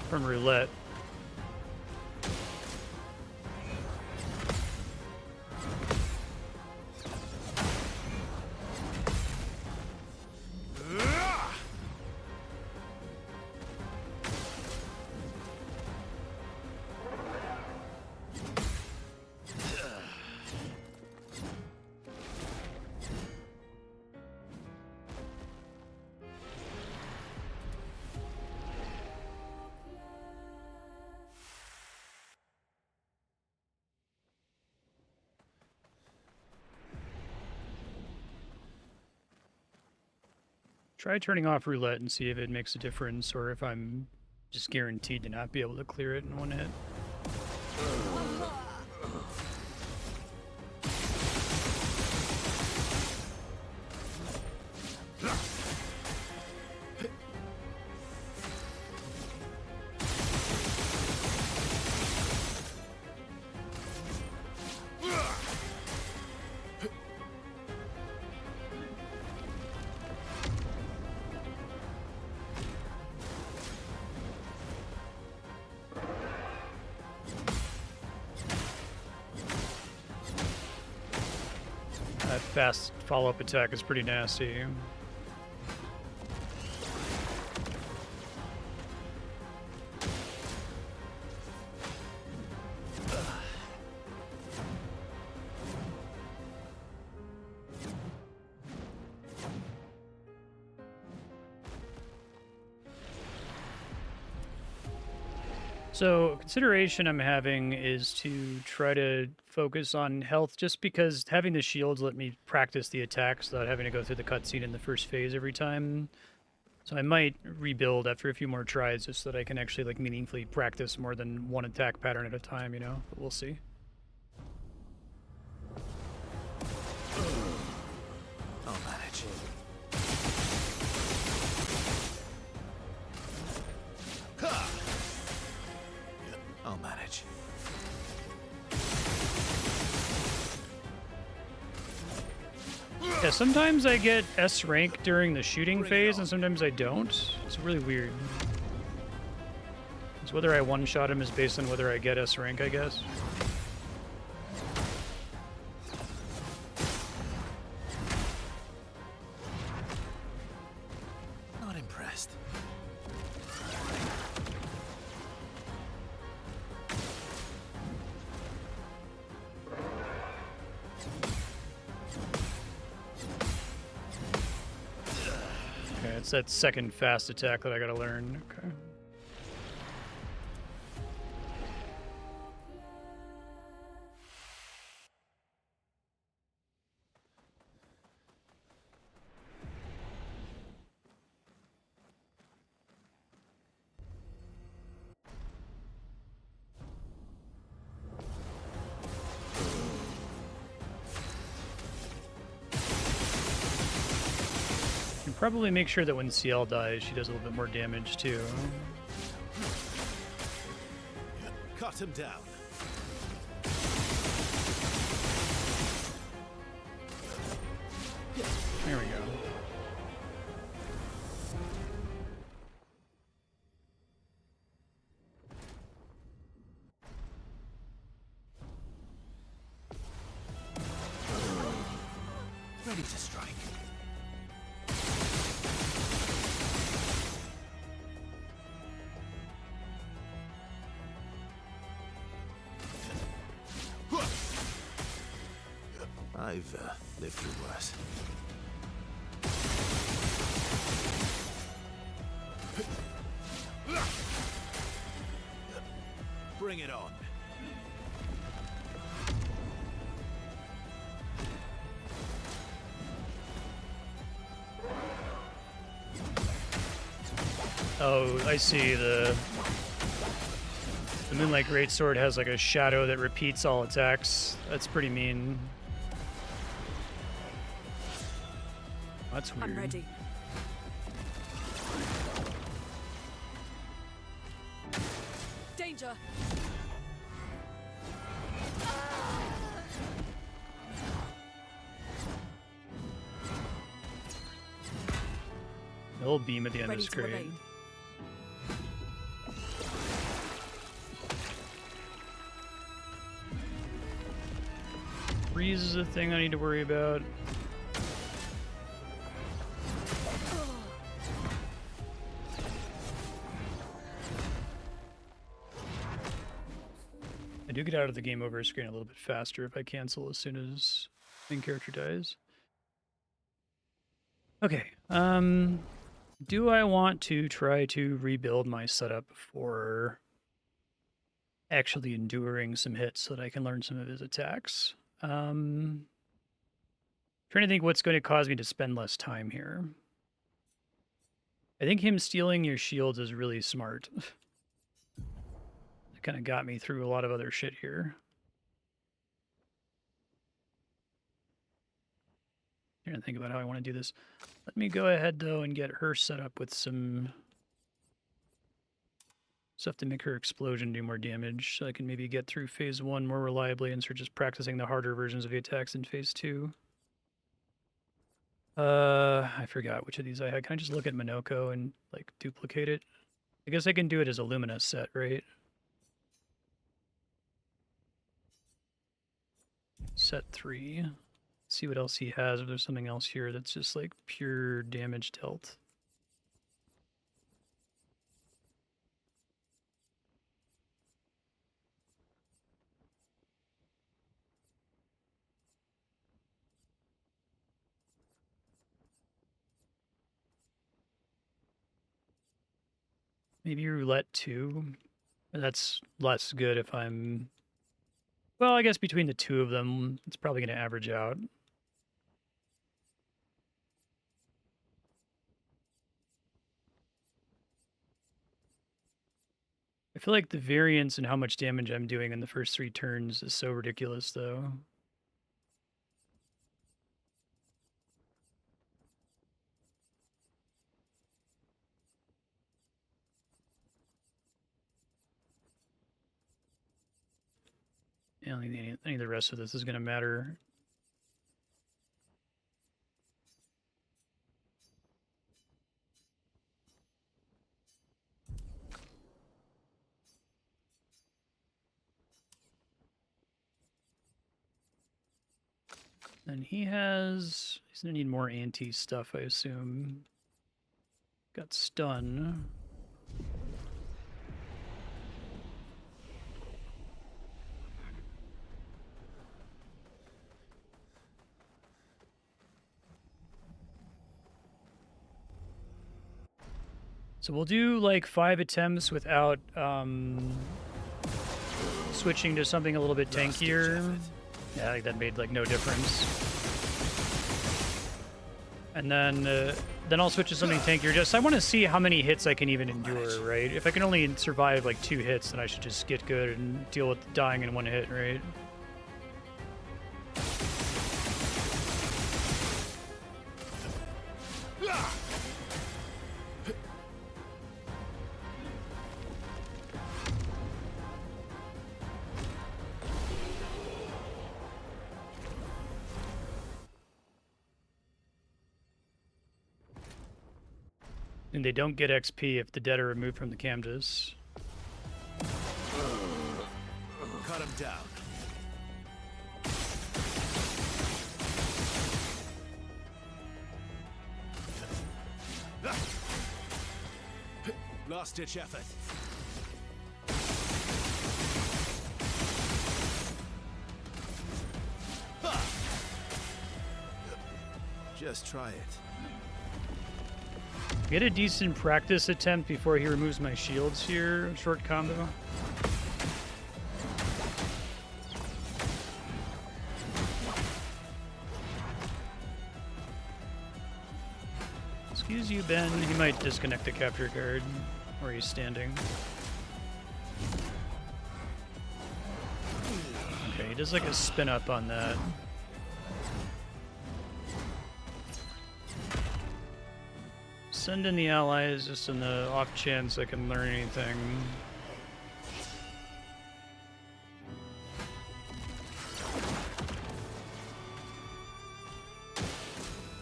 From roulette. Try turning off roulette and see if it makes a difference, or if I'm just guaranteed to not be able to clear it in one hit. That fast follow-up attack is pretty nasty. So, consideration I'm having is to try to focus on health, just because having the shields let me practice the attacks without having to go through the cutscene in the first phase every time. So I might rebuild after a few more tries just so that I can actually like meaningfully practice more than one attack pattern at a time, you know? But we'll see. manage. Yeah, sometimes I get S rank during the shooting phase, and sometimes I don't. It's really weird. It's whether I one-shot him is based on whether I get S rank, I guess. Not impressed. Okay, it's that second fast attack that I gotta learn. Okay. And probably make sure that when CL dies, she does a little bit more damage too. Cut him down. There we go. Ready to strike. I've lived through worse. Bring it on. Oh, I see. The Moonlight Greatsword has like a shadow that repeats all attacks. That's pretty mean. That's weird. I'm ready. Danger! The little beam at the end Ready is to great. evade. Freeze is a thing I need to worry about. I do get out of the game over screen a little bit faster if I cancel as soon as main character dies. Okay, do I want to try to rebuild my setup for actually enduring some hits so that I can learn some of his attacks? Trying to think what's going to cause me to spend less time here. I think him stealing your shields is really smart. It kind of got me through a lot of other shit here. Trying to think about how I want to do this. Let me go ahead, though, and get her set up with some stuff to make her explosion do more damage, so I can maybe get through phase 1 more reliably and start just practicing the harder versions of the attacks in phase 2. I forgot which of these I had. Can I just look at Minoko and, like, duplicate it? I guess I can do it as a Lumina set, right? Set 3. See what else he has, if there's something else here that's just, like, pure damage dealt. Maybe Roulette 2. That's less good if I'm... Well, I guess between the two of them, it's probably going to average out. I feel like the variance in how much damage I'm doing in the first 3 turns is so ridiculous, though. don't think any of the rest of this is going to matter. And he's going to need more anti stuff, I assume. Got stun. So we'll do like 5 attempts without switching to something a little bit tankier. Yeah, like that made like no difference. And then I'll switch to something tankier. Just I want to see how many hits I can even endure, right? If I can only survive like 2 hits, then I should just get good and deal with dying in 1 hit, right? And they don't get XP if the dead are removed from the canvas. Cut him down. Last-ditch effort. Just try it. Get a decent practice attempt before he removes my shields here. Short combo. Excuse you, Ben. He might disconnect the capture card where he's standing. Okay, he does like a spin up on that. Send in the allies just in the off chance I can learn anything.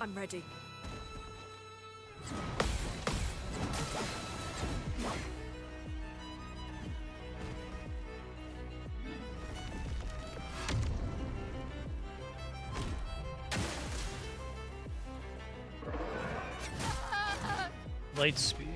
I'm ready. Light speed.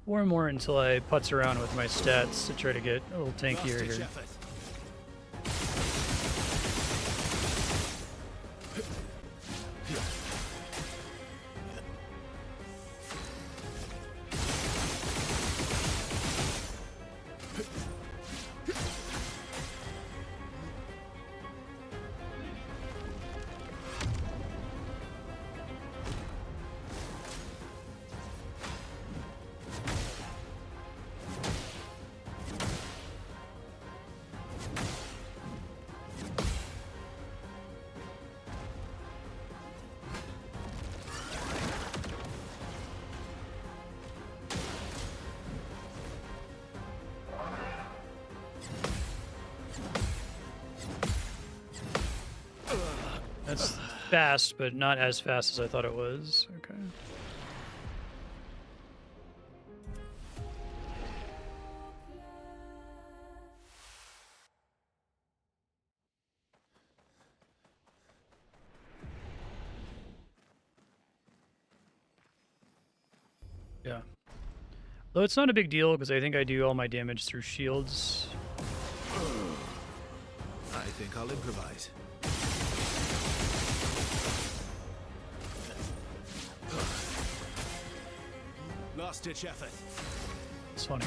Or more until I putz around with my stats to try to get a little tankier here. That's fast, but not as fast as I thought it was. Okay. Yeah. Though it's not a big deal because I think I do all my damage through shields. I think I'll improvise. Last-ditch effort. It's funny.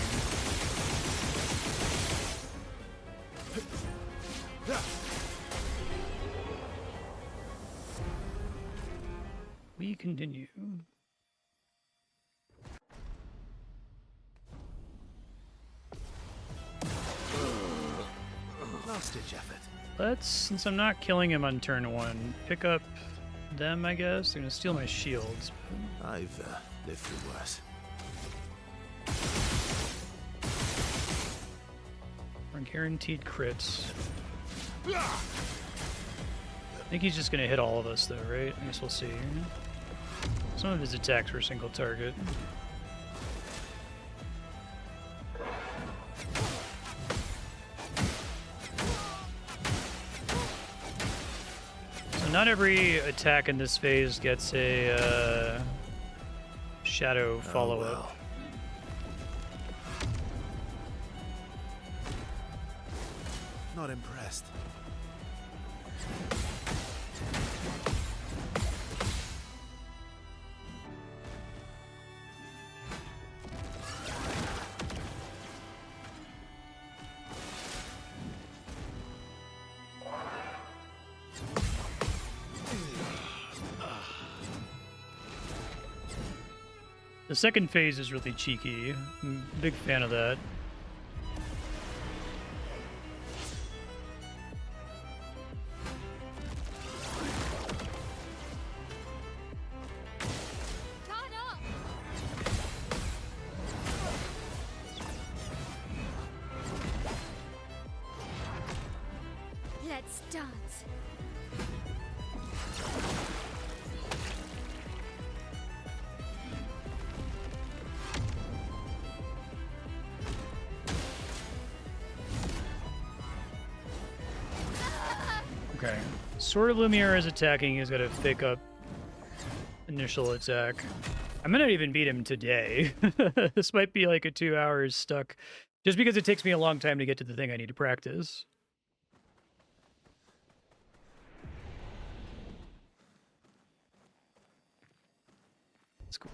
We continue. Last-ditch effort. Let's, since I'm not killing him on turn 1, pick up them, I guess. They're gonna steal my shields. I've lived through worse. Or guaranteed crits. I think he's just gonna hit all of us though, right? I guess we'll see. Some of his attacks were single target. So not every attack in this phase gets a shadow follow-up. Oh, well. Not impressed. The second phase is really cheeky. I'm a big fan of that. Let's dance. Okay. Sword of Lumiere is attacking. He's got to fake up initial attack. I might not even beat him today. This might be like a 2 hours stuck. Just because it takes me a long time to get to the thing I need to practice. That's cool.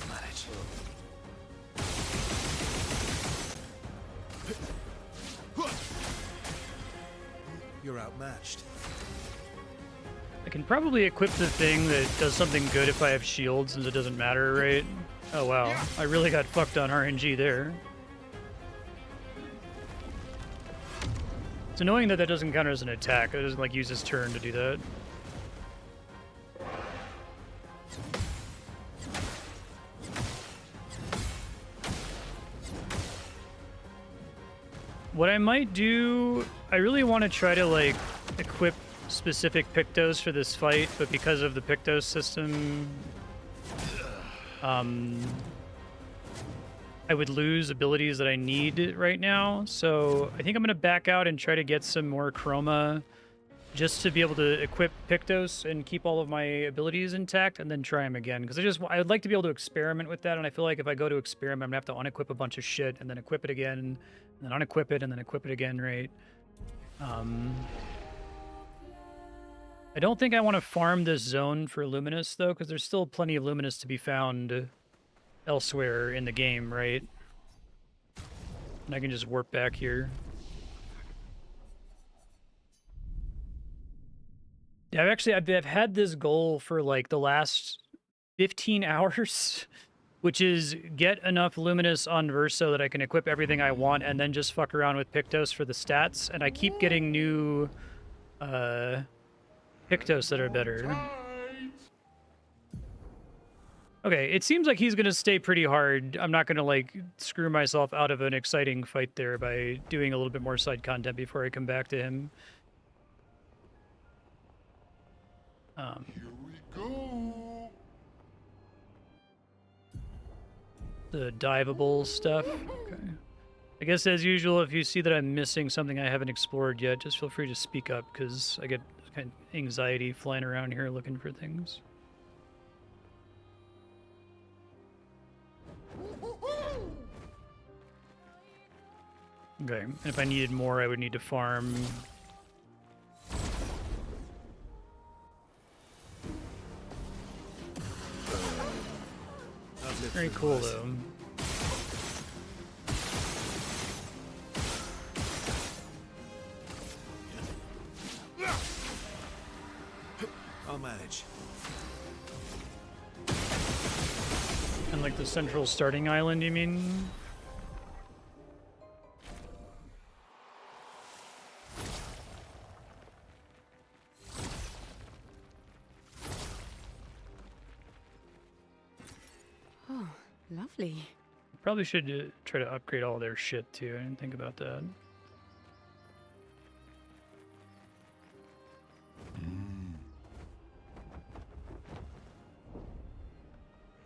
Manage. You're outmatched. I can probably equip the thing that does something good if I have shields, since it doesn't matter, right? Oh wow, I really got fucked on RNG there. It's annoying that that doesn't count as an attack. It doesn't like use his turn to do that. What I might do, I really want to try to like equip specific Pictos for this fight, but because of the Pictos system, I would lose abilities that I need right now. So I think I'm going to back out and try to get some more Chroma just to be able to equip Pictos and keep all of my abilities intact, and then try them again. Because I would like to be able to experiment with that, and I feel like if I go to experiment, I'm going to have to unequip a bunch of shit and then equip it again, and then unequip it and then equip it again, right? I don't think I want to farm this zone for Luminous, though, because there's still plenty of Luminous to be found elsewhere in the game, right? And I can just warp back here. Yeah, I've had this goal for like the last 15 hours, which is get enough Luminous on Verso that I can equip everything I want and then just fuck around with Pictos for the stats. And I keep getting new Pictos that are better. Okay, it seems like he's going to stay pretty hard. I'm not going to, like, screw myself out of an exciting fight there by doing a little bit more side content before I come back to him. Here we go. The diveable stuff. Okay. I guess, as usual, if you see that I'm missing something I haven't explored yet, just feel free to speak up, because I get kind of anxiety flying around here looking for things. Okay, and if I needed more, I would need to farm. Very cool, though. I'll manage. And in like the central starting island, you mean? Oh, lovely. Probably should try to upgrade all their shit too. I didn't think about that.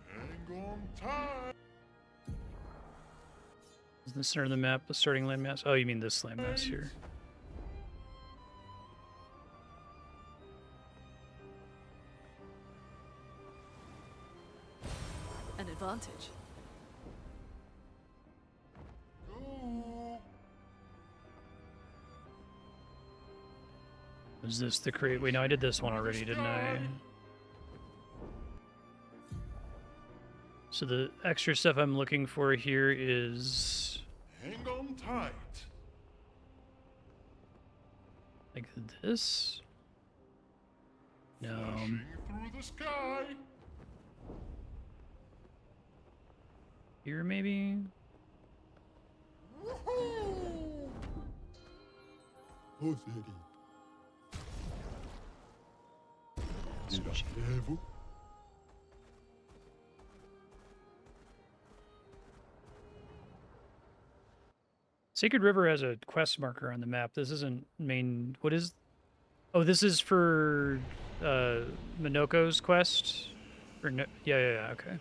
Hang on tight. Is the center of the map the starting landmass? Oh, you mean this landmass here? An advantage. Go. Is this the create? Wait, no, I did this one already, didn't I? So the extra stuff I'm looking for here is Hang on tight. like this. No. Flashing through the sky. Here maybe? Sacred River has a quest marker on the map. This isn't main. What is? Oh, this is for Minoko's quest. Or no? Yeah. Okay.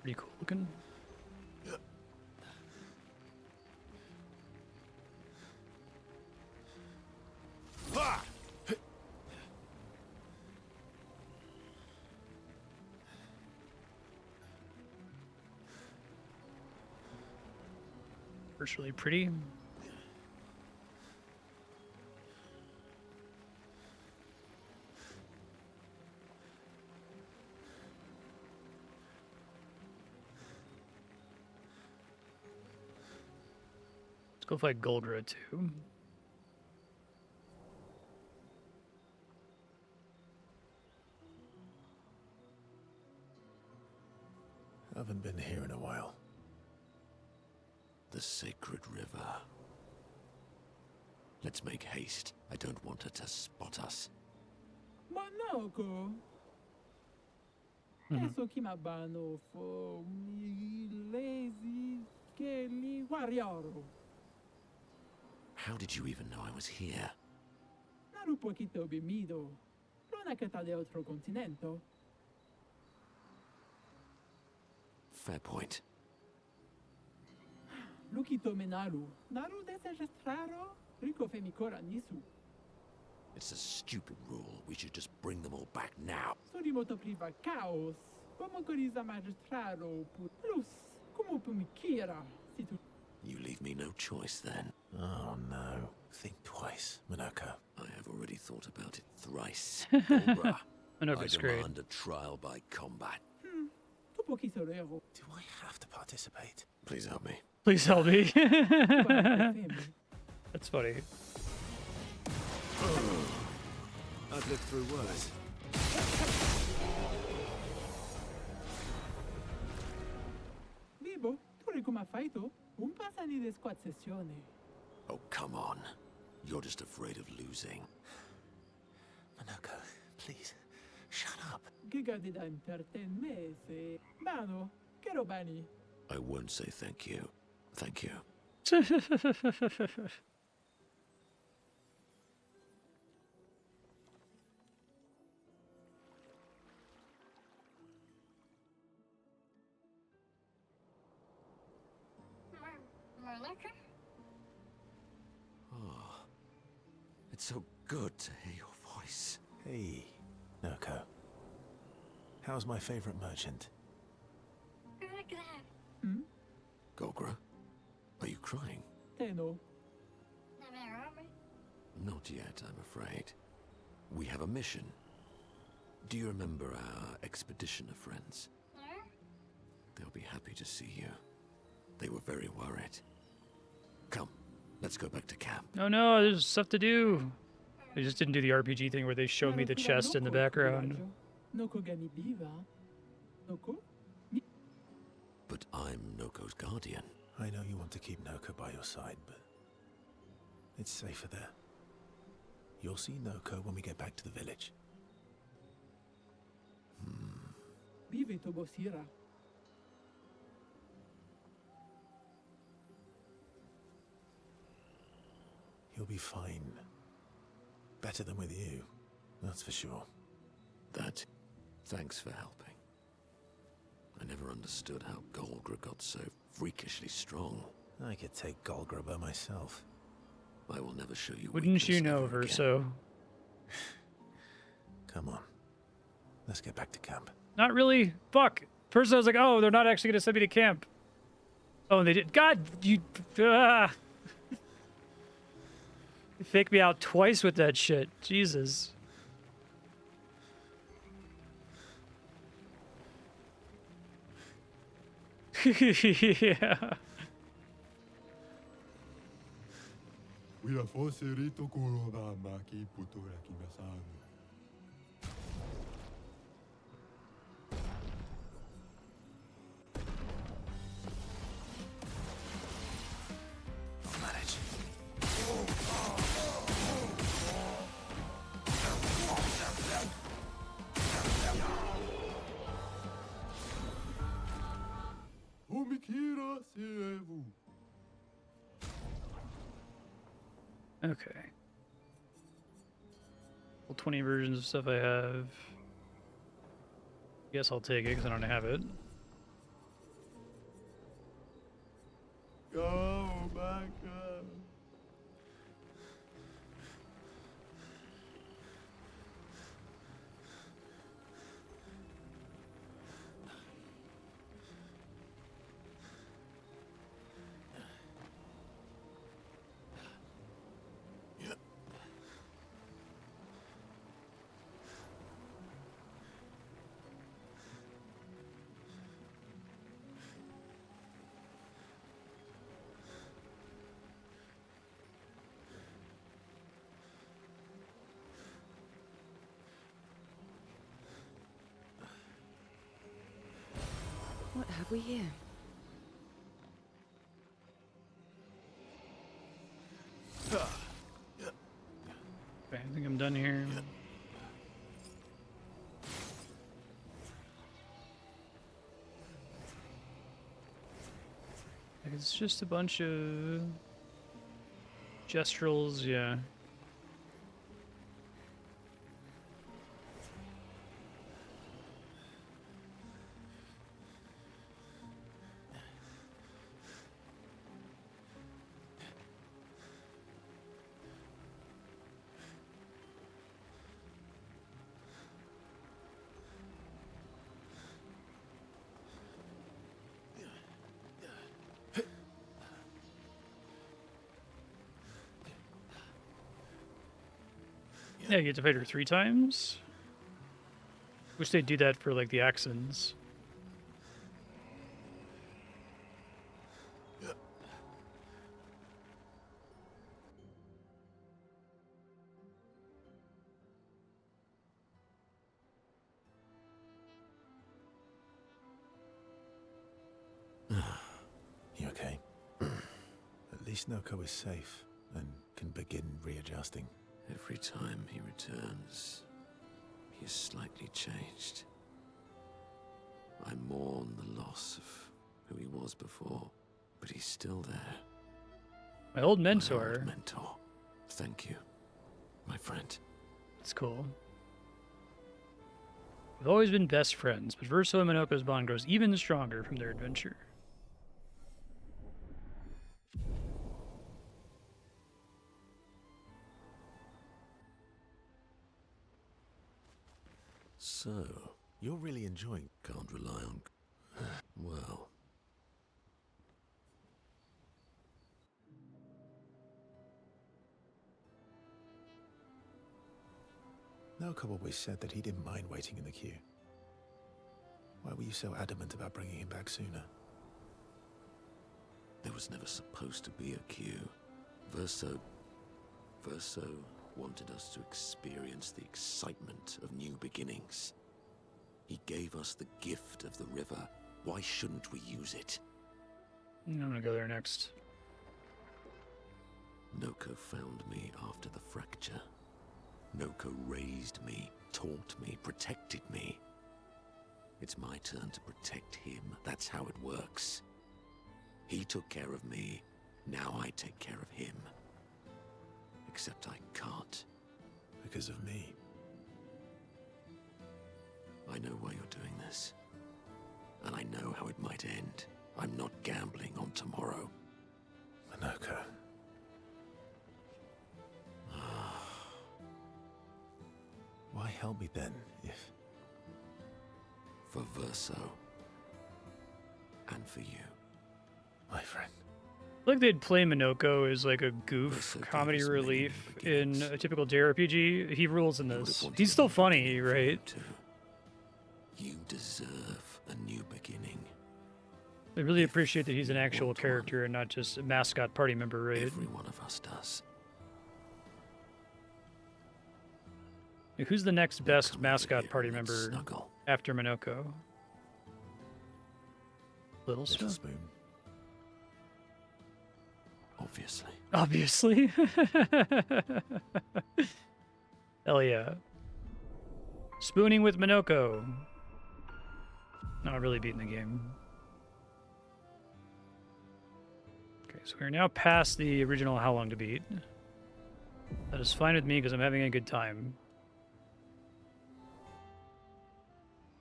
Pretty cool looking. It's really pretty. Let's go fight Golgra too. Haven't been here in a while. The sacred river. Let's make haste. I don't want her to spot us. Manoko. Eso que mabano fo lazy kelly warrior. How did you even know I was here? Naru poquito bimido. Lona que ta de otro continente. Fair point. Lukito menaru. Naru desejestraro. Rico femicora nisu. It's a stupid rule. We should just bring them all back now. Surimoto priva caos. Como coriza magistraro put plus. Como pumikira. Situ. You leave me no choice then. Oh no. Think twice, Minako. I have already thought about it thrice. Golgra, Minoko's I great. demand a trial by combat. Tu poquisorero. Do I have to participate? Please help me. Please help me. That's funny. I've lived through worse. Bibo, tu ricuma faito. Un pasani de squad sessione. Oh, come on. You're just afraid of losing. Minako, please, shut up. Giga di da imperten mese. Bano, quiero bani. I won't say thank you. Thank you. Oh, it's so good to hear your voice. Hey, Noko. How's my favorite merchant? Golgra, are you crying? Teno. Not yet, I'm afraid. We have a mission. Do you remember our expeditioner friends? They'll be happy to see you. They were very worried. Come, let's go back to camp. Oh no, there's stuff to do. They just didn't do the RPG thing where they showed me the chest in the background. But I'm Noko's guardian. I know you want to keep Noko by your side, but it's safer there. You'll see Noko when we get back to the village. He'll be fine. Better than with you, that's for sure. Thanks for helping. I never understood how Golgra got so freakishly strong. I could take Golgra by myself. I will never show you. Wouldn't you know, Verso? Come on. Let's get back to camp. Not really. Fuck. First I was like, oh, they're not actually going to send me to camp. Oh, and they did. God, you... You faked me out twice with that shit. Jesus. Yeah. I'll manage. Okay. Well, 20 versions of stuff I have. Guess I'll take it because I don't have it. Go back up. What have we here? Okay, I think I'm done here. It's just a bunch of gestrals, yeah. Yeah, you get to fight her 3 times. Wish they'd do that for like the accents. You okay? At least Noko is safe and can begin readjusting. Every time he returns, he is slightly changed. I mourn the loss of who he was before, but he's still there. My old mentor. My old mentor. Thank you, my friend. It's cool. We've always been best friends, but Verso and Minoko's bond grows even stronger from their adventure. So, you're really enjoying... Can't rely on... Well... Noko always said that he didn't mind waiting in the queue. Why were you so adamant about bringing him back sooner? There was never supposed to be a queue. Verso wanted us to experience the excitement of new beginnings. He gave us the gift of the river. Why shouldn't we use it? I'm gonna go there next. Noko found me after the fracture. Noko raised me, taught me, protected me. It's my turn to protect him. That's how it works. He took care of me. Now I take care of him. Except I can't. Because of me. I know why you're doing this. And I know how it might end. I'm not gambling on tomorrow. Noko. Why help me then, if... For Verso. And for you. My friend. I feel like they'd play Minoko as like a goof comedy relief in a typical JRPG. He rules in this. He's still funny, right? You deserve a new beginning. I really appreciate that he's an actual character and not just a mascot party member, right? Every one of us does. Who's the next best mascot party member after Minoko? Little Spoon. Obviously. Obviously. Hell yeah. Spooning with Minoko. Not really beating the game. Okay, so we're now past the original How Long to Beat. That is fine with me because I'm having a good time.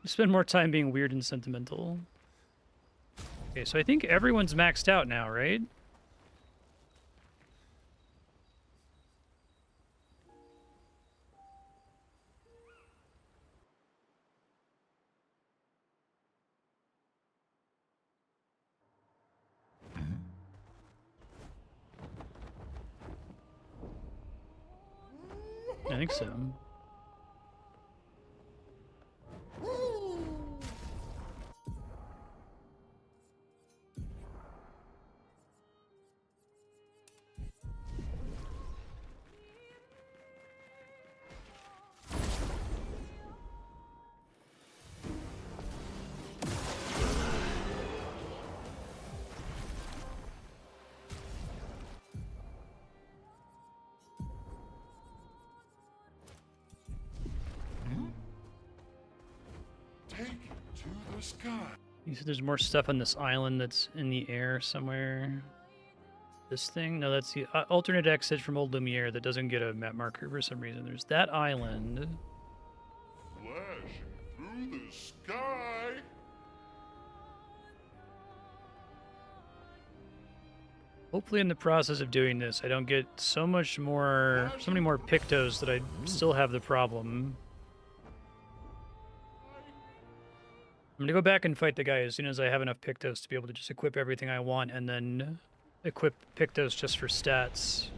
Spend more time being weird and sentimental. Okay, so I think everyone's maxed out now, right? I think so. Take it to the sky. You said there's more stuff on this island that's in the air somewhere. This thing? No, that's the alternate exit from Old Lumiere that doesn't get a map marker for some reason. There's that island. Flashing through the sky. Hopefully in the process of doing this, I don't get so many more Pictos that I still have the problem. I'm gonna go back and fight the guy as soon as I have enough Pictos to be able to just equip everything I want and then equip Pictos just for stats.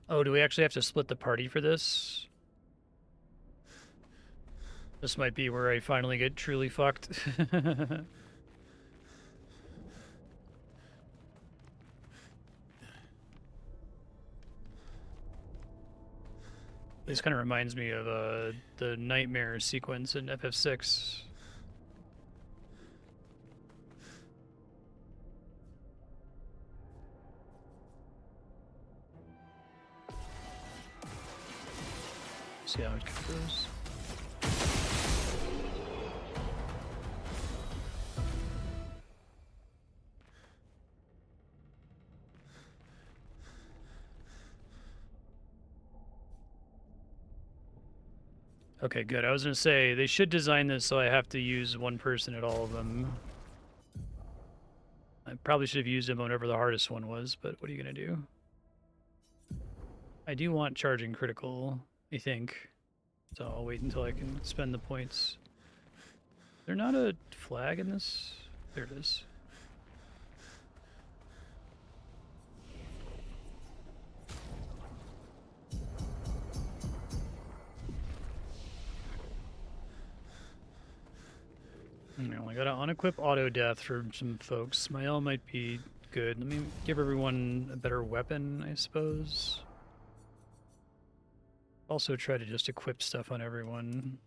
Oh, do we actually have to split the party for this? This might be where I finally get truly fucked. This kind of reminds me of the nightmare sequence in FF6. See how it goes. Okay, good. I was gonna say, they should design this so I have to use one person at all of them. I probably should have used him on whatever the hardest one was, but what are you gonna do? I do want charging critical, I think. So I'll wait until I can spend the points. Is there not a flag in this? There it is. I only gotta unequip auto death for some folks. My L might be good. Let me give everyone a better weapon, I suppose. Also try to just equip stuff on everyone.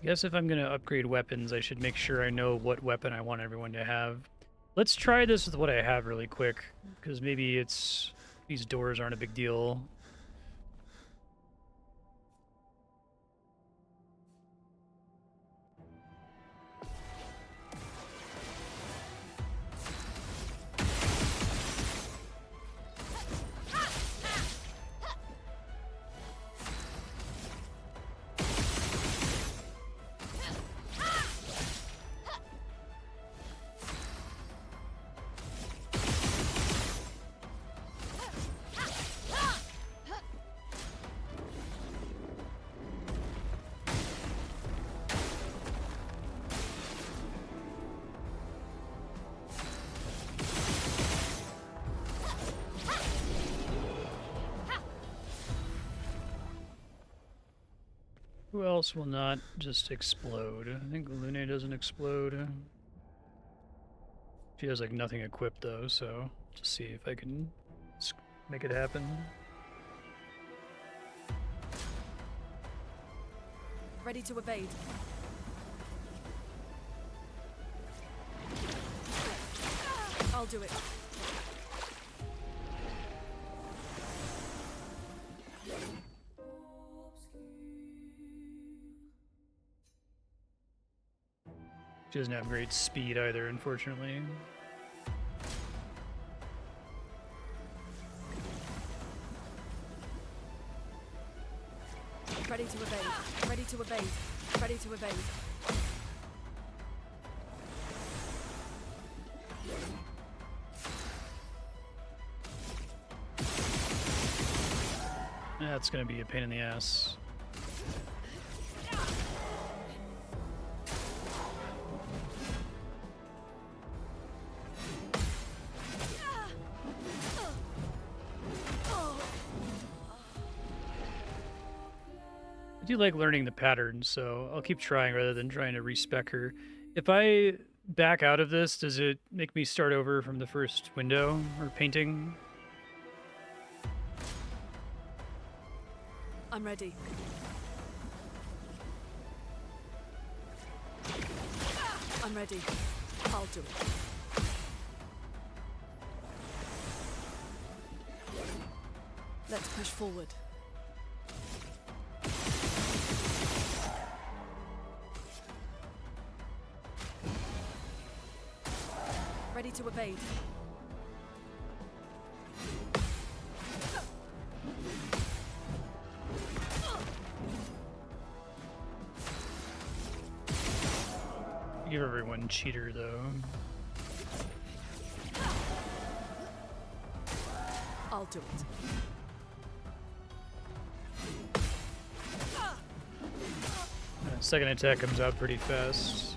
I guess if I'm going to upgrade weapons, I should make sure I know what weapon I want everyone to have. Let's try this with what I have really quick, because maybe it's... these doors aren't a big deal. Who else will not just explode? I think Lune doesn't explode. She has like nothing equipped though, so just see if I can make it happen. Ready to evade. I'll do it. She doesn't have great speed either, unfortunately. Ready to evade. Ready to evade. Ready to evade. That's gonna be a pain in the ass. I do like learning the patterns, so I'll keep trying rather than trying to respec her. If I back out of this, does it make me start over from the first window or painting? I'm ready. I'm ready. I'll do it. Let's push forward. Ready to evade. Give everyone cheater though. I'll do it. Second attack comes out pretty fast.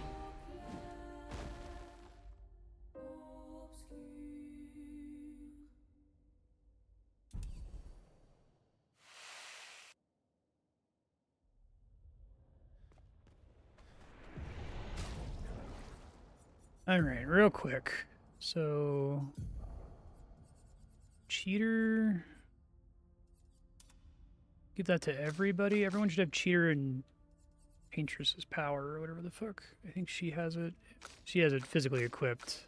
All right, real quick. So, cheater. Give that to everybody. Everyone should have cheater and paintress's power or whatever the fuck. I think she has it. She has it physically equipped.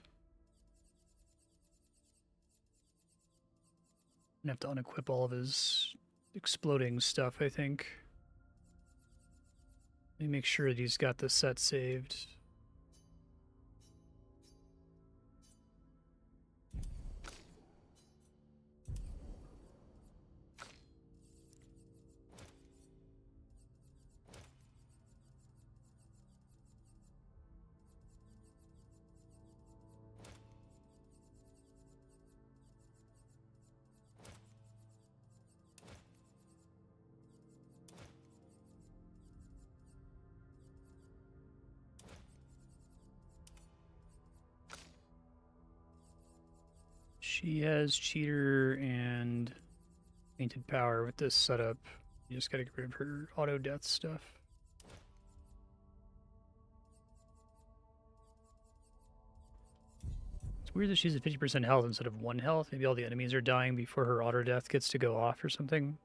I'm gonna have to unequip all of his exploding stuff, I think. Let me make sure that he's got the set saved. She has cheater and painted power with this setup. You just gotta get rid of her auto death stuff. It's weird that she's at 50% health instead of 1 health. Maybe all the enemies are dying before her auto death gets to go off or something.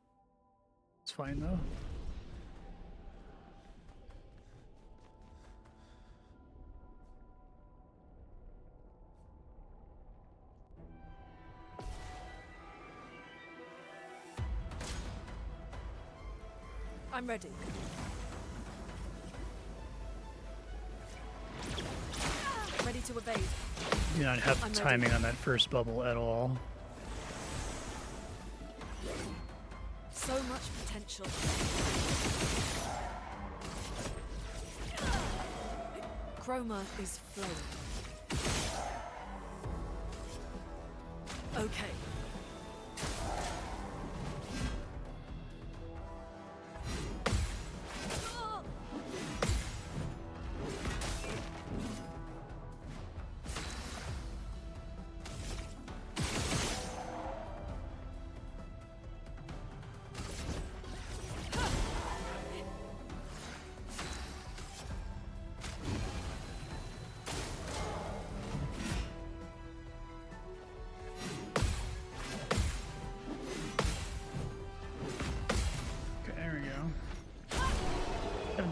It's fine though. I'm ready. Ready to evade. You don't have the timing on that first bubble at all. So much potential. Chroma is flowing. Okay.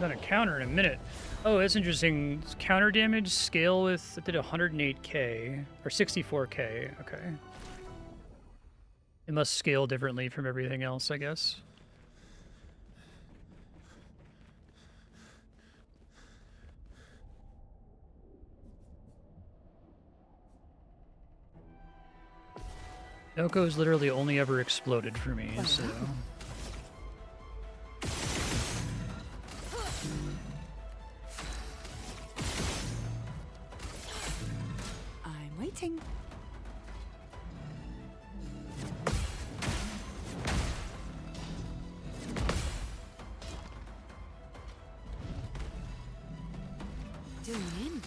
Done a counter in a minute. Oh, that's interesting. Counter damage scale with, it did 108k or 64k. Okay. It must scale differently from everything else, I guess. Noko's literally only ever exploded for me, so. Waiting. Doing in.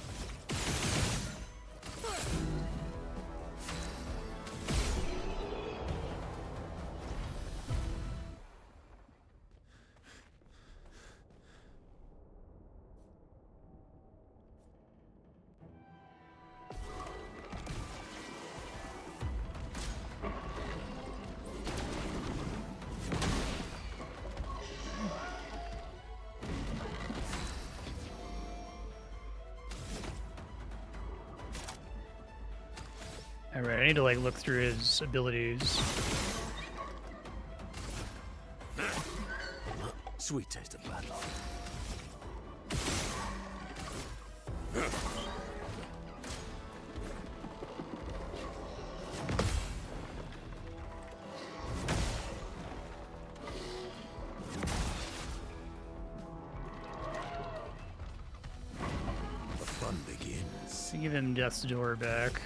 Alright, I need to like look through his abilities. Sweet taste of bad luck. The fun begins. Give him Death's Door back.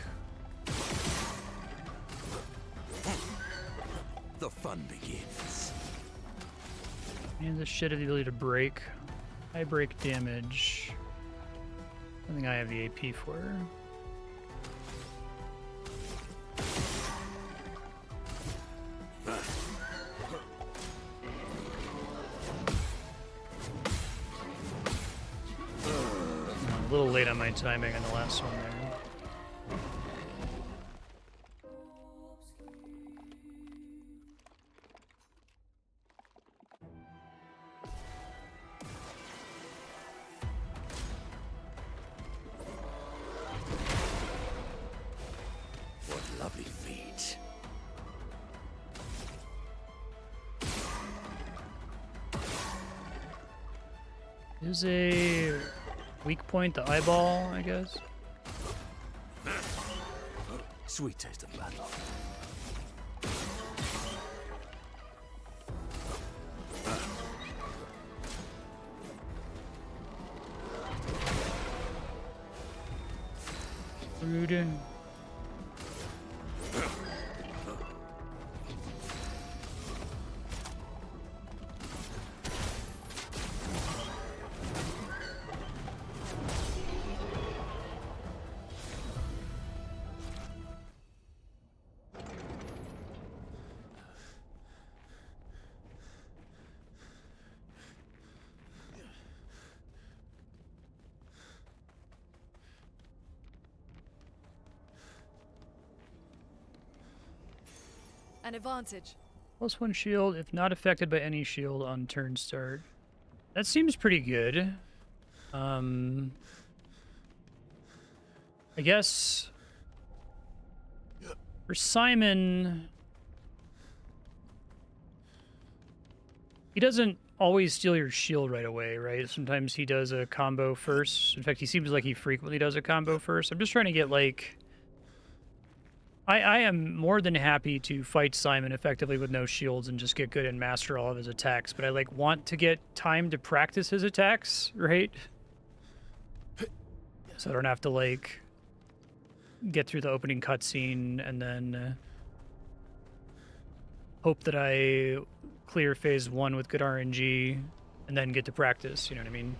The fun begins. And this shit has the ability to break. I break damage. I think I have the AP for. I'm a little late on my timing on the last one there. Is a weak point the eyeball, I guess? Sweet taste of battle. Rude. An advantage. +1 shield if not affected by any shield on turn start. That seems pretty good. I guess for Simon, he doesn't always steal your shield right away, right? Sometimes he does a combo first. In fact, he seems like he frequently does a combo first. I'm just trying to get like... I am more than happy to fight Simon effectively with no shields and just get good and master all of his attacks, but I like want to get time to practice his attacks, right? So I don't have to like get through the opening cutscene and then hope that I clear phase 1 with good RNG and then get to practice, you know what I mean?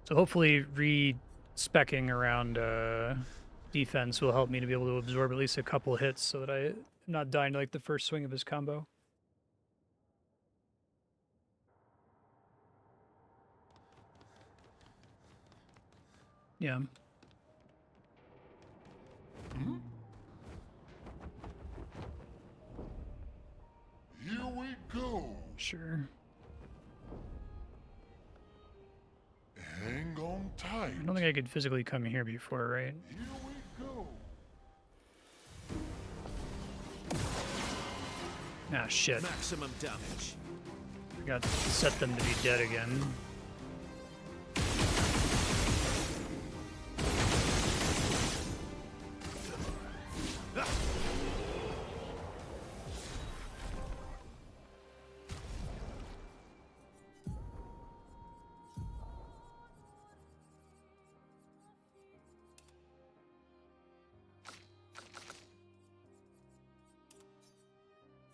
So hopefully specking around defense will help me to be able to absorb at least a couple hits so that I'm not dying to like the first swing of his combo. Yeah. Hmm? Here we go. Sure. Hang on tight. I don't think I could physically come here before, right? Here we go. Ah, shit. Maximum damage. Forgot to set them to be dead again.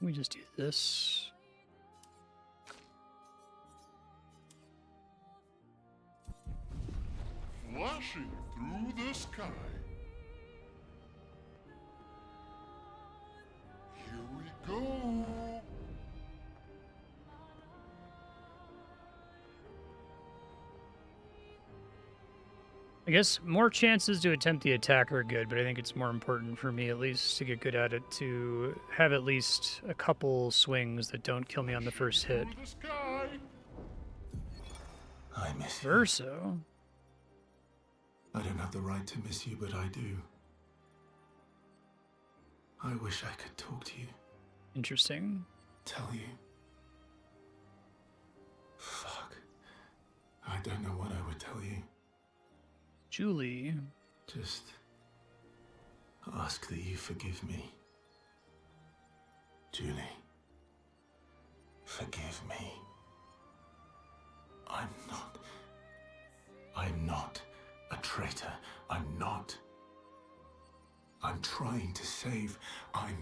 We just do this. Flashing through the sky. Here we go. I guess more chances to attempt the attack are good, but I think it's more important for me at least to get good at it to have at least a couple swings that don't kill me on the first hit. Through the sky. I miss you. Verso? I don't have the right to miss you, but I do. I wish I could talk to you. Interesting. Tell you. Fuck. I don't know what I would tell you. Julie. Just ask that you forgive me. Julie. Forgive me. I'm not a traitor. I'm not. I'm trying to save. I'm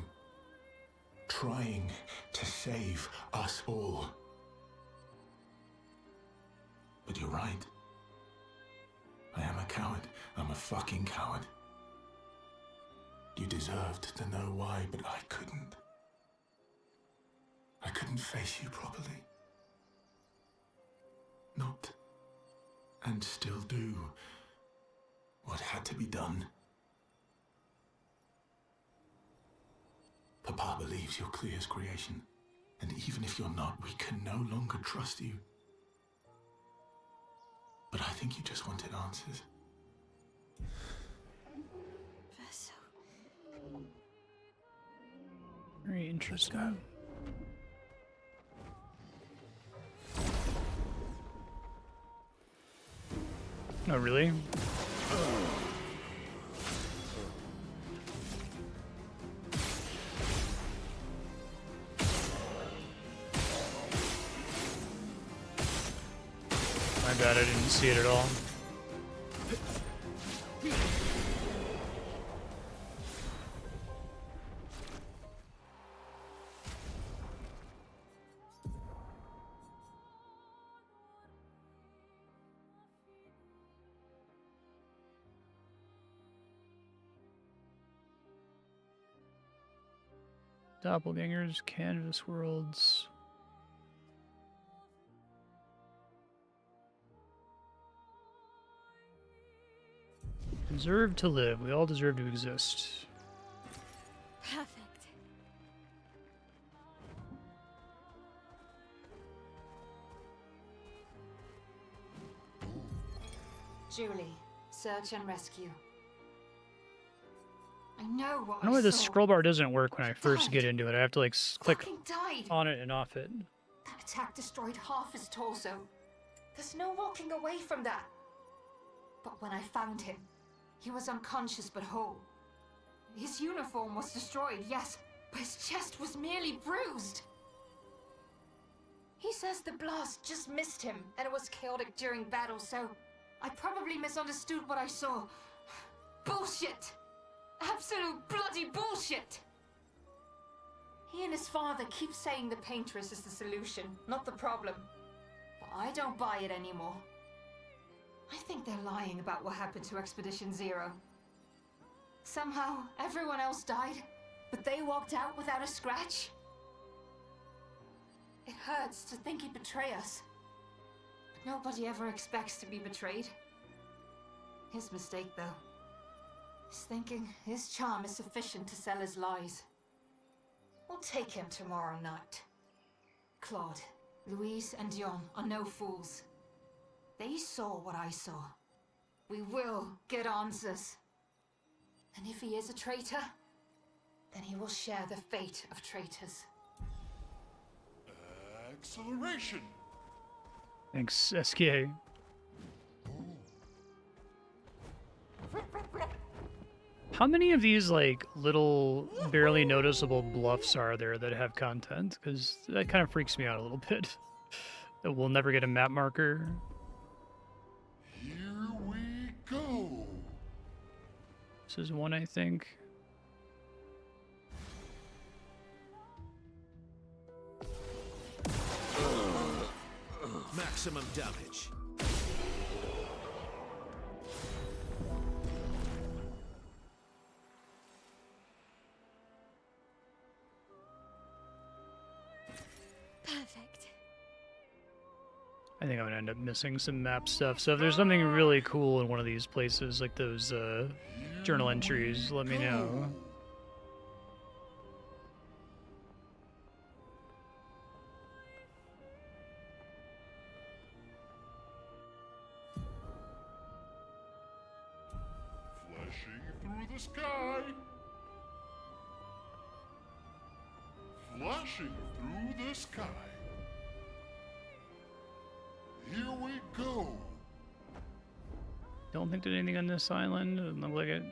trying to save us all. But you're right. I am a coward. I'm a fucking coward. You deserved to know why, but I couldn't. I couldn't face you properly. Not, and still do, what had to be done. Papa believes you're Clair's creation, and even if you're not, we can no longer trust you. But I think you just wanted answers. Very interesting. Oh, really? My bad, I didn't see it at all. Doppelgangers, canvas worlds. Deserve to live. We all deserve to exist. Perfect. Julie, search and rescue. I know what I know why the saw. scroll bar doesn't work when I first get into it. I have to like click Fucking died. on it and off it. That attack destroyed half his torso. There's no walking away from that. But when I found him, he was unconscious but whole. His uniform was destroyed, yes, but his chest was merely bruised. He says the blast just missed him, and it was chaotic during battle, so I probably misunderstood what I saw. Bullshit! Absolute bloody bullshit! He and his father keep saying the paintress is the solution, not the problem. But I don't buy it anymore. I think they're lying about what happened to Expedition Zero. Somehow, everyone else died, but they walked out without a scratch. It hurts to think he'd betray us. But nobody ever expects to be betrayed. His mistake, though. He's thinking his charm is sufficient to sell his lies. We'll take him tomorrow night. Claude, Louise, and Dion are no fools. They saw what I saw. We will get answers. And if he is a traitor, then he will share the fate of traitors. Acceleration! Thanks, SK. How many of these, like, little, barely noticeable bluffs are there that have content? Because that kind of freaks me out a little bit. That we'll never get a map marker. Here we go! This is one, I think. Maximum damage. Perfect. I think I'm gonna end up missing some map stuff. So if there's something really cool in one of these places, like those journal entries, let me know. Flashing through the sky! Flashing through the sky! Here we go! Don't think there's anything on this island. Doesn't look like it.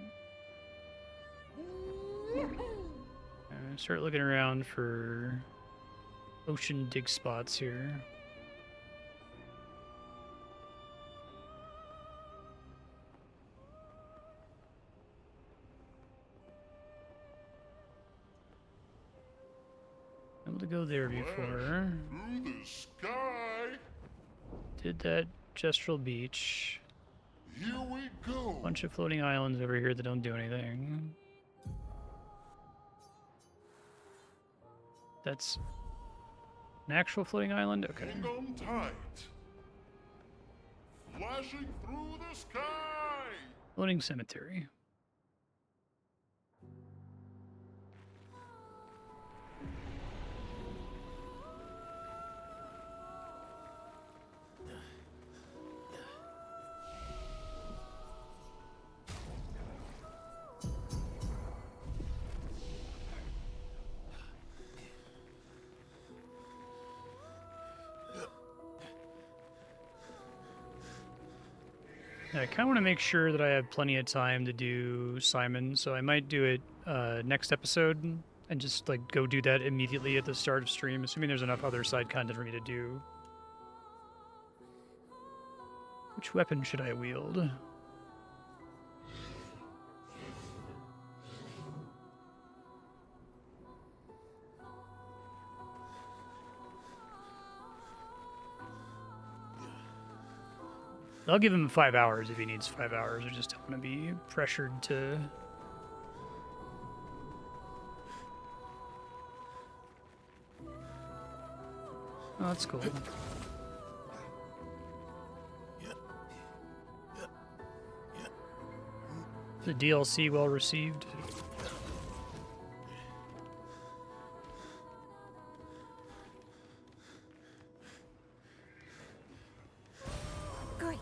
Start looking around for ocean dig spots here. Able to go there before. Through the sky! Did that Gestural Beach. Here we go! Bunch of floating islands over here that don't do anything. That's an actual floating island? Okay. Hang on tight! Flashing through the sky! Floating cemetery. I kind of want to make sure that I have plenty of time to do Simon, so I might do it next episode and just like go do that immediately at the start of stream, assuming there's enough other side content for me to do. Which weapon should I wield? I'll give him 5 hours if he needs 5 hours. I just don't want to be pressured to... Oh, that's cool. The DLC well received. Great.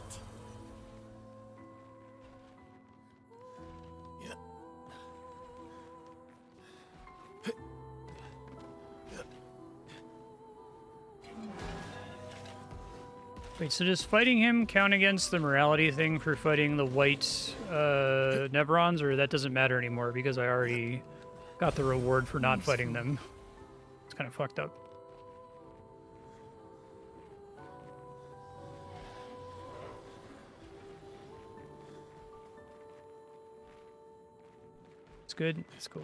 Wait, so does fighting him count against the morality thing for fighting the white Neverons, or that doesn't matter anymore because I already got the reward for not fighting them? It's kind of fucked up. It's good. It's cool.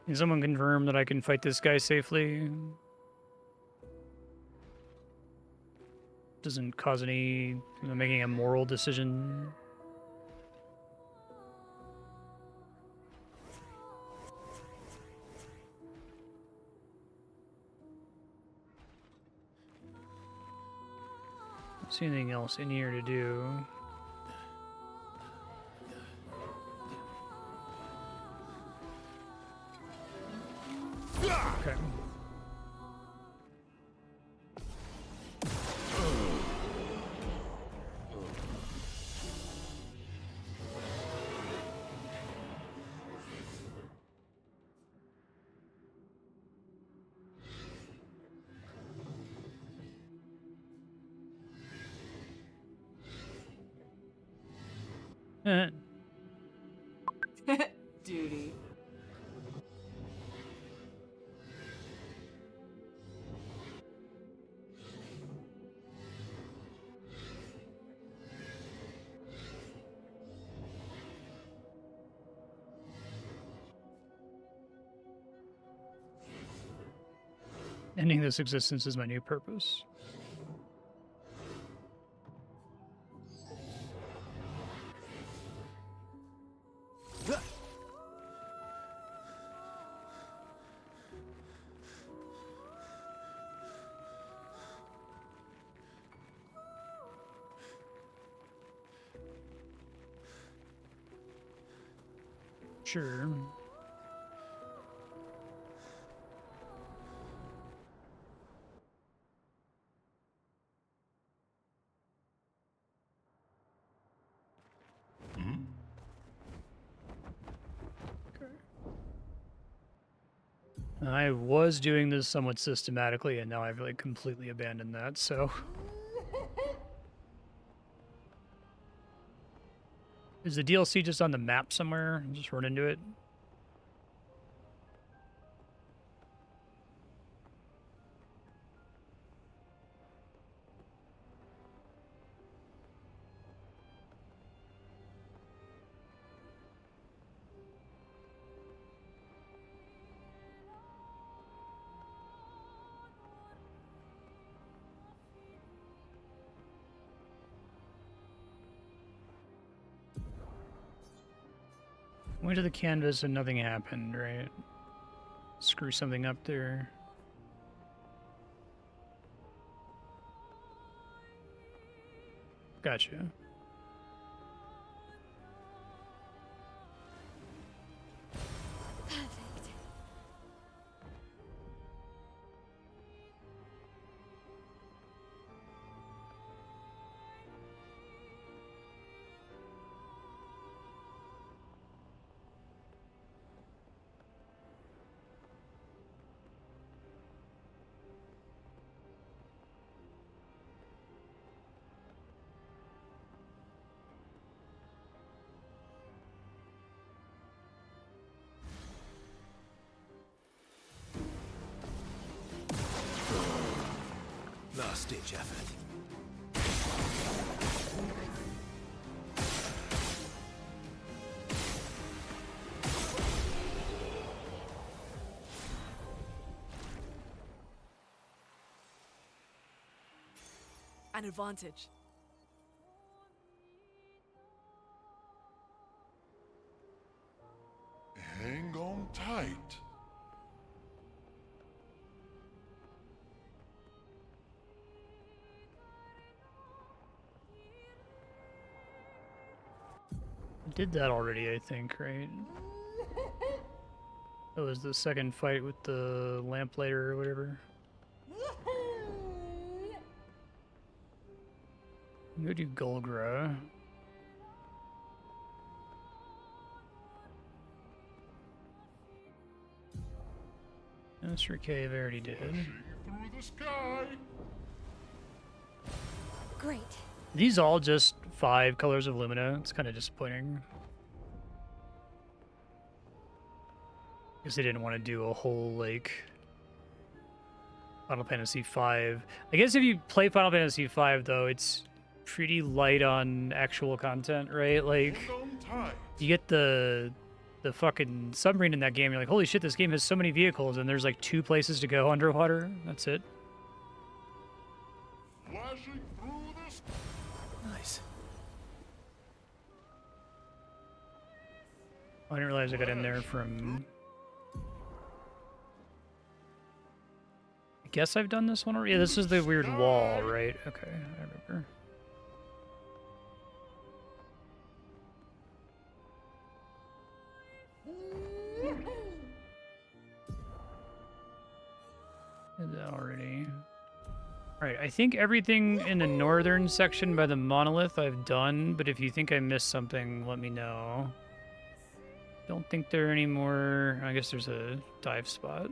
Can someone confirm that I can fight this guy safely? Doesn't cause any... making a moral decision. Don't see anything else in here to do. Okay. Duty. Ending this existence is my new purpose. Sure. I was doing this somewhat systematically, and now I've like completely abandoned that, so... Is the DLC just on the map somewhere? Just run into it? Went to the canvas and nothing happened, right? Screw something up there. Gotcha. last-ditch effort. An advantage. Hang on tight. Did that already, I think, right? That was the second fight with the lamplighter or whatever. Go do Golgra. Mr. Cave already did. Through the sky. Great. These all just 5 colors of Lumina. It's kind of disappointing. Because they didn't want to do a whole, like, Final Fantasy V. I guess if you play Final Fantasy V, though, it's pretty light on actual content, right? Like, you get the fucking submarine in that game, you're like, holy shit, this game has so many vehicles, and there's like 2 places to go underwater. That's it. Flashing through the Nice. I didn't realize I got in there from... I guess I've done this one already. Yeah, this is the weird wall, right? Okay, I remember. Did that already. Alright, I think everything in the northern section by the monolith I've done, but if you think I missed something, let me know. Don't think there are any more... I guess there's a dive spot.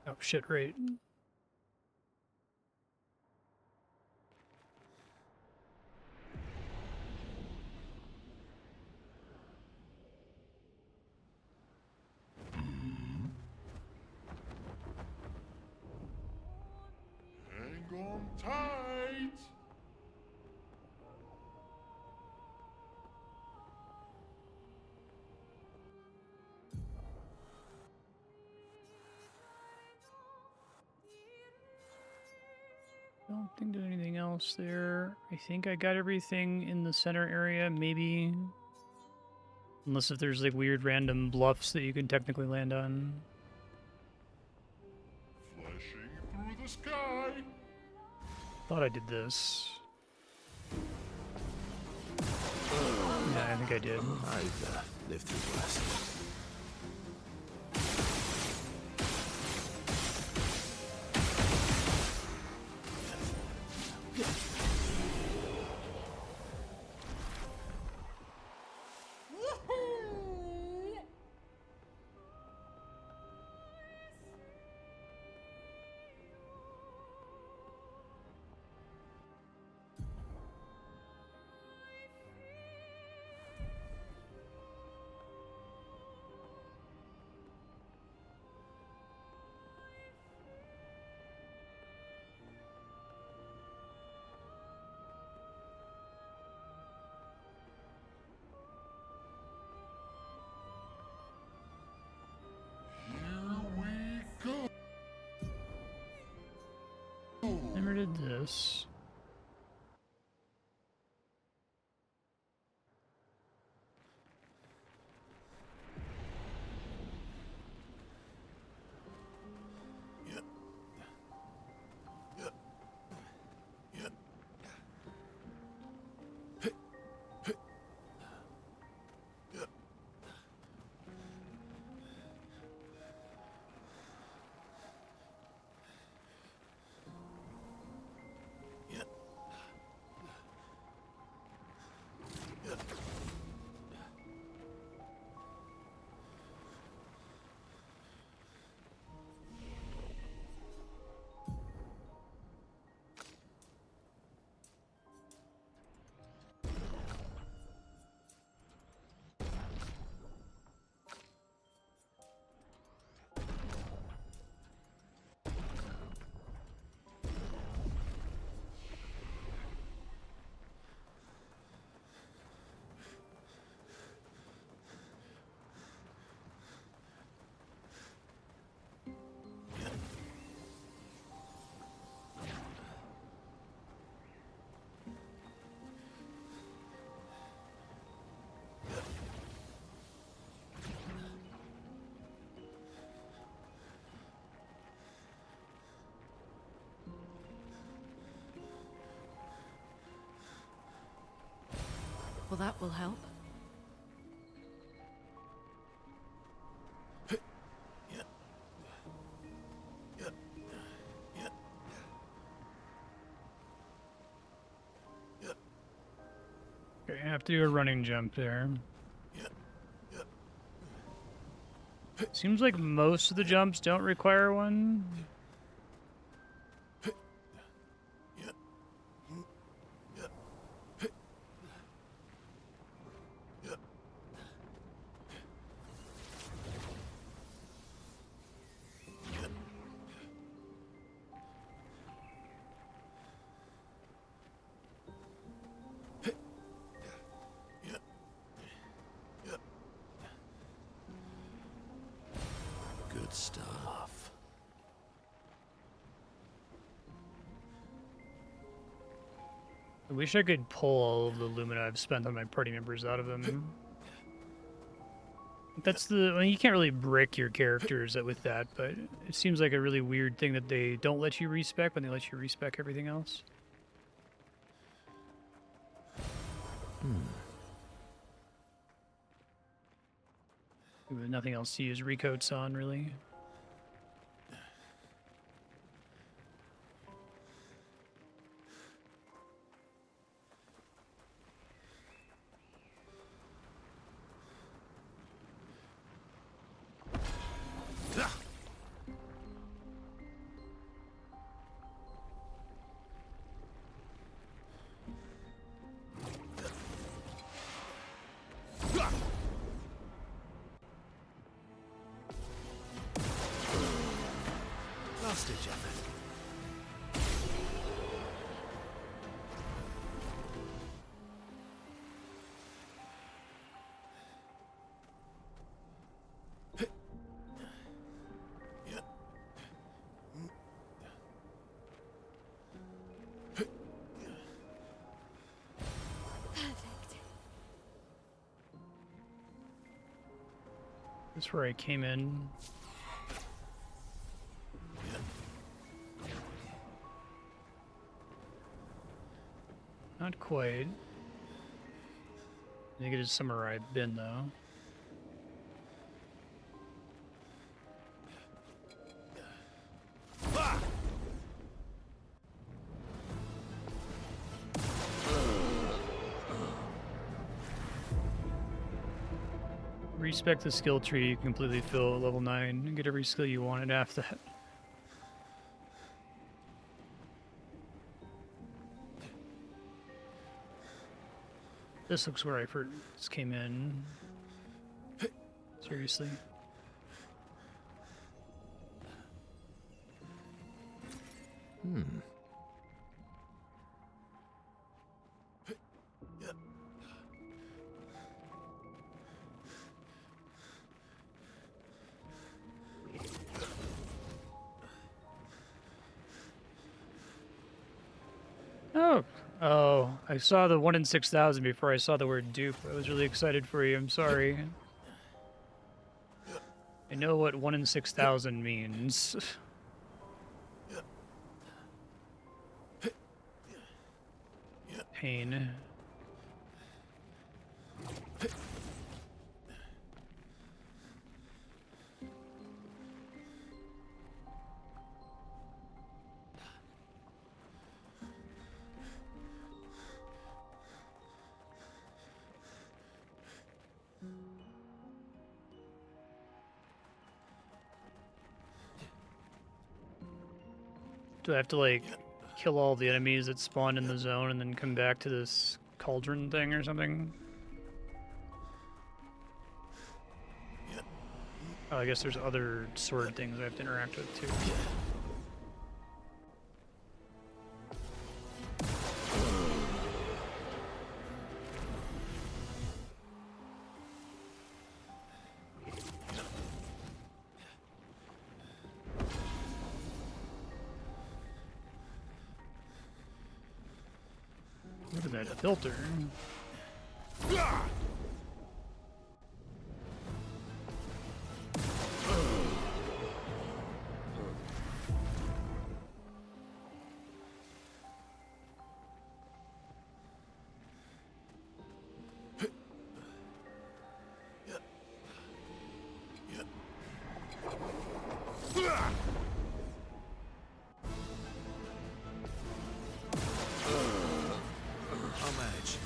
Oh shit, right. hang on tight. Don't think there's anything else there. I think I got everything in the center area, maybe. Unless if there's like weird random bluffs that you can technically land on. Flashing through the sky. Thought I did this. Yeah, I think I did. I've lived through worse. Never did this. Well, that will help. Okay, I have to do a running jump there. Seems like most of the jumps don't require one. Good stuff. I wish I could pull all of the Lumina I've spent on my party members out of them. That's the... Well, you can't really brick your characters with that, but it seems like a really weird thing that they don't let you respec when they let you respec everything else. With nothing else to use recoats on, really. Last ditch effort. That's where I came in. Not quite. I think it is somewhere I've been, though. Respec the skill tree, you completely fill at level 9 and get every skill you wanted after that. This looks where I first came in. Seriously. Oh, I saw the 1 in 6,000 before I saw the word dupe. I was really excited for you. I'm sorry. I know what 1 in 6,000 means. Pain. Do I have to, like, kill all the enemies that spawned in the zone and then come back to this cauldron thing or something? Oh, I guess there's other sword things I have to interact with, too. Look at that filter. I'll manage.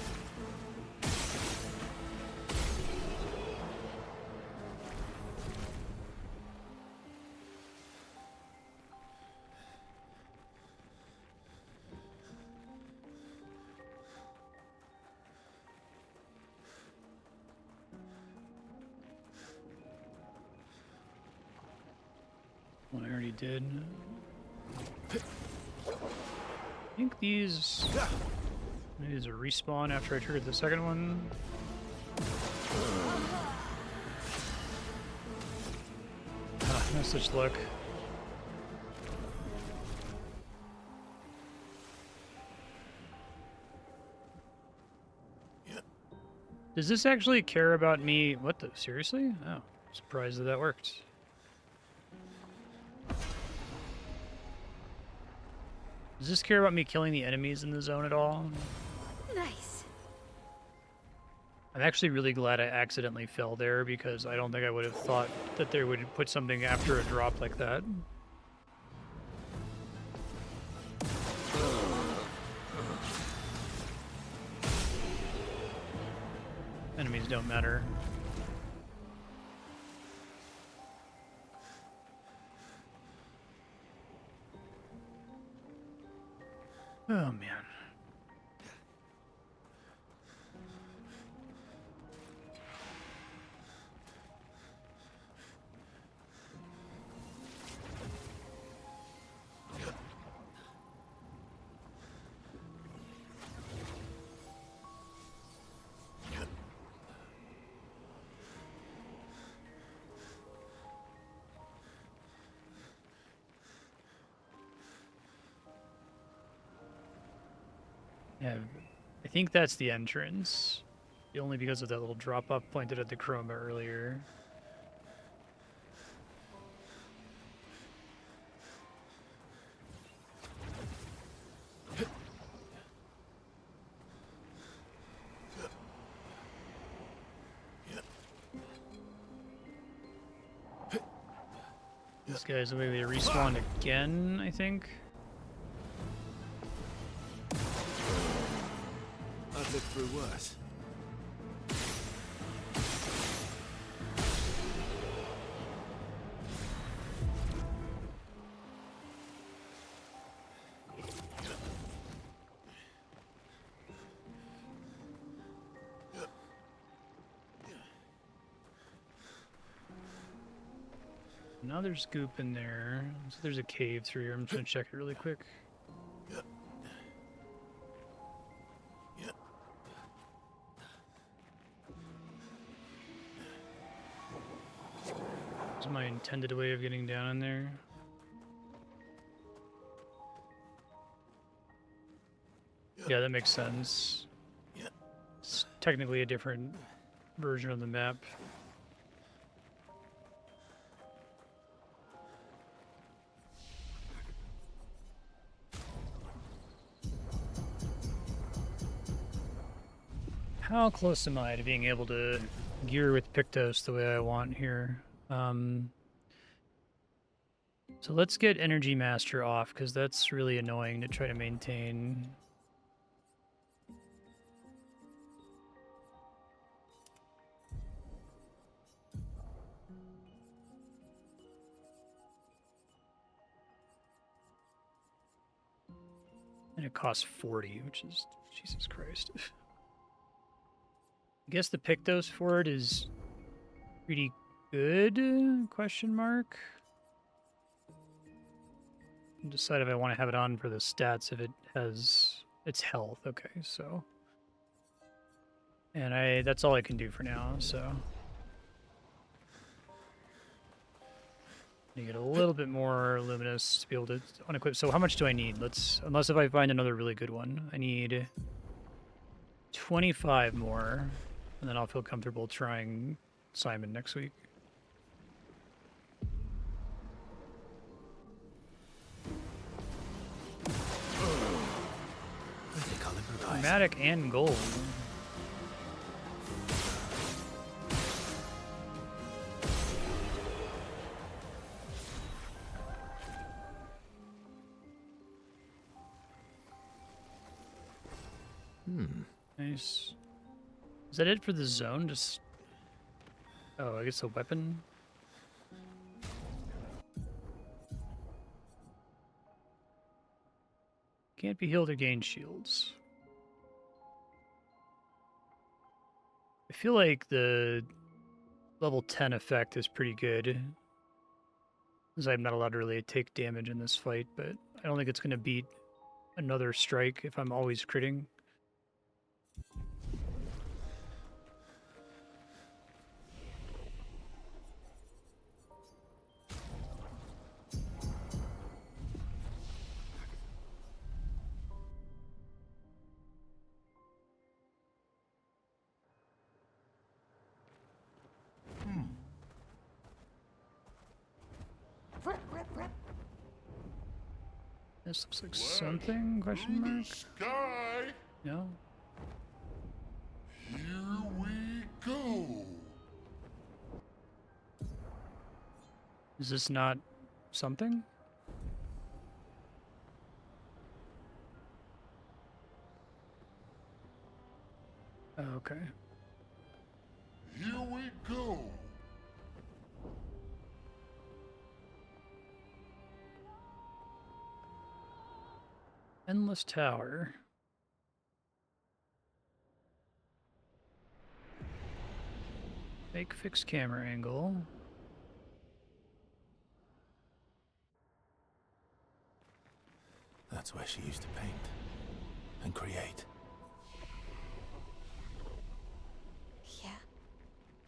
One I already did. I think these a respawn after I triggered the second one. No such luck. Does this actually care about me? What the? Seriously? Oh, surprised that worked. Does this care about me killing the enemies in the zone at all? Nice. I'm actually really glad I accidentally fell there because I don't think I would have thought that they would put something after a drop like that. Enemies don't matter. Oh, man. Yeah, I think that's the entrance. Only because of that little drop-off pointed at the chroma earlier. This guy's maybe respawned again, I think. I've lived through worse. Now there's goop in there. So there's a cave through here. I'm just gonna check it really quick. This is my intended way of getting down in there. Yeah, that makes sense. It's technically a different version of the map. How close am I to being able to gear with Pictos the way I want here? So let's get Energy Master off, because that's really annoying to try to maintain. And it costs 40, which is, Jesus Christ. I guess the Pictos for it is pretty good, question mark. Decide if I want to have it on for the stats if it has its health. Okay, so. And that's all I can do for now, so. You get a little bit more luminous to be able to unequip. So how much do I need? Unless if I find another really good one. I need 25 more, and then I'll feel comfortable trying Simon next week. Chromatic and gold. Nice. Is that it for the zone? Just... Oh, I guess a weapon? Can't be healed or gain shields. I feel like the level 10 effect is pretty good. Because I'm not allowed to really take damage in this fight, but I don't think it's going to beat another strike if I'm always critting. This looks like something, question mark? Sky, No? here we go. Is this not something? Okay. Here we go. Endless Tower. Make fixed camera angle. That's where she used to paint and create. Yeah.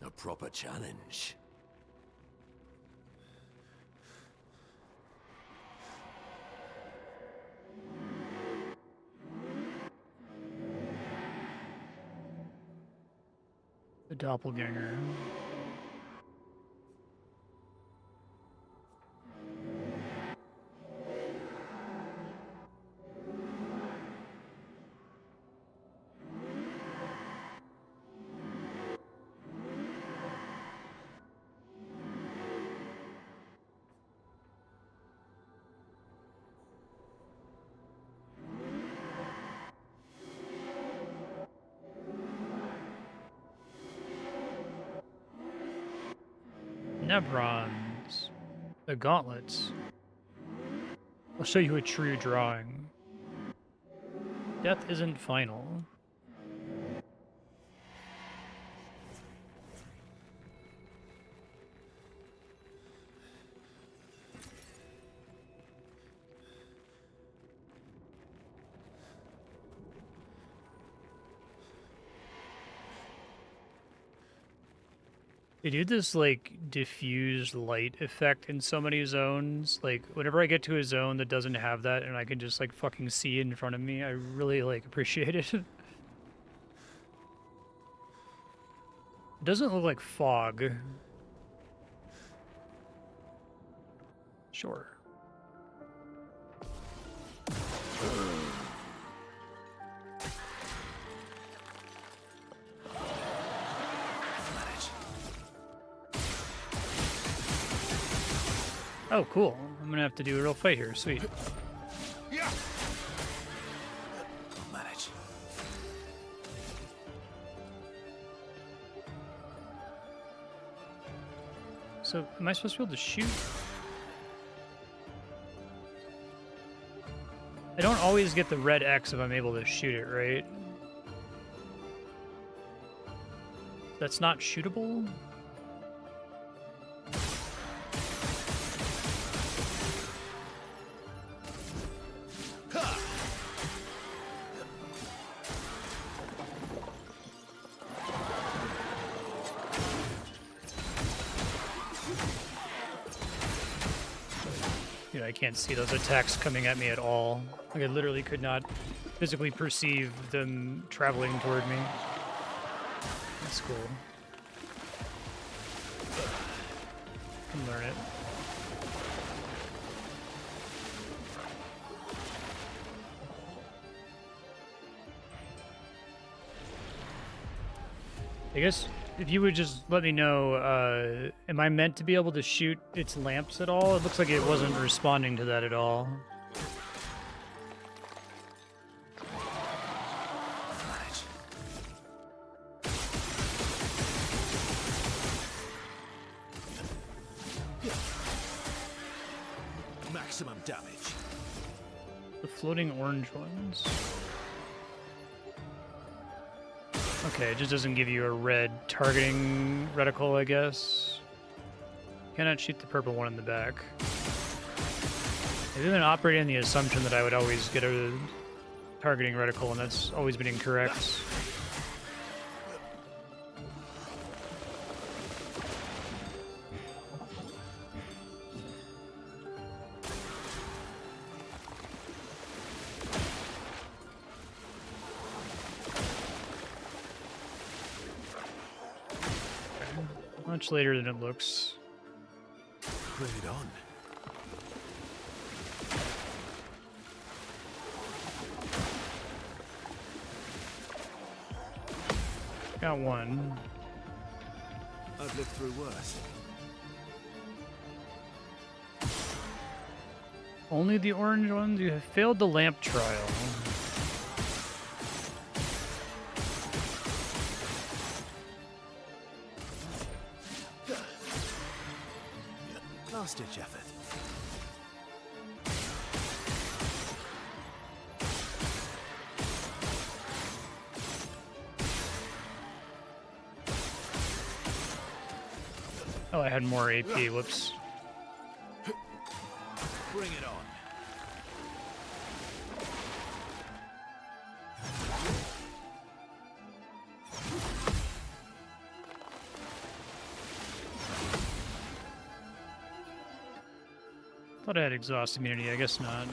A proper challenge. The doppelganger. Nebrons. The gauntlets. I'll show you a true drawing. Death isn't final. They do this, like, diffused light effect in so many zones. Like, whenever I get to a zone that doesn't have that and I can just, like, fucking see it in front of me, I really, like, appreciate it. It doesn't look like fog. Sure. Oh, cool. I'm gonna have to do a real fight here. Sweet. Yeah. I'll manage. So, am I supposed to be able to shoot? I don't always get the red X if I'm able to shoot it, right? That's not shootable? Dude, I can't see those attacks coming at me at all. Like, I literally could not physically perceive them traveling toward me. That's cool. Can learn it. I guess if you would just let me know, am I meant to be able to shoot its lamps at all? It looks like it wasn't responding to that at all. Maximum damage. The floating orange ones. Okay, it just doesn't give you a red targeting reticle, I guess. Cannot shoot the purple one in the back. I've been operating on the assumption that I would always get a targeting reticle, and that's always been incorrect. Much later than it looks. Bring it on. Got one. I've lived through worse. Only the orange ones? You have failed the lamp trial. Last ditch effort. Oh, I had more AP. Whoops. Bring it on. Thought I had exhaust immunity. I guess not.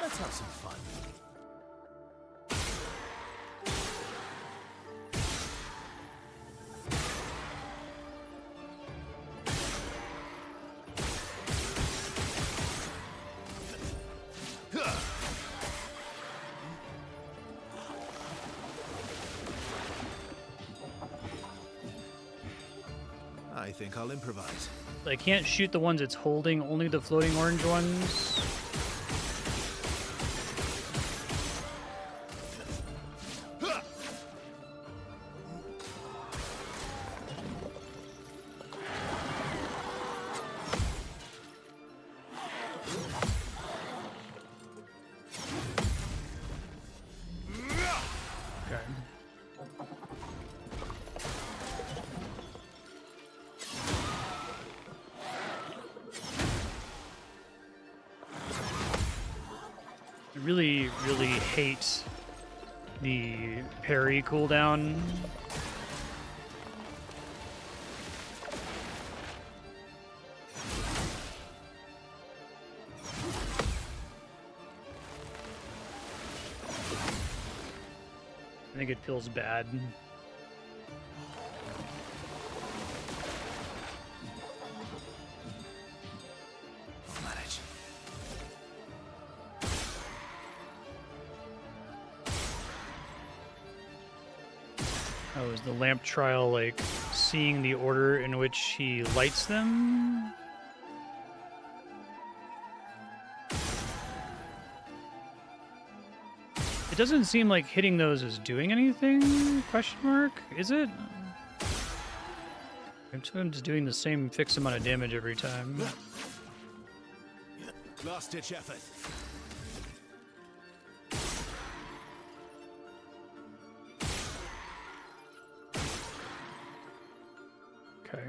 Let's have some fun. I think I'll improvise. I can't shoot the ones it's holding, only the floating orange ones. Really hate the parry cooldown. I think it feels bad. Oh, is the lamp trial like seeing the order in which he lights them? It doesn't seem like hitting those is doing anything? Question mark? Is it? I'm just doing the same fixed amount of damage every time. Last ditch effort. Okay.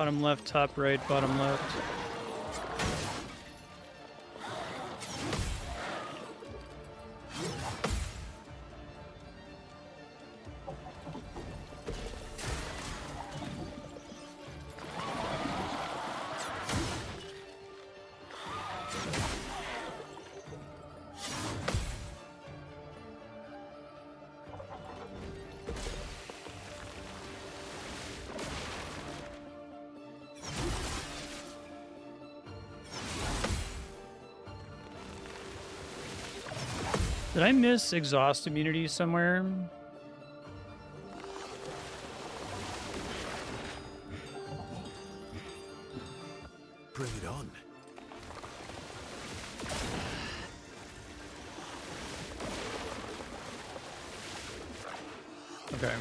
Bottom left, top right, bottom left. Did I miss exhaust immunity somewhere? Bring it on. Okay.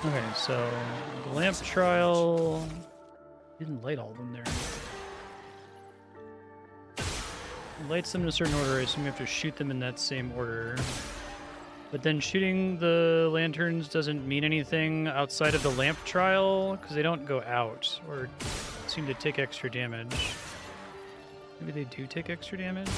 Okay, so the lamp trial didn't light all of them there. It lights them in a certain order. I assume you have to shoot them in that same order. But then shooting the lanterns doesn't mean anything outside of the lamp trial because they don't go out or seem to take extra damage. Maybe they do take extra damage.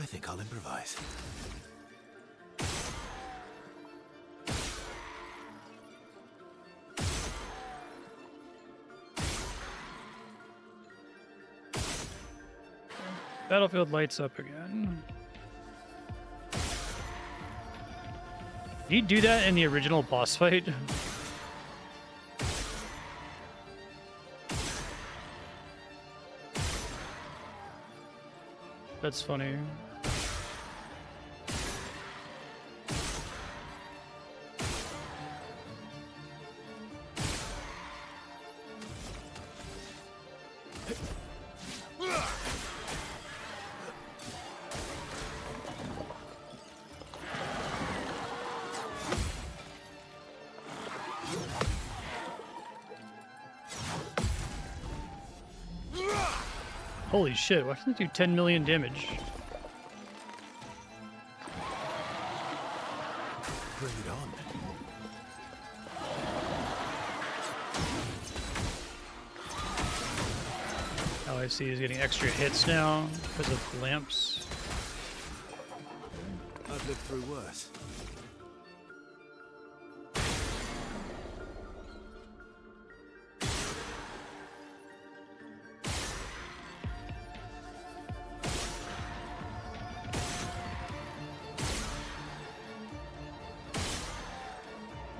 I think I'll improvise. Battlefield lights up again. Did you do that in the original boss fight? That's funny. Holy shit, why doesn't it do 10 million damage? Bring it on. Oh, I see, he's getting extra hits now because of lamps. I've lived through worse.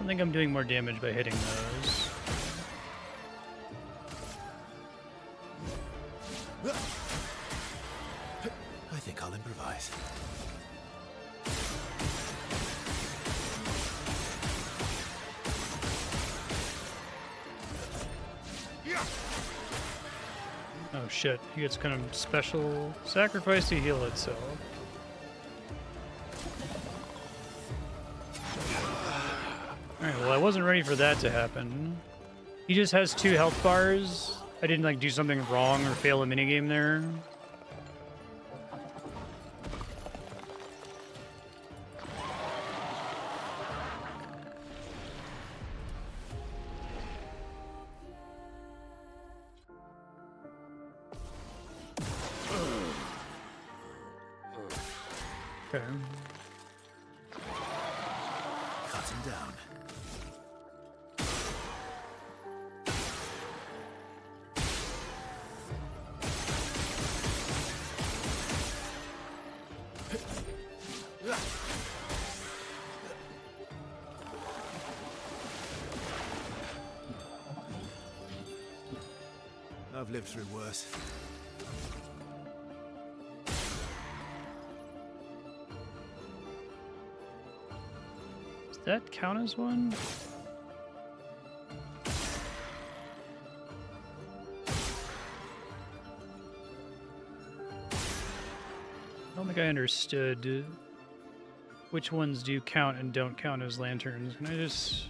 I think I'm doing more damage by hitting those. I think I'll improvise. Oh shit, he gets kind of special sacrifice to heal itself. Alright, well I wasn't ready for that to happen. He just has 2 health bars. I didn't like do something wrong or fail a minigame there. Okay. Cut him down. I've lived through worse. that count as one? I don't think I understood which ones do count and don't count as lanterns. Can I just...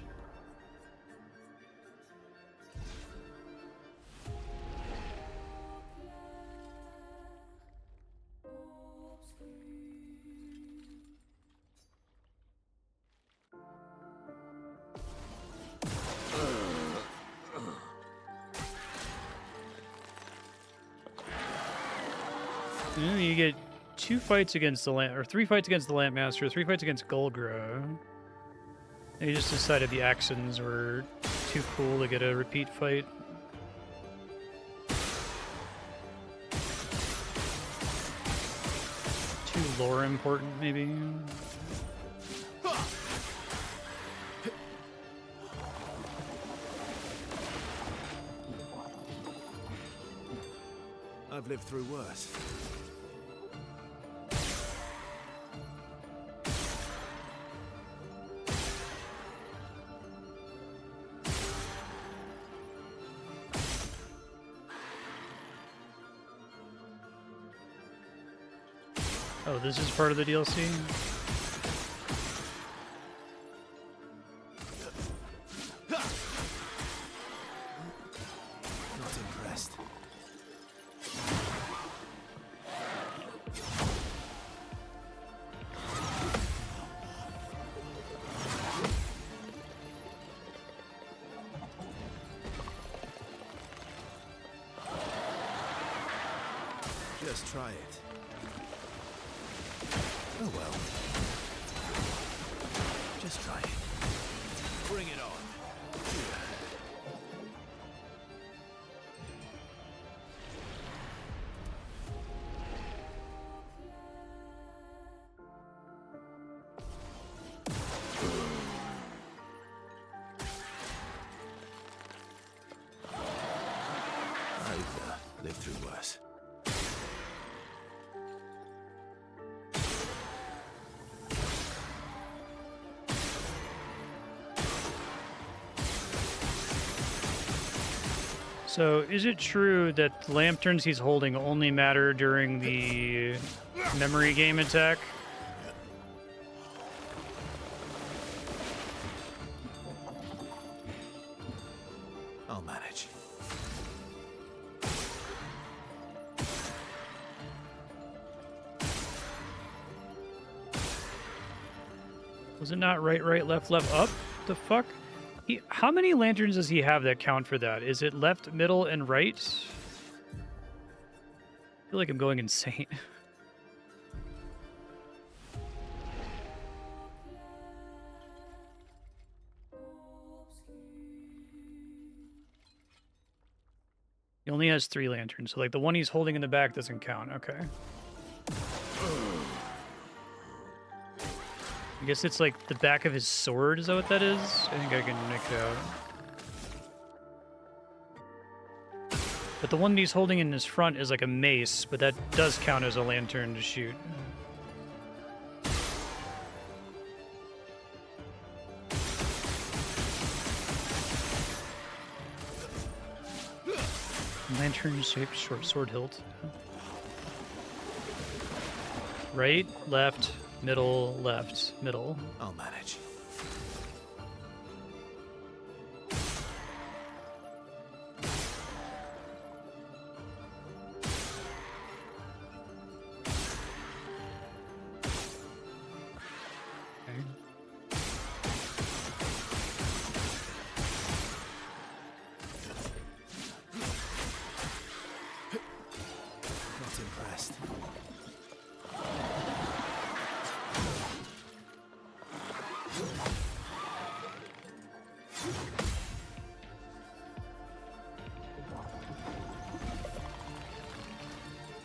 You get 2 fights against the or 3 fights against the Lampmaster, 3 fights against Golgra. They just decided the accents were too cool to get a repeat fight. Too lore important, maybe. I've lived through worse. Oh, this is part of the DLC? Not impressed. Just try it. Oh well. Just try it. Bring it on. I've lived through worse. So, is it true that the lanterns he's holding only matter during the memory game attack? I'll manage. Was it not right, right, left, left, up? The fuck? How many lanterns does he have that count for that? Is it left, middle, and right? I feel like I'm going insane. He only has 3 lanterns, so like the one he's holding in the back doesn't count. Okay. I guess it's like the back of his sword, is that what that is? I think I can make it out. But the one that he's holding in his front is like a mace, but that does count as a lantern to shoot. Lantern-shaped short sword hilt. Right, left, middle, left, middle. I'll manage.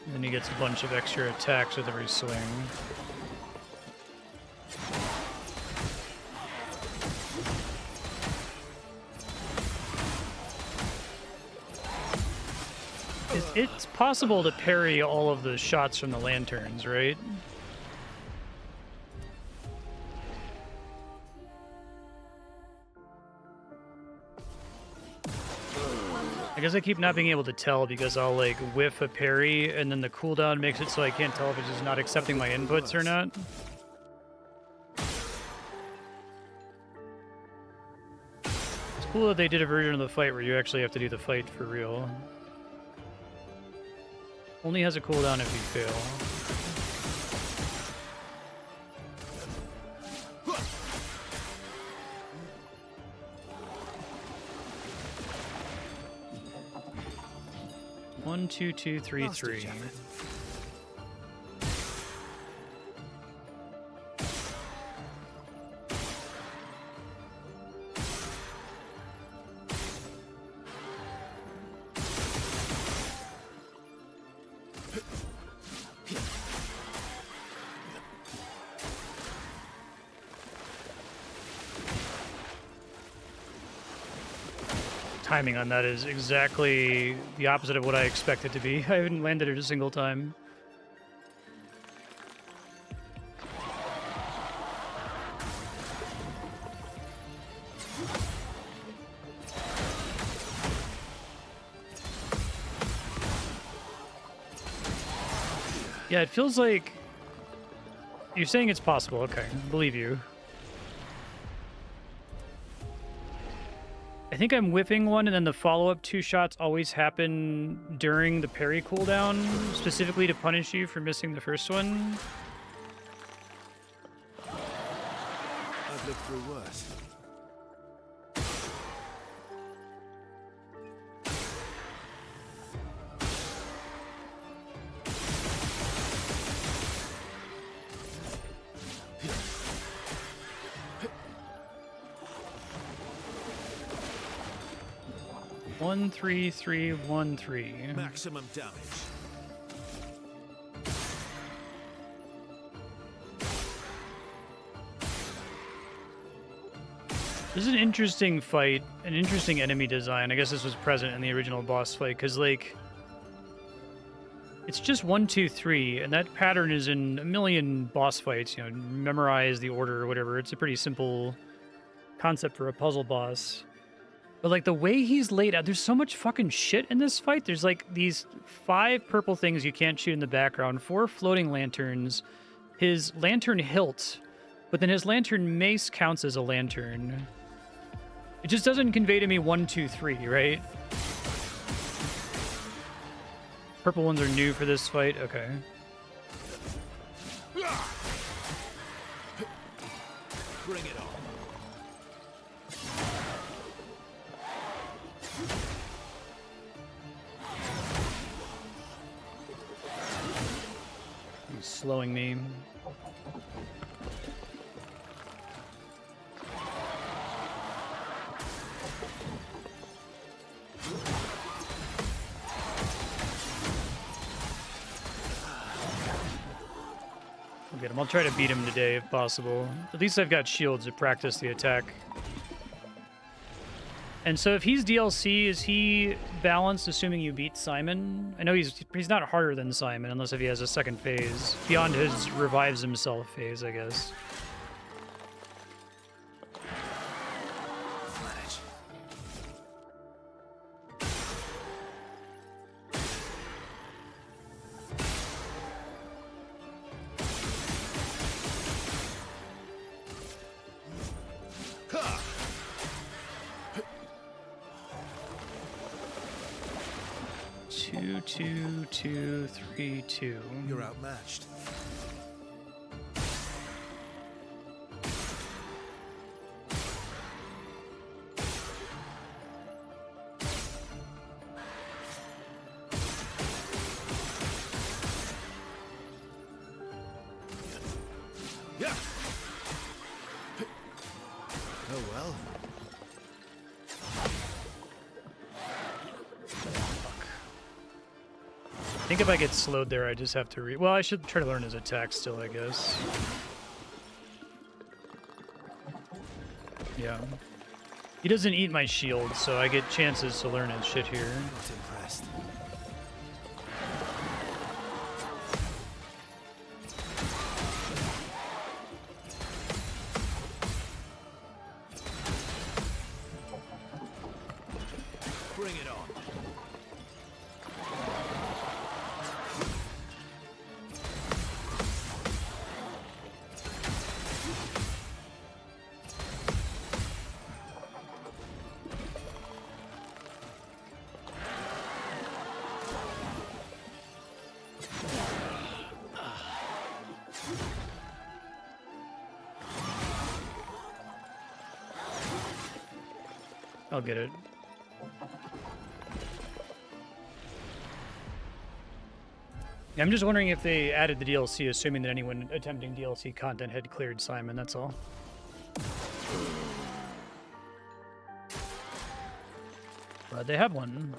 And then he gets a bunch of extra attacks with every swing. It's possible to parry all of the shots from the lanterns, right? guess I keep not being able to tell because I'll like whiff a parry and then the cooldown makes it so I can't tell if it's just not accepting my inputs or not. It's cool that they did a version of the fight where you actually have to do the fight for real. Only has a cooldown if you fail. One, two, two, three, three. Timing on that is exactly the opposite of what I expect it to be. I haven't landed it a single time. Yeah, it feels like... You're saying it's possible. Okay, believe you. I think I'm whiffing one, and then the follow-up 2 shots always happen during the parry cooldown, specifically to punish you for missing the first one. I've lived through worse. One, three, three, 1, 3. Maximum damage. This is an interesting fight, an interesting enemy design. I guess this was present in the original boss fight, because, like, it's just 1, 2, 3, and that pattern is in a million boss fights. You know, memorize the order or whatever. It's a pretty simple concept for a puzzle boss. But, like, the way he's laid out, there's so much fucking shit in this fight. There's, like, these 5 purple things you can't shoot in the background, 4 floating lanterns, his lantern hilt, but then his lantern mace counts as a lantern. It just doesn't convey to me 1, 2, 3, right? Purple ones are new for this fight? Okay. Bring it on. He's slowing me. I'll get him. I'll try to beat him today if possible. At least I've got shields to practice the attack. And so if he's DLC, is he balanced, assuming you beat Simon? I know he's not harder than Simon, unless if he has a second phase. Beyond his revives himself phase, I guess. Manage. Ha! 2, 2, 2, 3, 2. You're outmatched. Yeah. Oh well. I think if I get slowed there, I just have to well, I should try to learn his attack still, I guess. Yeah. He doesn't eat my shield, so I get chances to learn his shit here. Not impressed. Bring it on. I'll get it. I'm just wondering if they added the DLC, assuming that anyone attempting DLC content had cleared Simon, that's all. But they have one.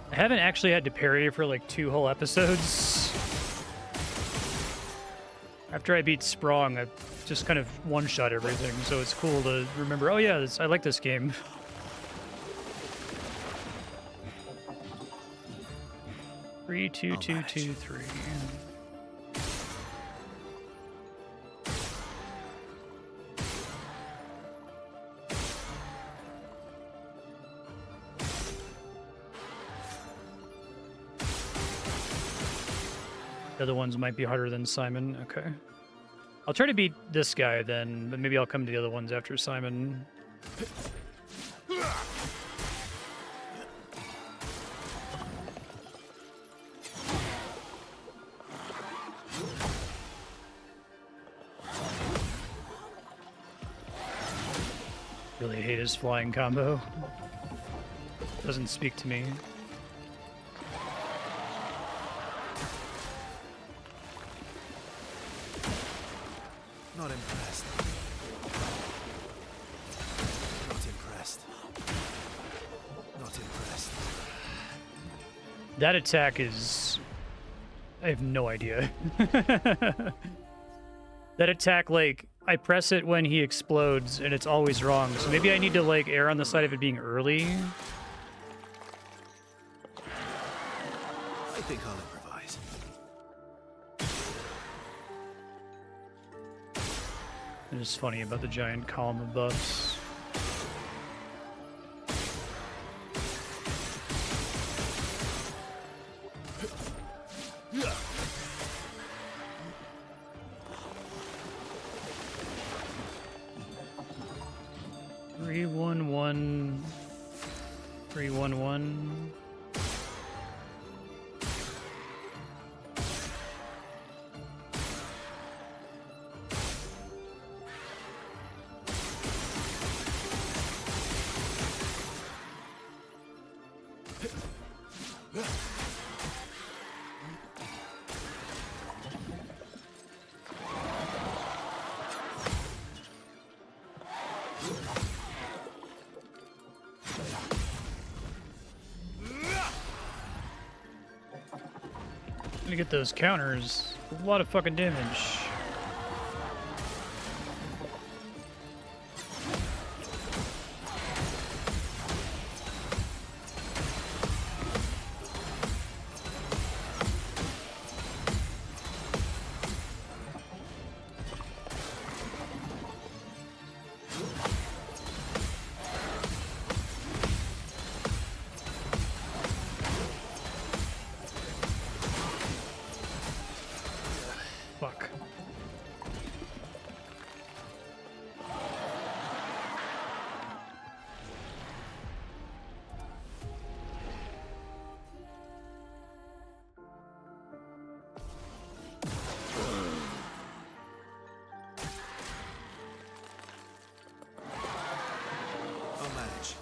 I haven't actually had to parry for like 2 whole episodes. After I beat Sprong, I just kind of one-shot everything, so it's cool to remember, oh yeah, I like this game. Three, two, two, two, three. The other ones might be harder than Simon. Okay. I'll try to beat this guy then, but maybe I'll come to the other ones after Simon. Really hate his flying combo. Doesn't speak to me. Not impressed. Not impressed. Not impressed. That attack is... I have no idea. That attack, like, I press it when he explodes, and it's always wrong. So maybe I need to, like, err on the side of it being early. I think I'll improvise. It is funny about the giant column of buffs. Three, one, one. 311. Gonna get those counters. A lot of fucking damage. Fuck. I'll manage.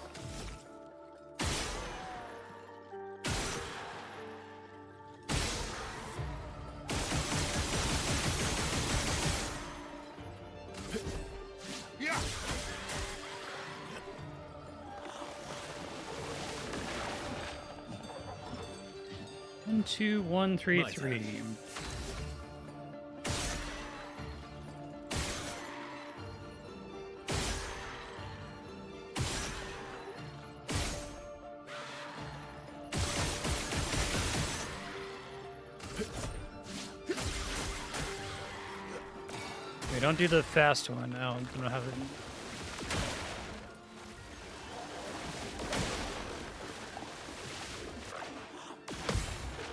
One, two, one, three, My three. turn. Okay, don't do the fast one. I don't have it.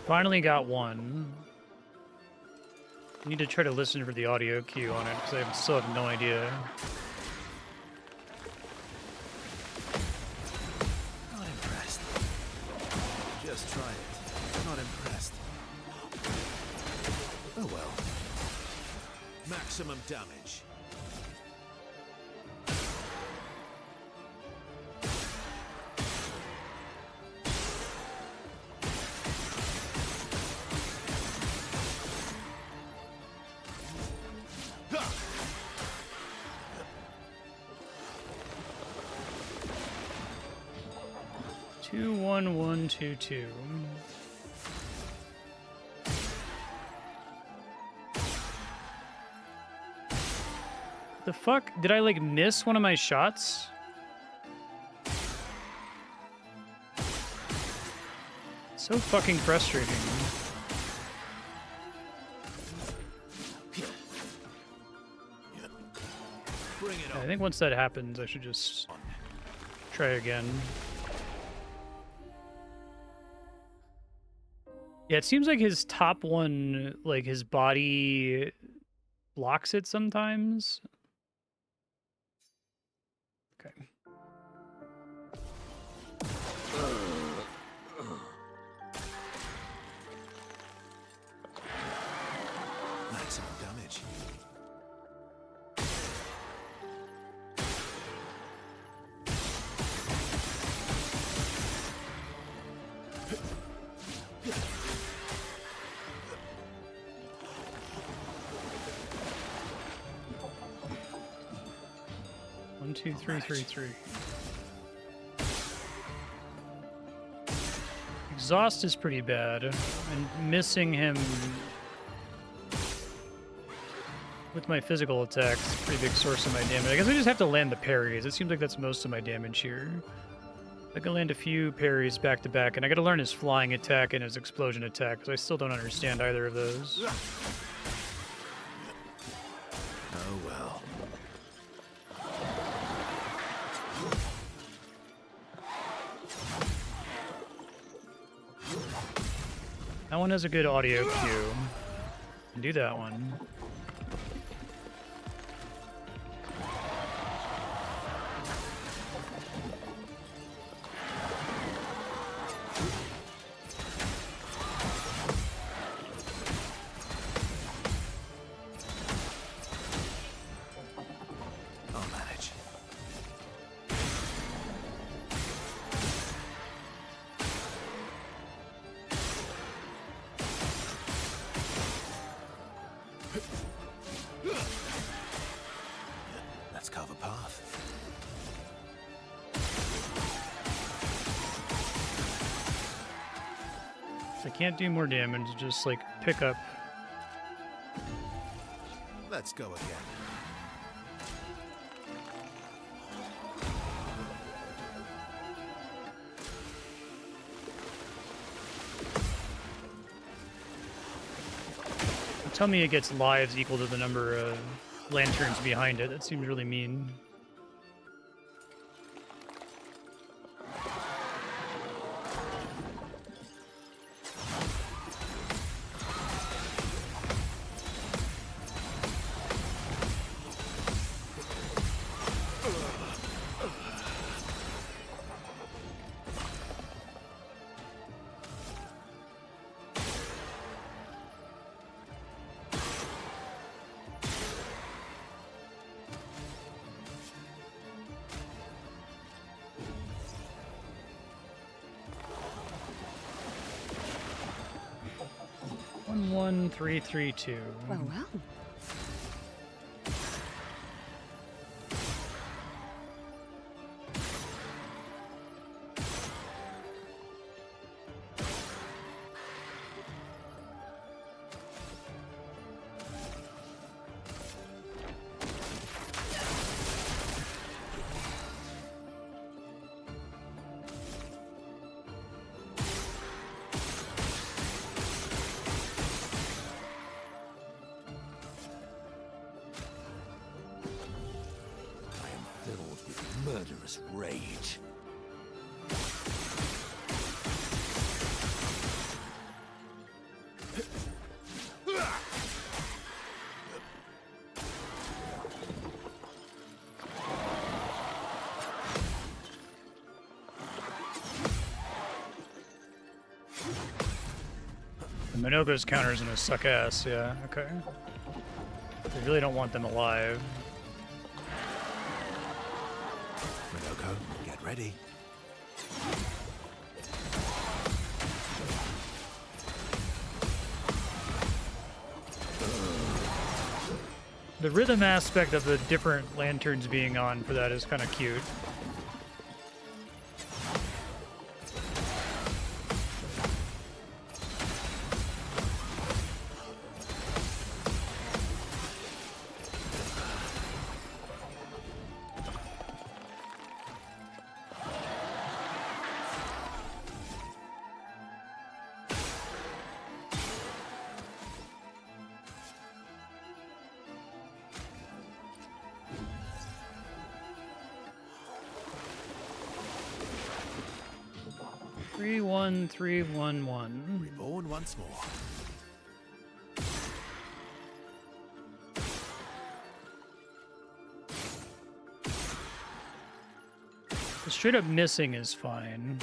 Finally got one. I need to try to listen for the audio cue on it because I still have no idea. Not impressed. Just try it. Not impressed. Oh well. Maximum damage. Two, 1, 1, 2, 2. The fuck? Did I like miss one of my shots? So fucking frustrating. Bring it Yeah, on. I think once that happens, I should just try again. Yeah, it seems like his top one, like his body blocks it sometimes. Okay. Maximum damage. One, two, three, three, three. Exhaust is pretty bad, and missing him with my physical attacks is a pretty big source of my damage. I guess I just have to land the parries. It seems like that's most of my damage here. I can land a few parries back to back, and I gotta learn his flying attack and his explosion attack, because I still don't understand either of those. Oh well. That one has a good audio cue. Do that one. I'll manage. Let's carve a path. So I can't do more damage, just like pick up. Let's go again. Tell me it gets lives equal to the number of lanterns behind it. That seems really mean. One, 1, 3, 3, 2. Well, well. Murderous rage. The Minogo's counter is gonna suck ass, yeah, okay. They really don't want them alive. Minogo, get ready. The rhythm aspect of the different lanterns being on for that is kind of cute. One 311. Reborn once more. The straight up missing is fine.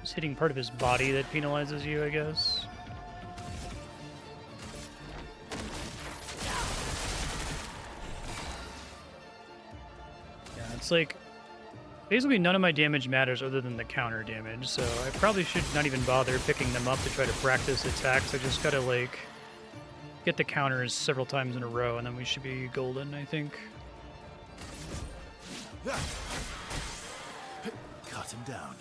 Just hitting part of his body that penalizes you, I guess. Yeah, it's like basically none of my damage matters other than the counter damage, so I probably should not even bother picking them up to try to practice attacks. I just gotta, like, get the counters several times in a row, and then we should be golden, I think. Cut him down.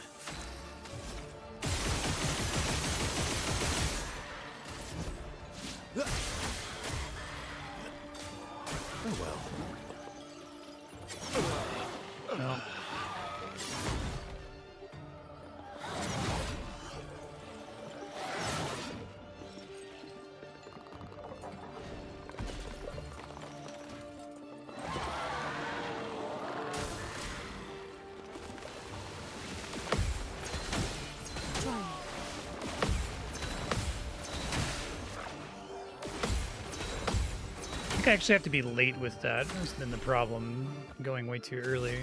Oh well. No. I actually have to be late with that. That's been the problem, going way too early.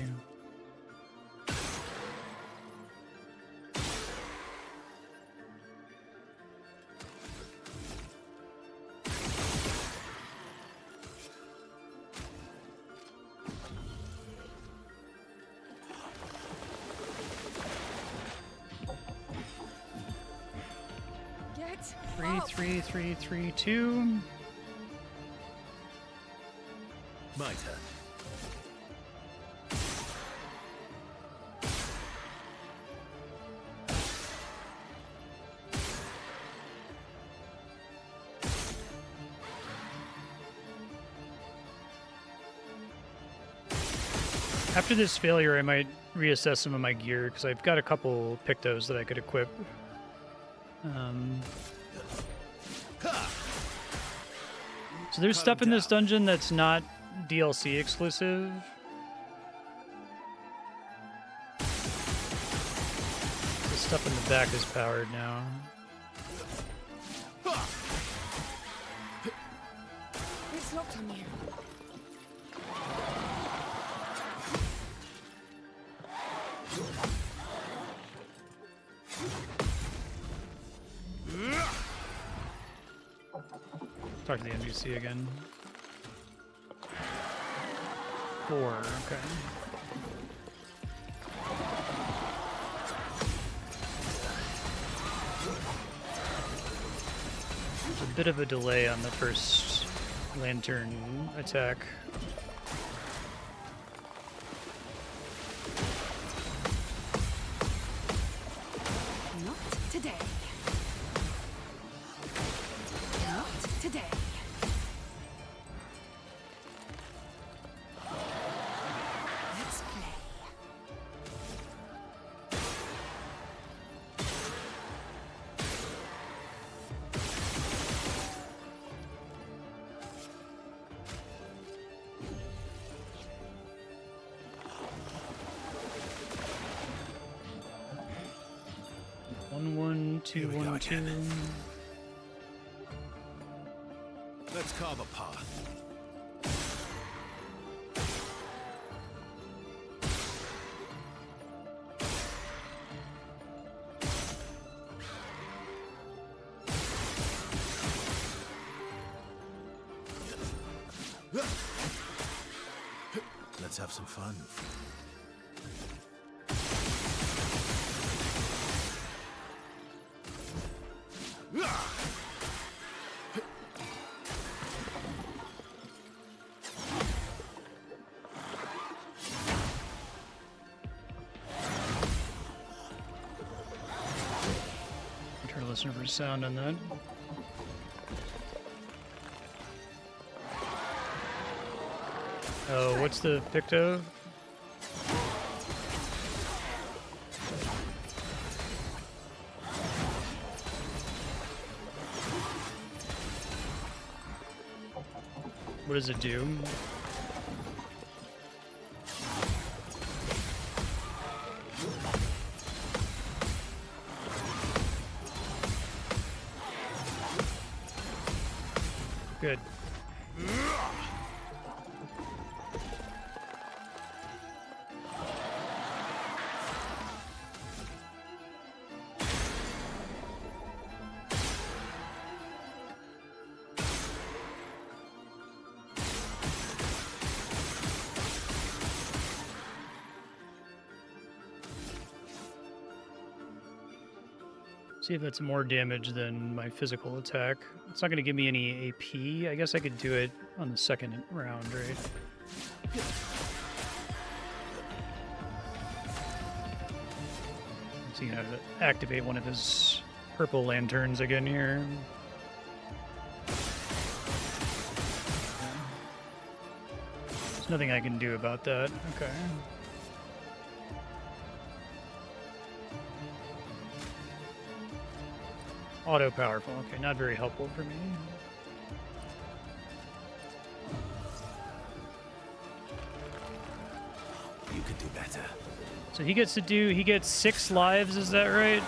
Get 33332. My turn. After this failure, I might reassess some of my gear, because I've got a couple Pictos that I could equip. So there's stuff in this dungeon that's not DLC exclusive. The stuff in the back is powered now. It's locked on you. Talk to the NPC again. 4, okay. There's a bit of a delay on the first lantern attack. Not today. Not today. Let's play. Two, 1, 2. Let's carve a path. have some fun. Try to listen for sound on that. Oh, what's the picto? What does it do? Good. See if that's more damage than my physical attack. It's not going to give me any AP. I guess I could do it on the second round, right? So you have to activate one of his purple lanterns again here. There's nothing I can do about that. Okay. Auto powerful. Okay, not very helpful for me. You could do better. So he gets 6 lives, is that right?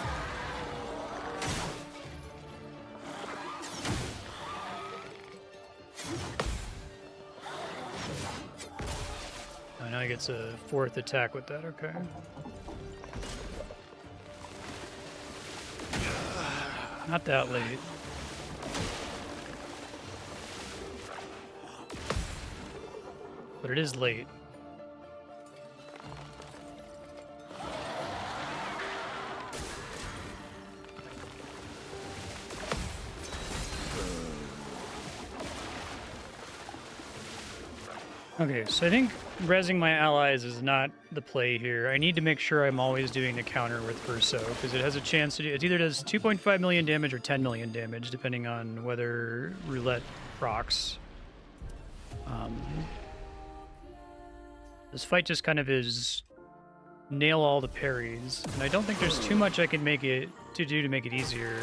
Oh, now he gets a 4th attack with that, okay. Not that late. But it is late. Okay, so I think rezzing my allies is not the play here. I need to make sure I'm always doing the counter with Verso, because it has a chance to do... It either does 2.5 million damage or 10 million damage, depending on whether roulette procs. This fight just kind of is nail all the parries, and I don't think there's too much I can make it to make it easier.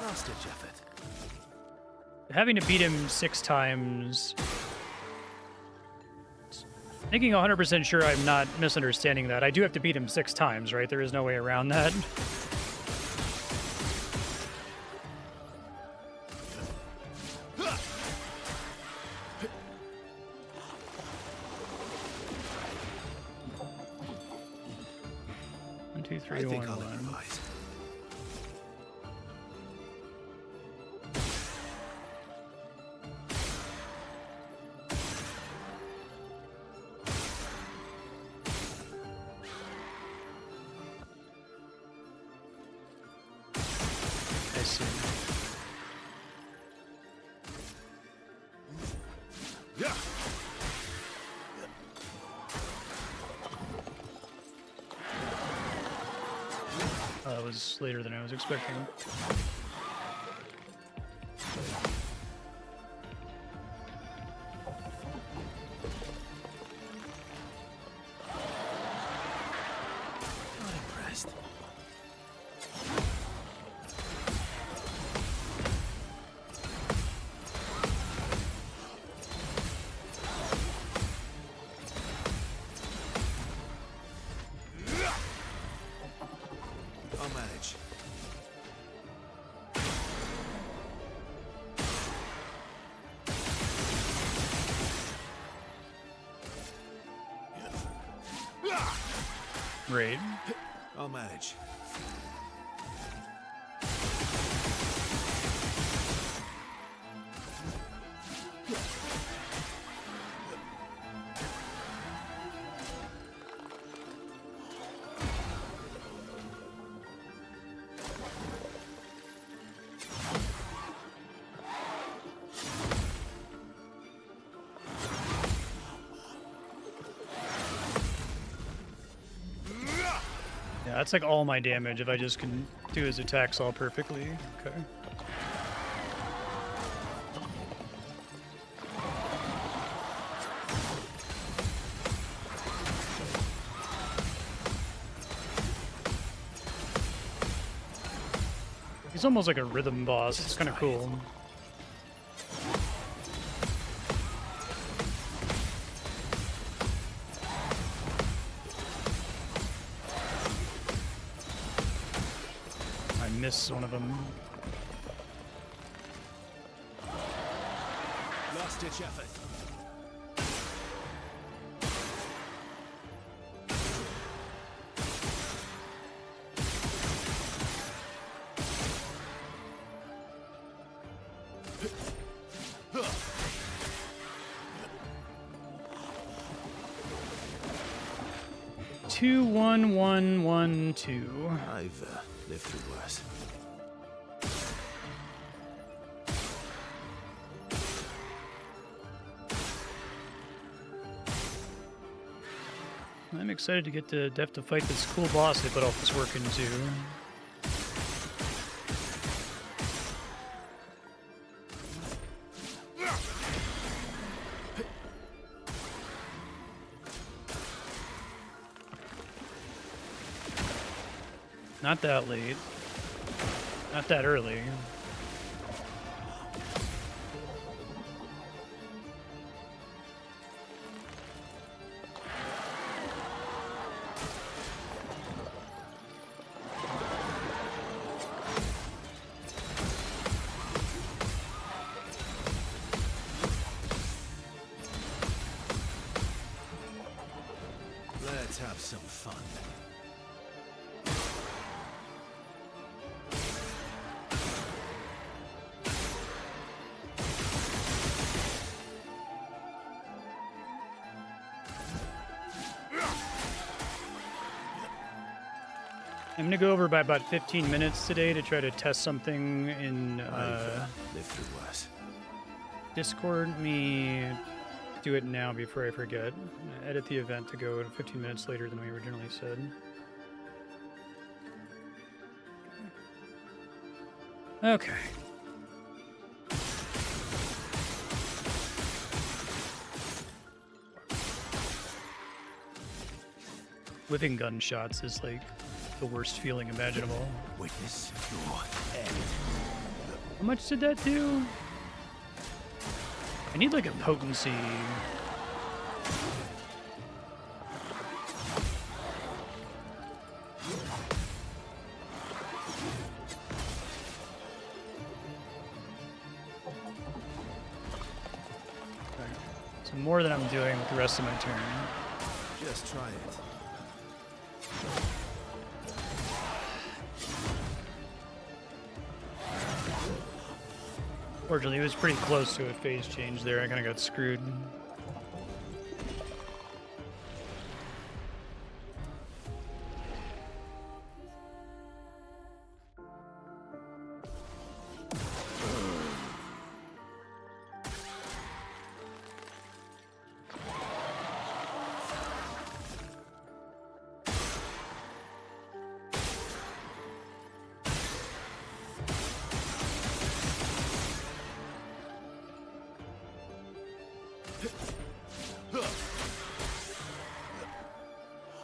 Last ditch effort. Having to beat him 6 times... Making 100% sure I'm not misunderstanding that. I do have to beat him 6 times, right? There is no way around that. One, two, three, I think one, I'll one. improvise. I see. Yeah. That was later than I was expecting. Not impressed. I'll manage. Right. I'll manage. Yeah, that's like all my damage if I just can do his attacks all perfectly. Okay. He's almost like a rhythm boss. It's kind of cool. I missed one of them. Last ditch effort. Two, 1, 1, 1, 2. I've lived through worse. I'm excited to get to have to fight this cool boss they put all this work into. Not that late. Not that early. Let's have some fun. I'm gonna go over by about 15 minutes today to try to test something in Lived through worse. Discord. Let me do it now before I forget. I'm gonna edit the event to go 15 minutes later than we originally said. Okay. Whipping gunshots is like the worst feeling imaginable. Witness your end. How much did that do? I need like a potency. So more than I'm doing with the rest of my turn. Just try it. Fortunately, it was pretty close to a phase change there. I kind of got screwed.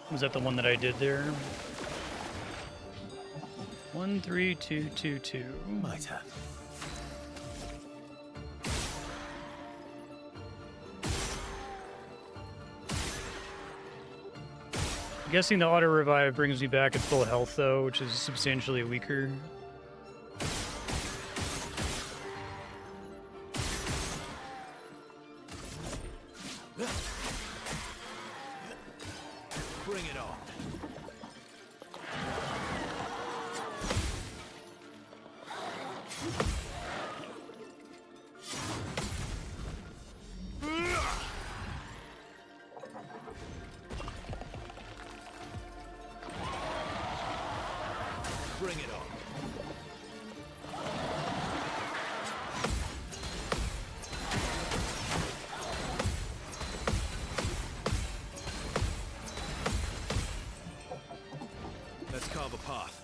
Was that the one that I did there? 1, 3, 2, 2, 2. My turn. I'm guessing the auto revive brings me back at full health though, which is substantially weaker. Bring it on. Bring it on. carve a path.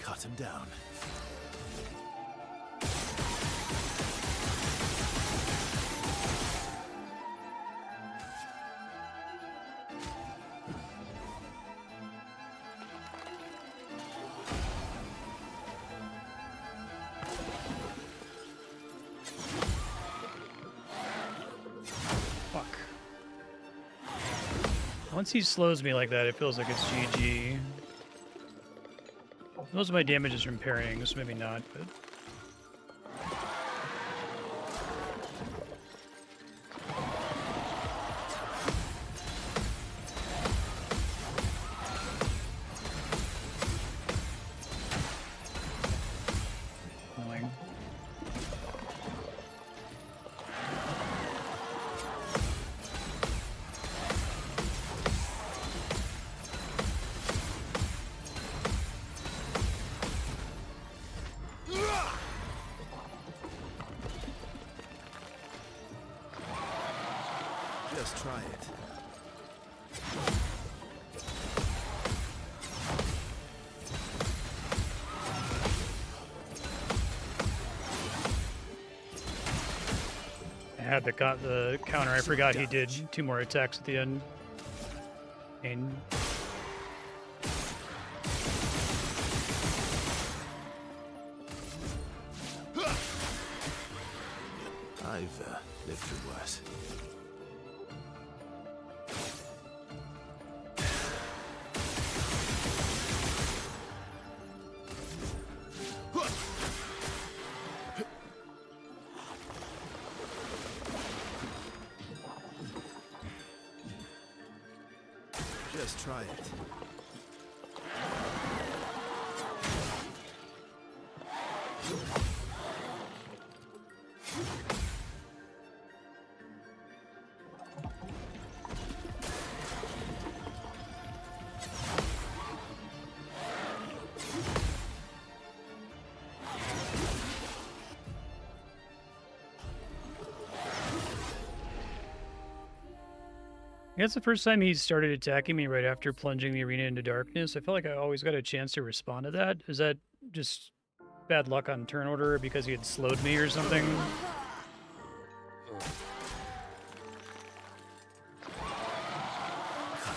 Cut him down. Fuck. Once he slows me like that, it feels like it's GG. Most of my damage is from parrying, so maybe not, but... Annoying. Just try it. I had the counter. I forgot he did 2 more attacks at the end. And I've lived through worse. Just try it. That's the first time he started attacking me right after plunging the arena into darkness. I felt like I always got a chance to respond to that. Is that just bad luck on turn order because he had slowed me or something?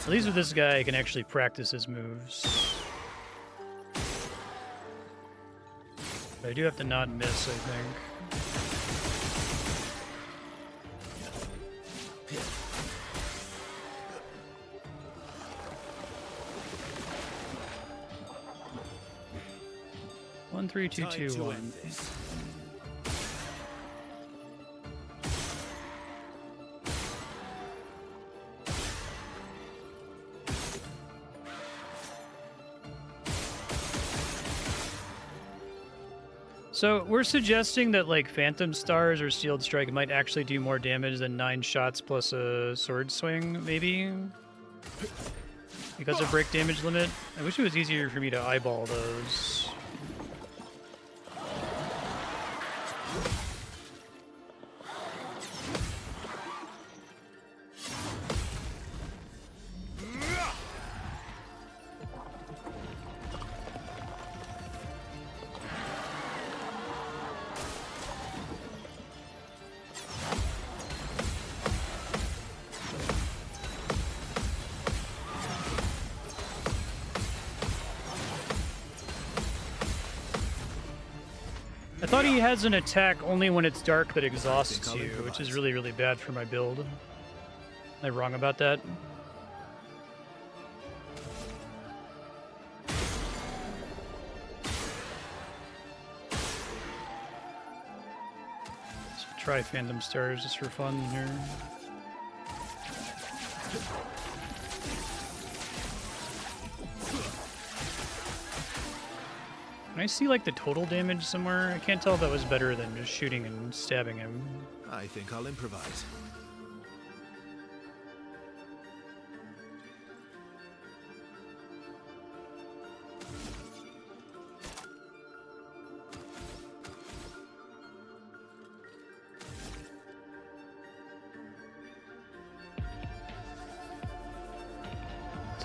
At least with this guy, I can actually practice his moves. But I do have to not miss, I think. 1, 3, 2, 2, 1. So we're suggesting that like Phantom Stars or Sealed Strike might actually do more damage than 9 shots plus a sword swing, maybe? Because of break damage limit? I wish it was easier for me to eyeball those. I thought he has an attack only when it's dark that exhausts you, which is really, really bad for my build. Am I wrong about that? Let's try Phantom Stars just for fun here. Can I see like the total damage somewhere? I can't tell if that was better than just shooting and stabbing him. I think I'll improvise.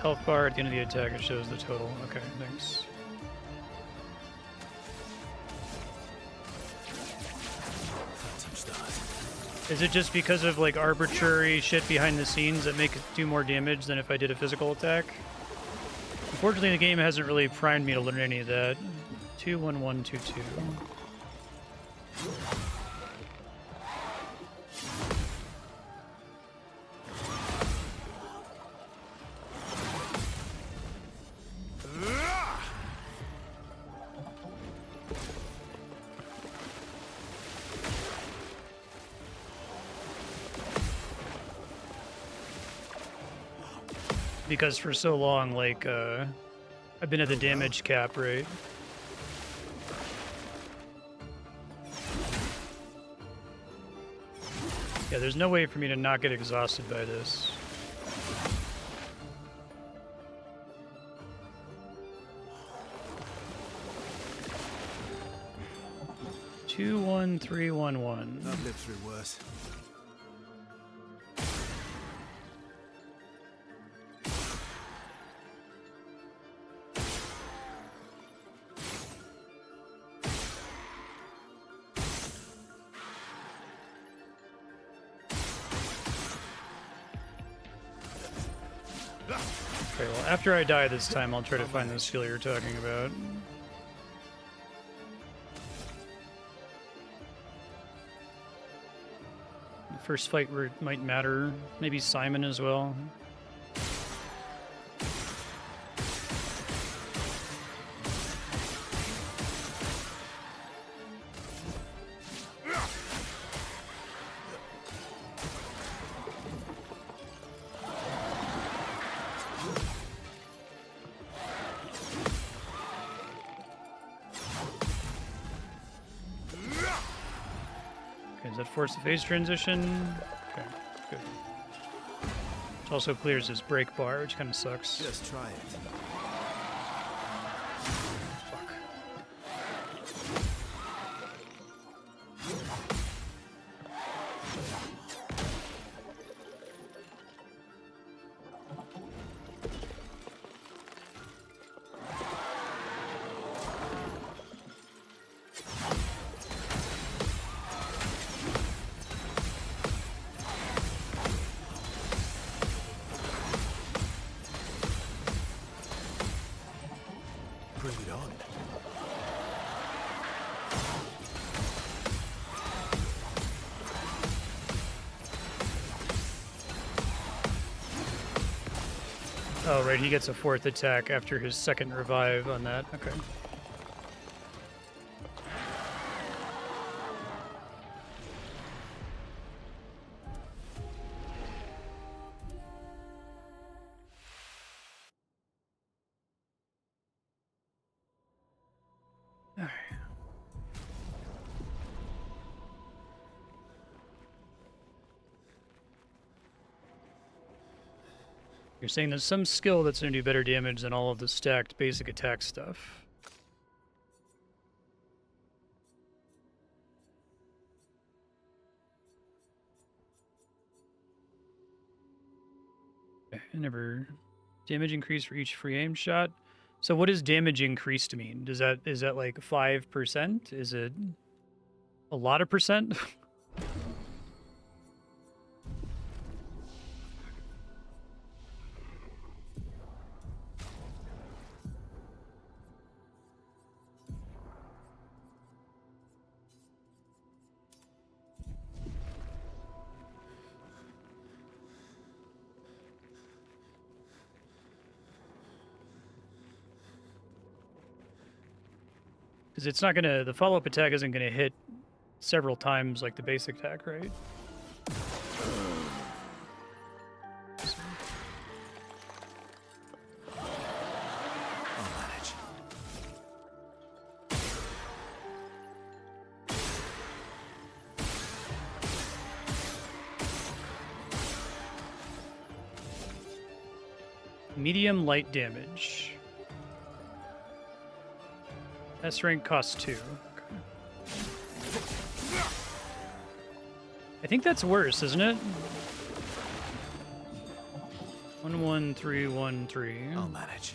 health bar. At the end of the attack, it shows the total. Okay, thanks. Is it just because of like arbitrary shit behind the scenes that make it do more damage than if I did a physical attack? Unfortunately, the game hasn't really primed me to learn any of that. 2-1-1-2-2. Because for so long, like, I've been at the damage cap, right? Yeah, there's no way for me to not get exhausted by this. Two, 1, 3, 1, 1. I've lived through worse. Okay, well, after I die this time, I'll try to find the skill you're talking about. The first fight where it might matter. Maybe Simon as well. Does that force the phase transition? Okay, good. It also clears his break bar, which kind of sucks. Just try it. Fuck. Bring it on. Oh, right, he gets a fourth attack after his second revive on that. Okay. You're saying there's some skill that's going to do better damage than all of the stacked basic attack stuff. Okay, never damage increase for each free aim shot. So what does damage increased mean? Is that like 5%? Is it a lot of percent? Because it's not gonna, the follow-up attack isn't gonna hit several times like the basic attack, right? I'll manage. Medium light damage. S rank costs 2. Okay. I think that's worse, isn't it? 1 11313. I'll manage.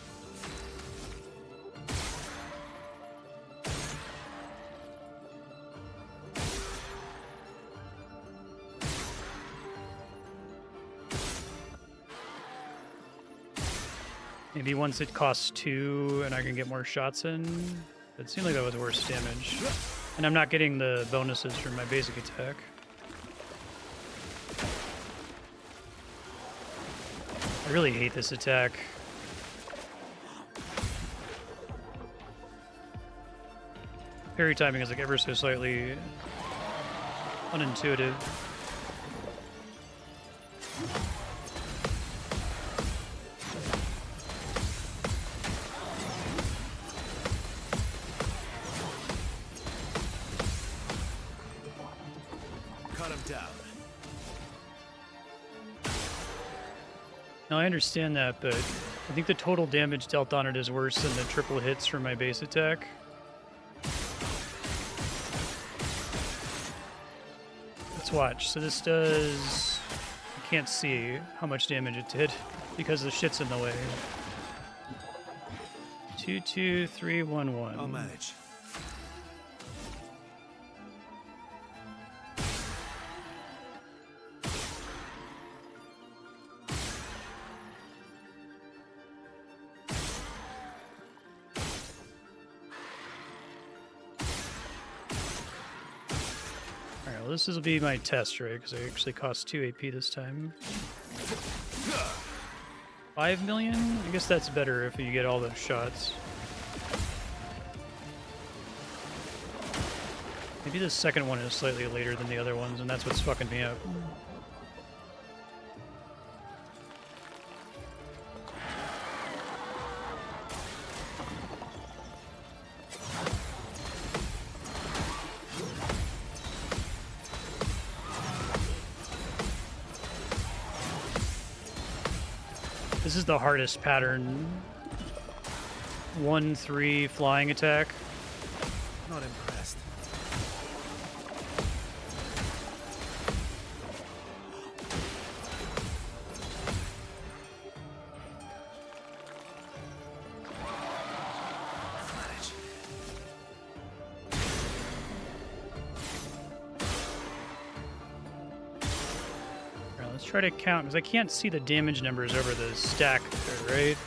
Maybe once it costs 2 and I can get more shots in. It seemed like that was worse damage. And I'm not getting the bonuses from my basic attack. I really hate this attack. Parry timing is like ever so slightly unintuitive. Cut him down. Now I understand that, but I think the total damage dealt on it is worse than the triple hits from my base attack. Let's watch. So this does... I can't see how much damage it did because the shit's in the way. 2, 2, 3, 1, 1. I'll manage. Well, this will be my test, right? Because it actually costs 2 AP this time. 5 million? I guess that's better if you get all those shots. Maybe the second one is slightly later than the other ones, and that's what's fucking me up. This is the hardest pattern. 1-3 flying attack. Not impressed. Try to count, because I can't see the damage numbers over the stack there, right?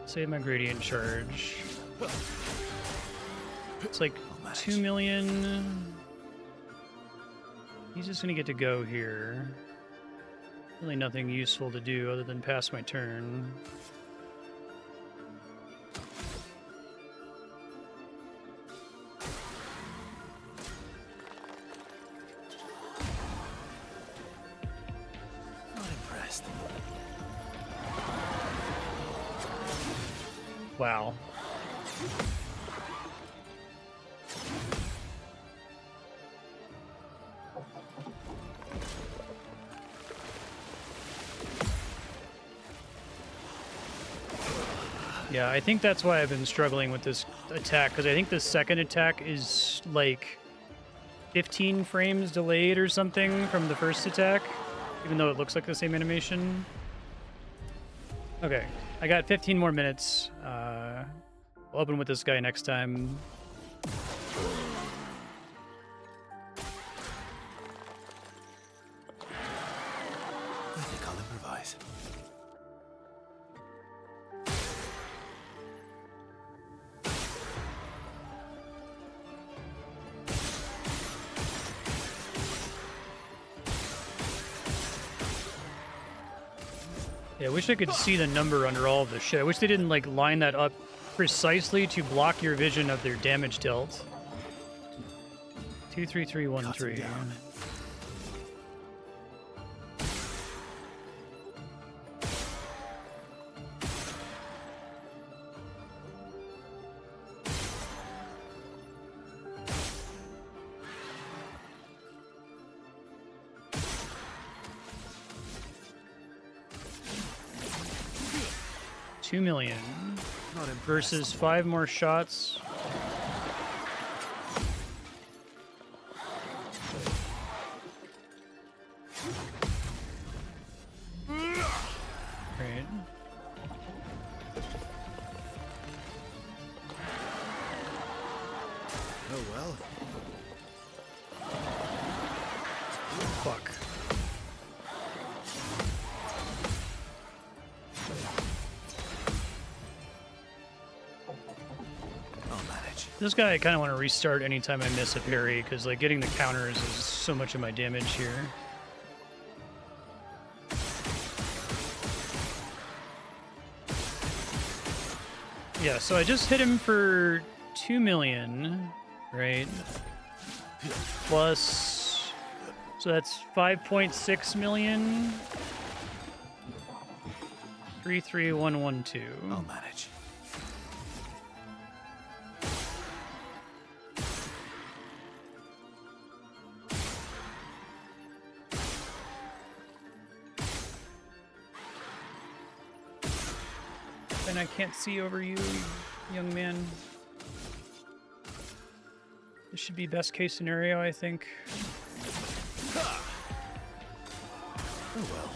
Save my gradient charge. It's like 2 million. He's just gonna get to go here. Really nothing useful to do other than pass my turn. Wow. Yeah, I think that's why I've been struggling with this attack, because I think the second attack is like 15 frames delayed or something from the first attack, even though it looks like the same animation. Okay, I got 15 more minutes. I'll open with this guy next time. I think I'll improvise. Yeah, I wish I could see the number under all of this shit. I wish they didn't like line that up precisely to block your vision of their damage dealt. 2, 3, 3, 1, 3. $2 million versus 5 more shots. well. Fuck. I'll manage. This guy I kind of want to restart anytime I miss a parry, because like getting the counters is so much of my damage here. Yeah, so I just hit him for 2 million, right? Plus, so that's 5.6 million. 33112. I'll manage. And I can't see over you, young man. This should be best case scenario, I think. Oh well.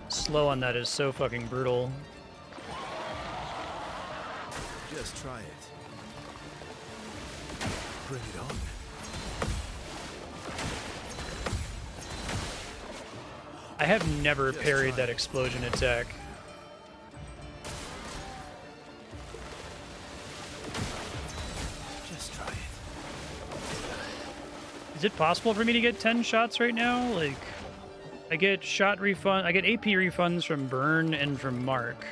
Slow on that is so fucking brutal. Just try it. Bring it on. I have never parried that explosion attack. Just try it. Is it possible for me to get 10 shots right now? Like, I get shot refund, I get AP refunds from Burn and from Mark.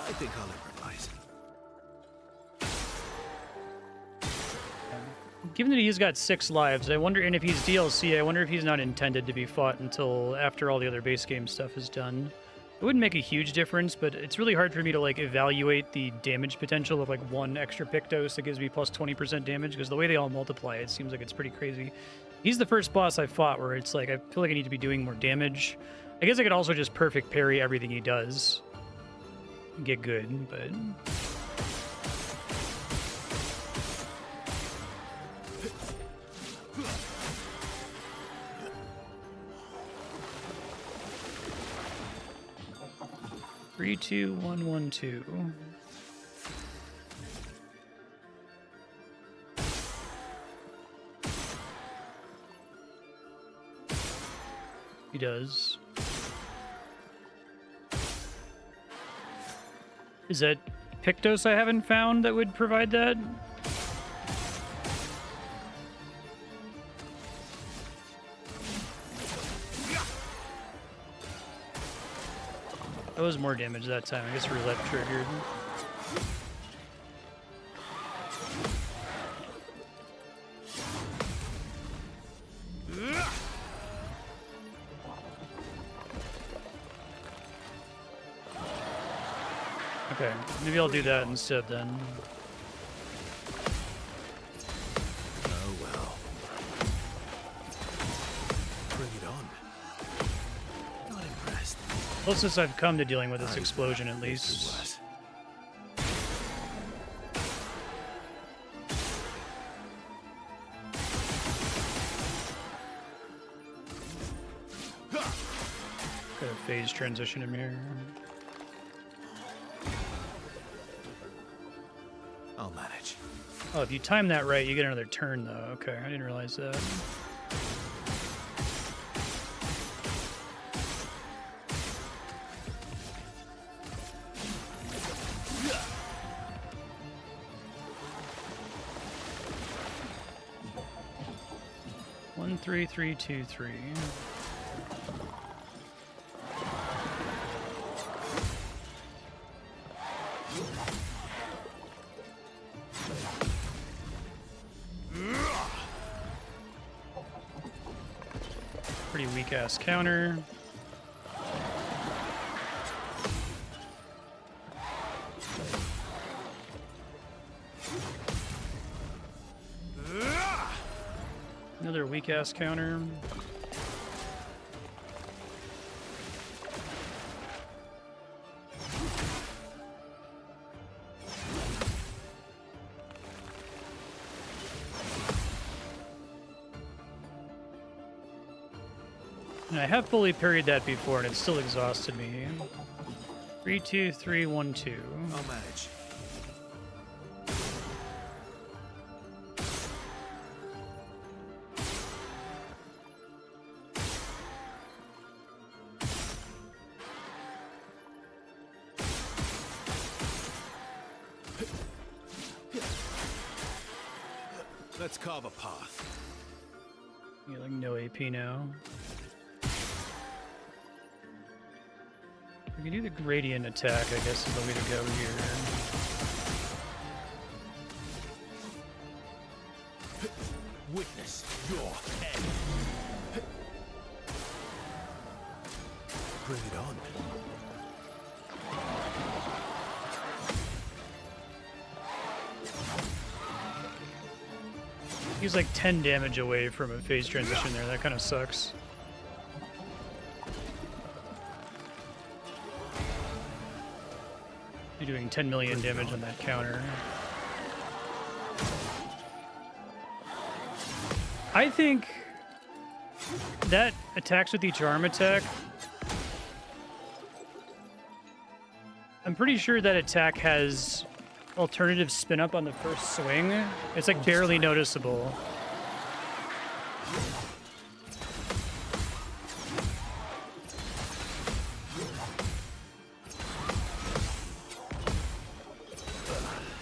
I think I'll improvise. Given that he's got 6 lives, I wonder, and if he's DLC, I wonder if he's not intended to be fought until after all the other base game stuff is done. It wouldn't make a huge difference, but it's really hard for me to like evaluate the damage potential of like 1 extra Pictos that gives me plus 20% damage, because the way they all multiply, it seems like it's pretty crazy. He's the first boss I fought where it's like, I feel like I need to be doing more damage. I guess I could also just perfect parry everything he does and get good, but... Three, 2, 1, 1, 2. He does. Is that Pictos I haven't found that would provide that? That was more damage that time. I guess roulette triggered. Okay, maybe I'll do that instead then. Oh well. Bring it on. Not impressed. Closest I've come to dealing with this explosion, at least. Got a phase transition in here. I'll manage. Oh, if you time that right, you get another turn, though. Okay, I didn't realize that. One, 3, 3, 2, 3. Pretty weak ass counter. Another weak ass counter. And I have fully parried that before, and it still exhausted me. 3, 2, 3, 1, 2. I'll manage. Let's carve a path. You're like no AP now. We can do the gradient attack, I guess is the way to go here. Witness your end. Bring it on. He's like 10 damage away from a phase transition there. That kind of sucks. You're doing 10 million damage on that counter. I think that attacks with each arm attack. I'm pretty sure that attack has alternative spin up on the first swing. It's like barely noticeable.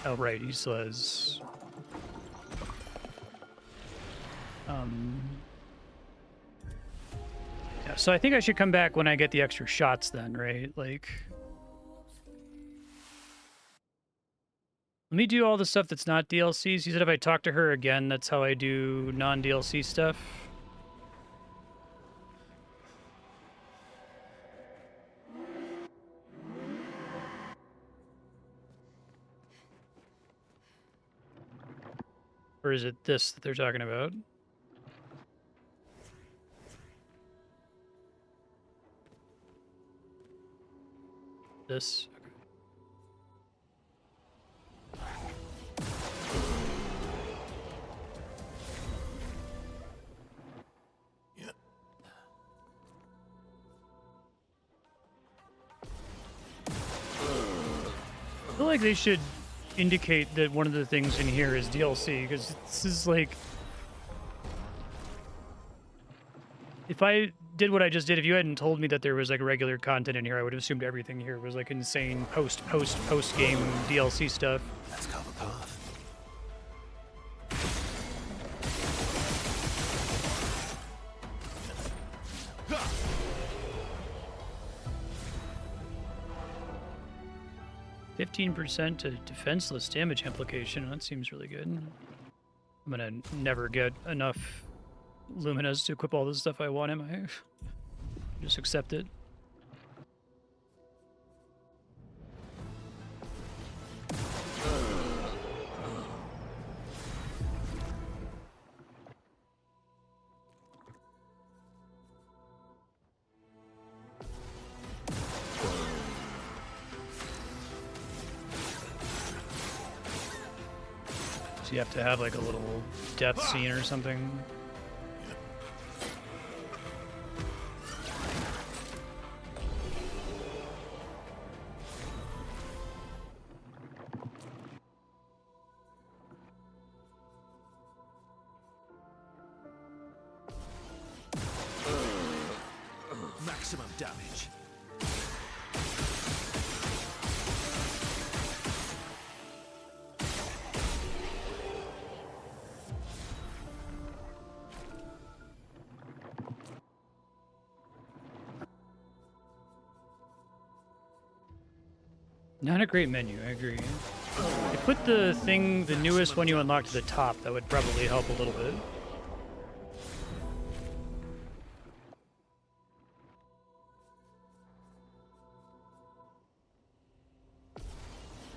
Oh, right, he still has... Yeah, so I think I should come back when I get the extra shots then, right? Like... Let me do all the stuff that's not DLCs. You said if I talk to her again, that's how I do non-DLC stuff. Or is it this that they're talking about? This? I feel like they should indicate that one of the things in here is DLC, because this is like... If I did what I just did, if you hadn't told me that there was like regular content in here, I would have assumed everything here was like insane post-game DLC stuff. Let's carve a path. %15% to defenseless damage implication. That seems really good. I'm gonna never get enough Luminas to equip all the stuff I want, am I? Just accept it. So you have to have like a little death scene or something. Maximum damage. Not a great menu, I agree. I put the thing, the newest one you unlock to the top. That would probably help a little bit.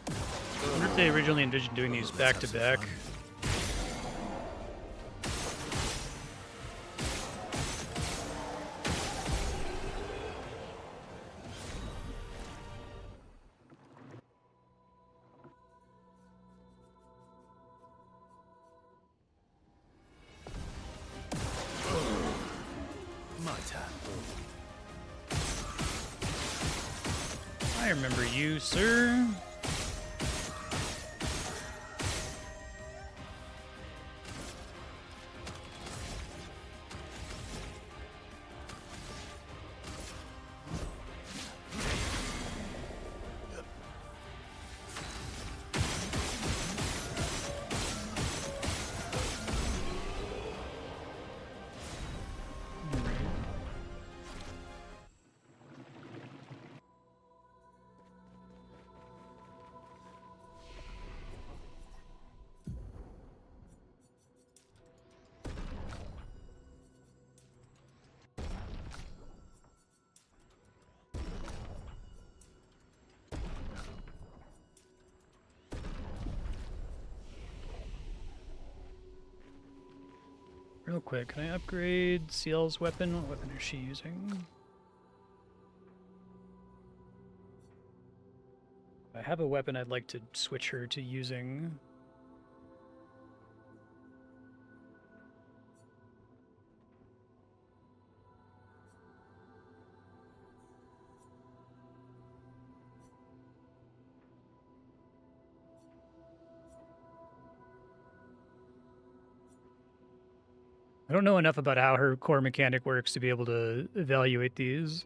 I wonder if they originally envisioned doing these back to back. remember you, sir. Real quick, can I upgrade CL's weapon? What weapon is she using? I have a weapon I'd like to switch her to using. I don't know enough about how her core mechanic works to be able to evaluate these.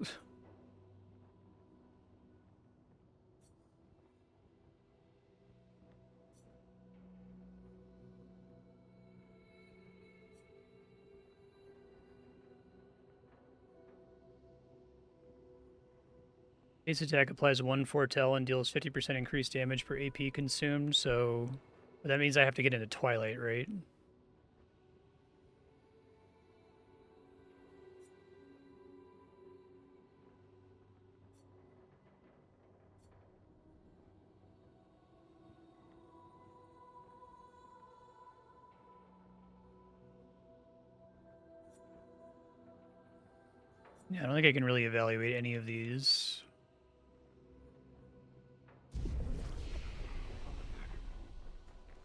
Base attack applies 1 foretell and deals 50% increased damage per AP consumed, so that means I have to get into Twilight, right? Yeah, I don't think I can really evaluate any of these.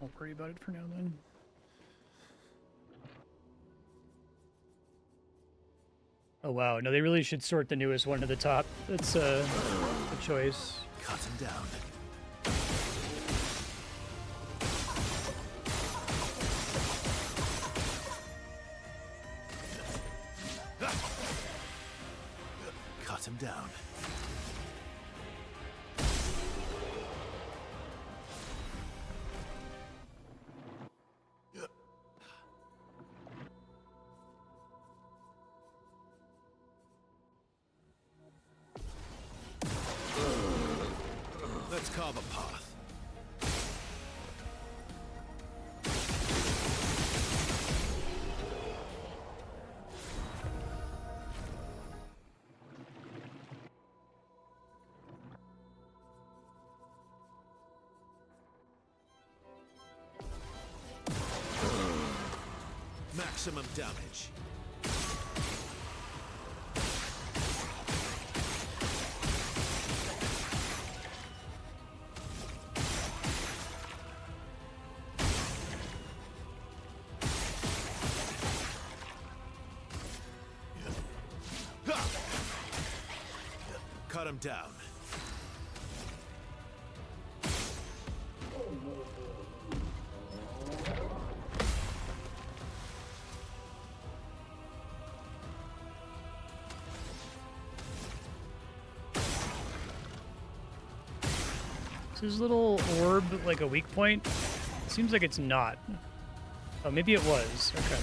Won't worry about it for now, then. Oh, wow. No, they really should sort the newest one to the top. That's a choice. Cut him down. Cut him down. Let's carve a path. Maximum damage. Cut him down. Is his little orb like a weak point? Seems like it's not. Oh, maybe it was. Okay.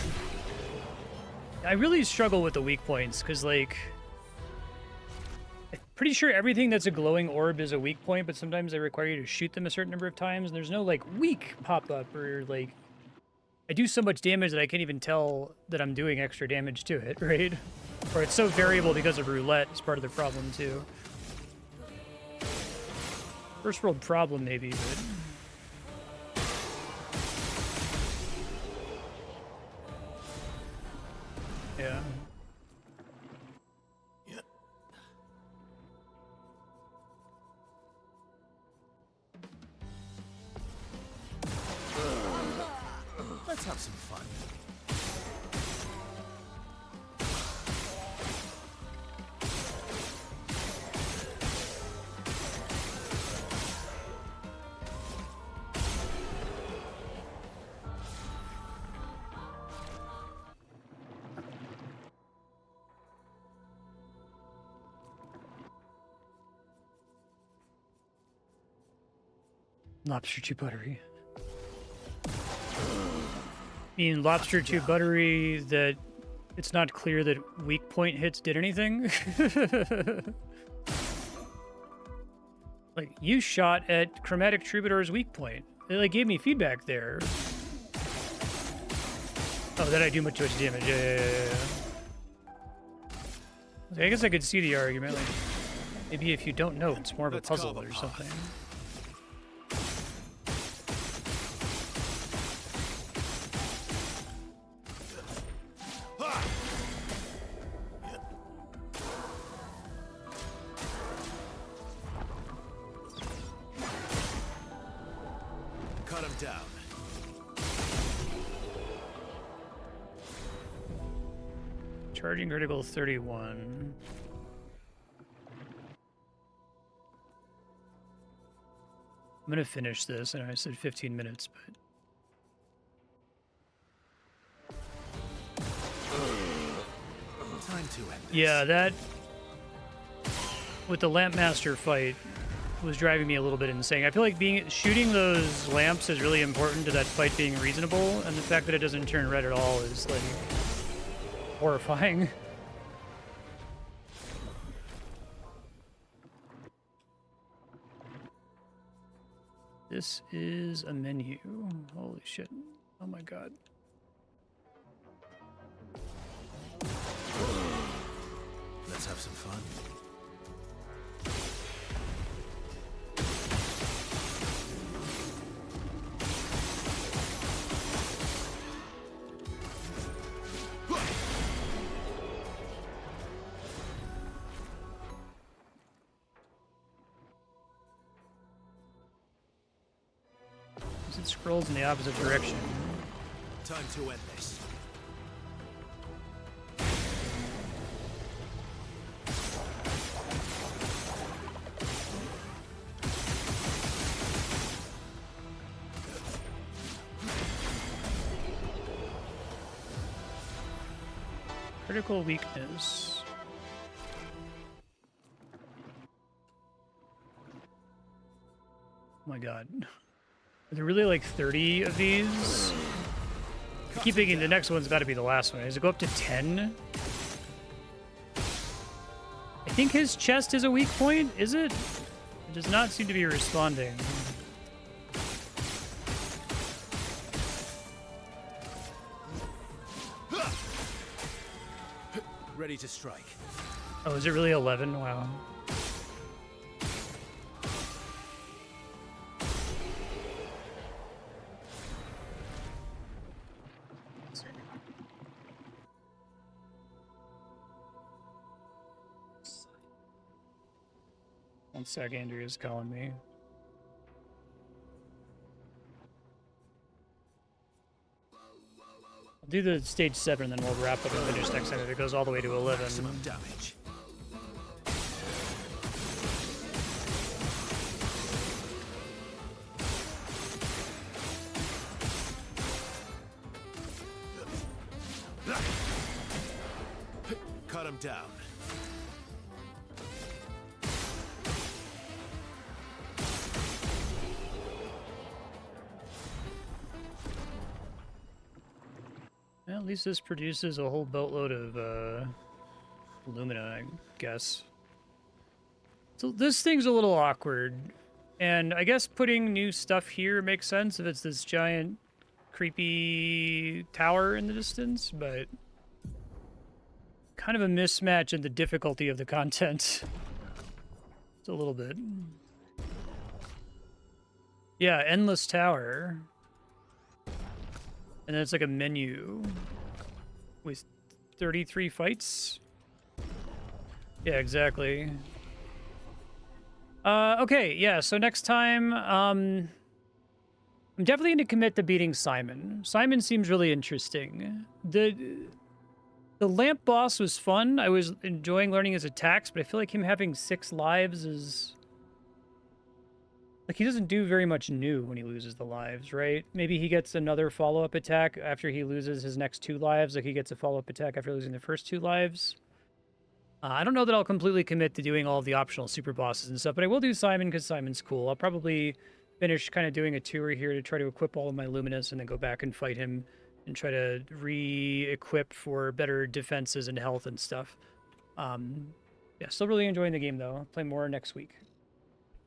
I really struggle with the weak points, because, like, I'm pretty sure everything that's a glowing orb is a weak point, but sometimes they require you to shoot them a certain number of times, and there's no, like, weak pop-up, or, like, I do so much damage that I can't even tell that I'm doing extra damage to it, right? Or it's so variable because of roulette is part of the problem, too. First world problem, maybe, but... yeah. Let's have some fun. Lobster too buttery. Mean lobster too buttery that it's not clear that weak point hits did anything? Like, you shot at Chromatic Troubadour's weak point. They, like, gave me feedback there. Oh, that I do much damage. Yeah. I guess I could see the argument. Like, maybe if you don't know, it's more of a puzzle or something. Cut him down. Charging critical 31. I'm gonna finish this. I know I said 15 minutes, but Time to end this. yeah, that with the Lampmaster fight was driving me a little bit insane. I feel like shooting those lamps is really important to that fight being reasonable, and the fact that it doesn't turn red at all is like horrifying. This is a menu. Holy shit. Oh my god. Let's have some fun. It scrolls in the opposite direction. Time to end this. Critical weakness. Oh my god. Are there really like 30 of these? I keep thinking the next one's got to be the last one. Does it go up to 10? I think his chest is a weak point, is it? It does not seem to be responding. Ready to strike. Oh, is it really 11? Wow. One sec, Andrea's calling me. I'll do the stage 7, then we'll wrap up and finish next time if it goes all the way to 11. Maximum damage. Cut him down. Well, at least this produces a whole boatload of Lumina, I guess. So this thing's a little awkward. And I guess putting new stuff here makes sense if it's this giant, creepy tower in the distance, but kind of a mismatch in the difficulty of the content. It's a little bit. Yeah, endless tower. And then it's like a menu with 33 fights. Yeah, exactly. Okay, yeah, so next time, I'm definitely going to commit to beating Simon. Simon seems really interesting. The lamp boss was fun. I was enjoying learning his attacks, but I feel like him having 6 lives is... Like, he doesn't do very much new when he loses the lives, right? Maybe he gets another follow-up attack after he loses his next 2 lives. Like, he gets a follow-up attack after losing the first 2 lives. I don't know that I'll completely commit to doing all of the optional super bosses and stuff, but I will do Simon because Simon's cool. I'll probably finish kind of doing a tour here to try to equip all of my Luminous and then go back and fight him and try to re-equip for better defenses and health and stuff. Yeah, still really enjoying the game though. I'll play more next week.